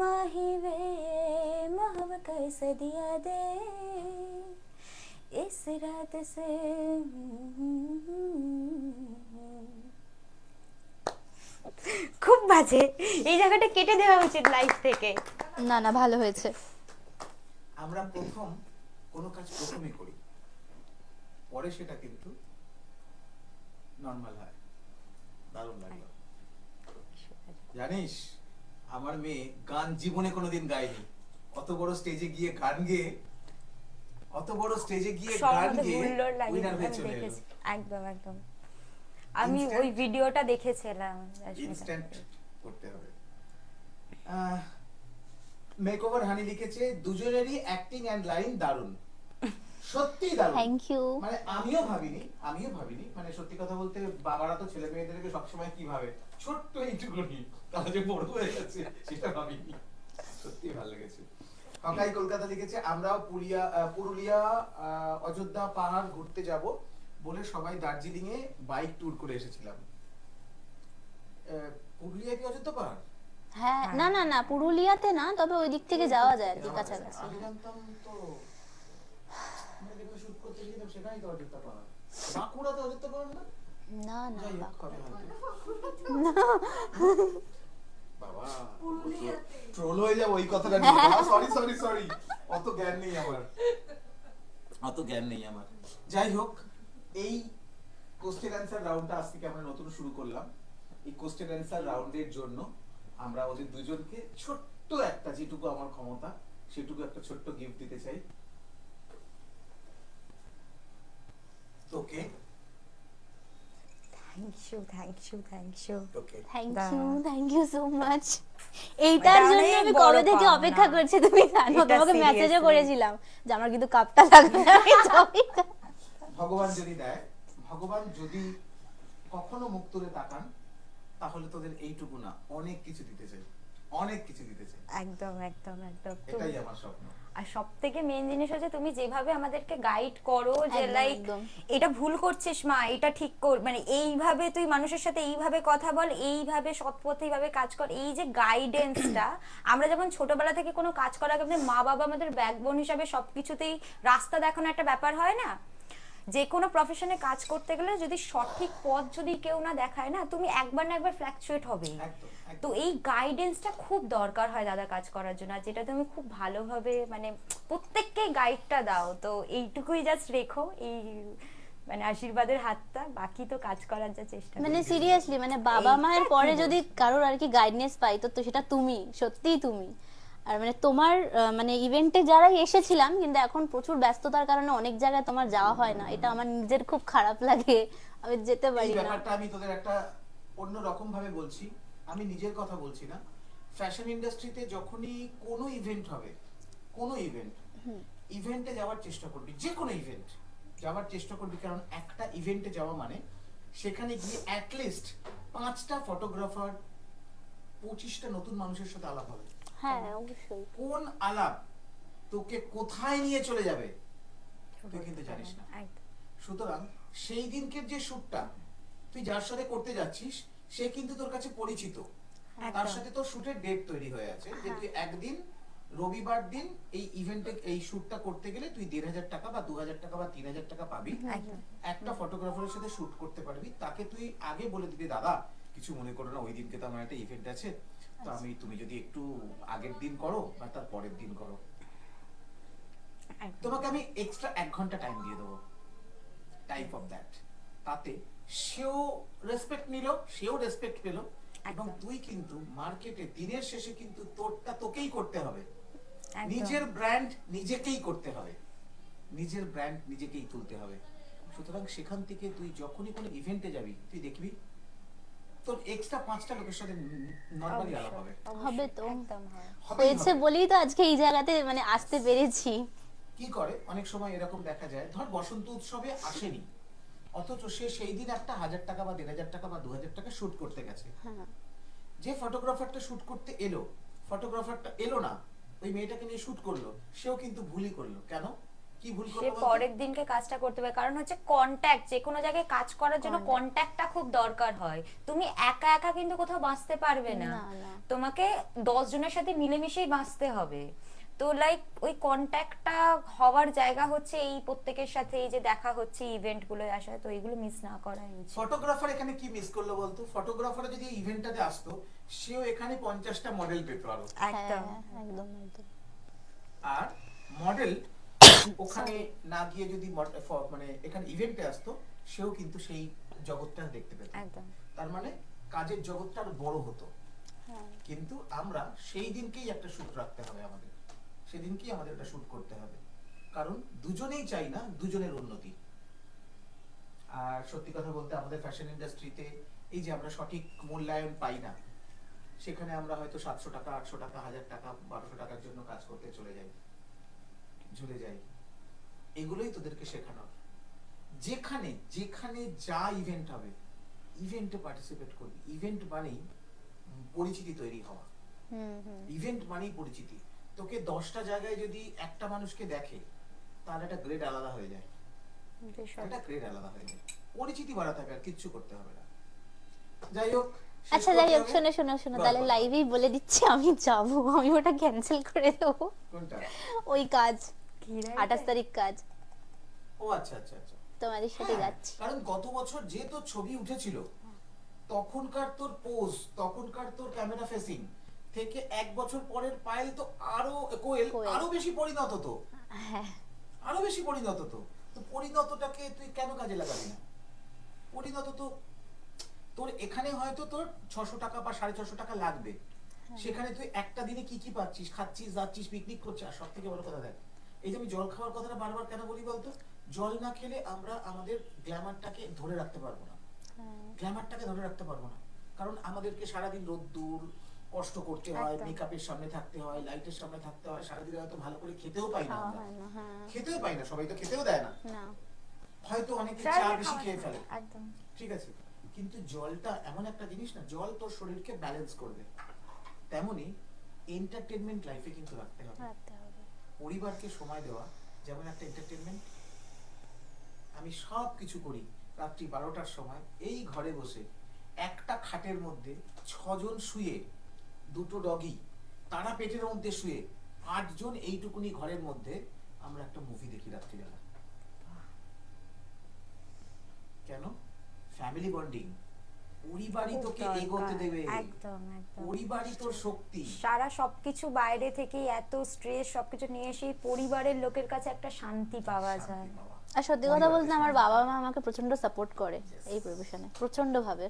माहिवे मोहब्बत कैसे दिया दे इस रात से খুব বাজে, এই জায়গাটা কেটে দেওয়া উচিত লাইফ থেকে। না না ভালো হয়েছে। আমরা প্রথম কোনো কাজ প্রথমে করি, পরে সেটা কিন্তু নরমাল হয়। দারুণ লাগলো। জানিস আমার মেয়ে গান জীবনে কোনোদিন গায়নি, অত বড় স্টেজে গিয়ে গান গেয়ে, অত বড় স্টেজে গিয়ে গান গেয়ে উইনার হয়ে চলে এলো। একদম একদম, আমি Instant? ওই ভিডিওটা দেখেছিলাম। ইনস্ট্যান্ট করতে হবে। মেকওভার হানি লিখেছে দুজনেরই অ্যাক্টিং এন্ড লাইন দারুণ, সত্যি দারুণ। Thank you. মানে আমিও ভাবিনি মানে সত্যি কথা বলতে, বাবারা তো ছেলে মেয়েদেরকে সবসময় কি ভাবে, ছোট্ট এইটুকুনি, তারা যে বড় হয়ে গেছে সেটা ভাবিনি। সত্যি ভালো লেগেছে। হকাই কলকাতা লিখেছে আমরাও পুরুলিয়া অযোধ্যা পাহাড় ঘুরতে যাব বলে সবাই দার্জিলিং এ বাইক ট্যুর করে এসেছিলাম। পুরুলিয়া কি অযোধ্যা পাহাড়? হ্যাঁ না না না পুরুলিয়াতে না, তবে ওই দিক থেকে যাওয়া যায় আর কি, যাওয়া যায়। কাছাকাছি। আমি জানতাম তো, আমরা যেখানে শুট করতে গিয়েছিলাম সেখানেই তো অযোধ্যা পাহাড়। বাঁকুড়াতে অযোধ্যা পাহাড় না? না না যাই হোক, বাঁকুড়া। হবে হয়তো। বাবা ট্রোল হয়ে যাবো এই কথাটা নিয়ে। সরি সরি সরি, অত জ্ঞান নেই আমার, অত জ্ঞান নেই আমার। যাই হোক, এই কোশ্চেন অ্যান্সার রাউন্ডটা আজ থেকে আমরা নতুন শুরু করলাম। এই কোশ্চেন অ্যান্সার রাউন্ডের জন্য আমরা ওদের দুজনকে ছোট্ট একটা, যেটুকু আমার ক্ষমতা সেটুকু একটা ছোট্ট গিফট দিতে চাই। তোকে thank you. Okay thank you so much. এইটার জন্য অনেক আমি বড় কবে থেকে পাওনা। অপেক্ষা করছি তুমি জানো, এটা তোমাকে মেসেজও seriously। করেছিলাম যে আমার কিন্তু কাপটা লাগবে। আমি ছবিটা ভগবান যদি দেয়, ভগবান যদি কখনো মুখ তুলে তাকান, তাহলে তোদের এইটুকু না অনেক কিছু দিতে চাই, অনেক কিছু দিতে চাই। একদম একদম একদম। এটাই আমার স্বপ্ন। আর সব থেকে মেন জিনিস হচ্ছে তুমি যেভাবে আমাদেরকে গাইড করো যে একদম, লাইক একদম। এটা ভুল করছিস মা, এটা ঠিক কর, মানে এইভাবে তুই মানুষের সাথে এইভাবে কথা বল, এইভাবে সৎ পথে এইভাবে কাজ কর, এই যে গাইডেন্সটা, আমরা যখন ছোটবেলা থেকে কোনো কাজ করার আগে আমাদের মা বাবা আমাদের ব্যাকবোন হিসাবে সবকিছুতেই রাস্তা দেখানো একটা ব্যাপার হয় না, যে কোনো প্রফেশনে কাজ করতে গেলে যদি সঠিক পথ যদি কেউ না দেখায় না, তুমি একবার না একবার ফ্ল্যাকচুয়েট হবেই। একদম, একদম। তো এই গাইডেন্সটা খুব দরকার হয় দাদা কাজ করার জন্য, আর যেটা তুমি খুব ভালোভাবে মানে প্রত্যেককে গাইডটা দাও। তো এইটুকুই জাস্ট রেখো, এই মানে আশীর্বাদের হাতটা, বাকি তো কাজ করার যা চেষ্টা মানে করো। সিরিয়াসলি মানে বাবা মায়ের পরে যদি কারোর আর কি গাইডনেস পাই তো তো সেটা তুমি, সত্যিই তুমি। আর মানে তোমার মানে ইভেন্টে যারা এসেছিলাম, কিন্তু এখন প্রচুর ব্যস্ততার কারণে অনেক জায়গায় তোমার যাওয়া হয় না, এটা আমার নিজের খুব খারাপ লাগে, আমি যেতে এই পারি না। ব্যাপারটা আমি তোদের একটা অন্য রকম ভাবে বলছি, আমি নিজের কথা বলছি না। ফ্যাশন ইন্ডাস্ট্রিতে যখনই কোনো ইভেন্ট হবে, কোনো ইভেন্টে যাওয়ার চেষ্টা করবি, যে কোনো ইভেন্ট যাওয়ার চেষ্টা করবি, কারণ একটা ইভেন্টে যাওয়া মানে সেখানে গিয়ে অ্যাটলিস্ট 5টা ফটোগ্রাফার, 25টা নতুন মানুষের সাথে আলাপ হবে। হ্যাঁ অবশ্যই। কোন আলাপ তোকে কোথায় নিয়ে চলে যাবে তুই কিন্তু জানিস না। একদম। সুতরাং সেই দিনকের যে শ্যুটটা তুই যার সাথে করতে যাচ্ছিস সে কিন্তু তোর কাছে পরিচিত, তার সাথে তোর শুটের ডেট তৈরি হয়ে আছে যে তুই একদিন রবিবার দিন এই ইভেন্টে এই শুটটা করতে গেলে তুই 1,500 টাকা বা 2,000 টাকা বা 3,000 টাকা পাবি, একদম। একটা ফটোগ্রাফারের সাথে শুট করতে পারবি। তাকে তুই আগে বলে দিবি দাদা কিছু মনে করো না, ওই দিনকে তো আমার একটা ইভেন্ট আছে, তো আমি তুমি যদি একটু আগের দিন করো বা তার পরের দিন করো, একদম। তোমাকে আমি এক্সট্রা 1 ঘন্টা টাইম দিয়ে দেবো, টাইপ অফ দ্যাট। তাতে সেও রেসপেক্ট নিল, সেও রেসপেক্ট পেল, এবং একদম। তুই কিন্তু মার্কেটে দিনের শেষে কিন্তু তোরটা তোকেই করতে হবে, একদম। নিজের ব্র্যান্ড নিজেকেই করতে হবে, নিজের ব্র্যান্ড নিজেকেই তুলতে হবে। সুতরাং সেখান থেকে তুই যখনই কোনো ইভেন্টে যাবি তুই দেখবি তোর এক্সট্রা 5টা লোকের সাথে নরমালি আলাপ হবে। হবে তো। একদম হয়। হবেই হয়েছে হবে। বলেই তো আজকে এই জায়গাতে মানে আসতে পেরেছি। কি করে অনেক সময় এরকম দেখা যায়, ধর বসন্ত উৎসবে আসেনি, অথচ সে সেই দিন একটা 1,000 টাকা বা 1,500 টাকা বা 2,000 টাকা শুট করতে গেছে। হ্যাঁ যে ফটোগ্রাফারটা শুট করতে এলো, ফটোগ্রাফারটা এলো না, ওই মেয়েটাকে নিয়ে শুট করলো, সেও কিন্তু ভুলই করলো। কেন, কি ভুল সে করলো বলতো? পরের দিনকে কাজটা করতে পারে, কারণ হচ্ছে কন্ট্যাক্ট, যে কোনো জায়গায় কাজ করার জন্য Contact. কন্ট্যাক্টটা খুব দরকার হয়। তুমি একা একা কিন্তু কোথাও বাঁচতে পারবে না, না, না। তোমাকে 10 জনের সাথে মিলেমিশেই বাঁচতে হবে। তো লাইক ওই কন্ট্যাক্টটা হওয়ার জায়গা হচ্ছে এই প্রত্যেকের সাথে এই যে দেখা হচ্ছে ইভেন্ট গুলোয় আসা, তো এইগুলো মিস না করাই উচিত। ফটোগ্রাফার এখানে কি মিস করলো বলতো? ফটোগ্রাফার যদি ইভেন্টটাতে আসতো, সেও এখানে 50টা মডেল পেত আরো, একদম। হ্যাঁ, একদম একদম। আর মডেল ওখানে না গিয়ে যদি মানে এখানে ইভেন্টে আসতো, সেও কিন্তু সেই জগৎটা দেখতে পেত। একদম। তার মানে কাজের জগৎটা আরো বড় হতো। হ্যাঁ কিন্তু আমরা সেই দিনকেই একটা শুট রাখতে হবে, আমাদের সেদিনকেই আমাদের একটা শুট করতে হবে, কারণ দুজনেই চাই না দুজনের উন্নতি। আর সত্যি কথা বলতে আমাদের ফ্যাশন ইন্ডাস্ট্রিতে এই যে আমরা সঠিক মূল্যায়ন পাই না, সেখানে আমরা হয়তো 700 টাকা 800 টাকা 1000 টাকা 1200 টাকার জন্য কাজ করতে চলে যাই, ঝুলে যাই। এগুলোই তোদেরকে শেখানোর। যেখানে যেখানে যা ইভেন্ট হবে, ইভেন্টে পার্টিসিপেট করবি। ইভেন্ট মানেই পরিচিতি তৈরি হওয়া, হুম হুম ইভেন্ট মানেই পরিচিতি। তোকে 10টা জায়গায় যদি একটা মানুষকে দেখে, তাহলে একটা গ্রেড আলাদা হয়ে যায়, ভীষণ। একটা গ্রেড আলাদা হয়ে যায়। পরিচিতি বাড়াতে হবে, আর কিচ্ছু করতে হবে না। যাই হোক, শেষ আচ্ছা যাই করতে হোক, হবে। শোনো শোনো শোনো, বল, তাহলে বল। লাইভেই বলে দিচ্ছি আমি যাবো, আমি ওটা ক্যান্সেল করে দেবো। কোনটা? ওই কাজ কি 28 তারিখ কাজ, ও আচ্ছা আচ্ছা আচ্ছা। তোমাদের সাথে হ্যাঁ, যাচ্ছি। কারণ গত বছর যে তোর ছবি উঠেছিল, তখনকার তোর পোজ, তখনকার তোর ক্যামেরা ফেসিং থেকে 1 বছর পরের পায়েল তো আরো কোয়েল কোয়েল। আরো বেশি পরিণত তো, হ্যাঁ আরো বেশি পরিণত তো। তো পরিণতটাকে তুই কেন কাজে লাগাবি না? পরিণত তো তোর এখানে হয়তো তোর 600 টাকা বা 650 টাকা লাগবে, সেখানে তুই একটা দিনে কি কি পাচ্ছিস, খাচ্ছিস, যাচ্ছিস, পিকনিক করছিস। আর সব থেকে বড় কথা দেখ, এই যে আমি জল খাওয়ার কথাটা বারবার কেন বলি বলতো? জল না খেলে আমরা আমাদের গ্ল্যামারটাকে ধরে রাখতে পারবো না, গ্ল্যামারটাকে ধরে রাখতে পারবো না। কারণ আমাদেরকে সারাদিন রোদ্দুর কষ্ট করতে হয়, একদম। মেকআপের সামনে থাকতে হয়, লাইটের সামনে থাকতে হয়, সারাদিন হয়তো ভালো করে খেতেও পাই না খাওয়া আমরা, হয় না, হ্যাঁ খেতেও পাই না, সবাই তো খেতেও দেয় না, না। হয়তো অনেকে চা চাইলে বেশি খাওয়া খেয়ে যায়। ফেলে, একদম। ঠিক আছে। কিন্তু জলটা এমন একটা জিনিস না, জল তোর শরীরকে ব্যালেন্স করবে। তেমনি এন্টারটেনমেন্ট লাইফে কিন্তু রাখতে হবে। রাখতে হবে। পরিবারকে সময় দেওয়া যেমন একটা এন্টারটেনমেন্ট। আমি সব কিছু করি রাত্রি 12টার সময়, এই ঘরে বসে একটা খাটের মধ্যে 6 জন শুয়ে, 2টো ডগি তারা পেটের মধ্যে শুয়ে, 8 জন এইটুকুনি ঘরের মধ্যে আমরা একটা মুভি দেখি রাত্রিবেলা। কেন? Family bonding. পরিবারই খুব তোকে দরকার। এগোতে দেবে, একদম একদম। পরিবারই তোর শক্তি। সারা সবকিছু বাইরে থেকে এত স্ট্রেস সবকিছু নিয়ে এসে পরিবারের লোকের কাছে একটা শান্তি পাওয়া যায়। শান্তি পাওয়া। আর সত্যি কথা বলতে আমার পরিবারকে বাবা মা আমাকে প্রচন্ড সাপোর্ট করে Yes. এই প্রফেশনে, প্রচন্ড ভাবে।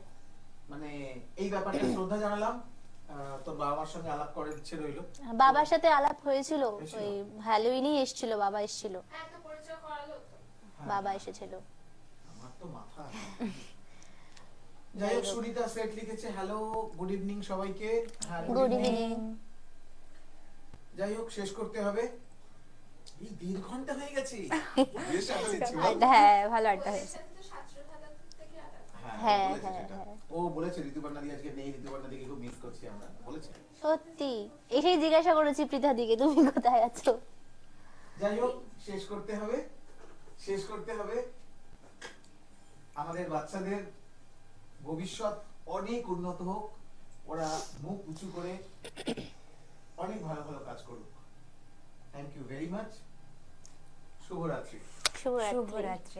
মানে এই ব্যাপারটা শ্রদ্ধা জানালাম। তোর বাবা মার সঙ্গে আলাপ করার ইচ্ছে রইলো। বাবার সাথে আলাপ হয়েছিল, হয়েছিল? ওই হ্যালোইনই এসেছিল, বাবা এসেছিল, হ্যাঁ তো পরিচয় করালো তো। হ্যাঁ, বাবা এসেছিল। আমার তো মাথা। যাই হোক, সুনিতা সেট লিখেছে হ্যালো গুড ইভিনিং সবাইকে। হ্যাঁ, গুড ইভিনিং। যাই হোক, শেষ করতে হবে। এই 1.5 ঘন্টা হয়ে গেছে। বেশ আড্ডা দিচ্ছি, বল? হ্যাঁ ভালো আড্ডা হয়েছে। বলেছেন তো 777 থেকে আলাদা। হ্যাঁ, বলেছে হ্যাঁ, সেটা। হ্যাঁ। ও বলেছে ঋতুপর্ণা দি আজকে নেই, ঋতুপর্ণা দিকে খুব মিস করছি আমরা, বলেছে। সত্যি এসেই জিজ্ঞাসা করেছি পৃথা দিকে তুমি কোথায় আছো। যাই হোক, শেষ করতে হবে, শেষ করতে হবে। আমাদের বাচ্চাদের ভবিষ্যৎ অনেক উন্নত হোক, ওরা মুখ উঁচু করে অনেক ভালো ভালো কাজ করুক। Thank you very much. শুভরাত্রি। শুভরাত্রি। শুভরাত্রি।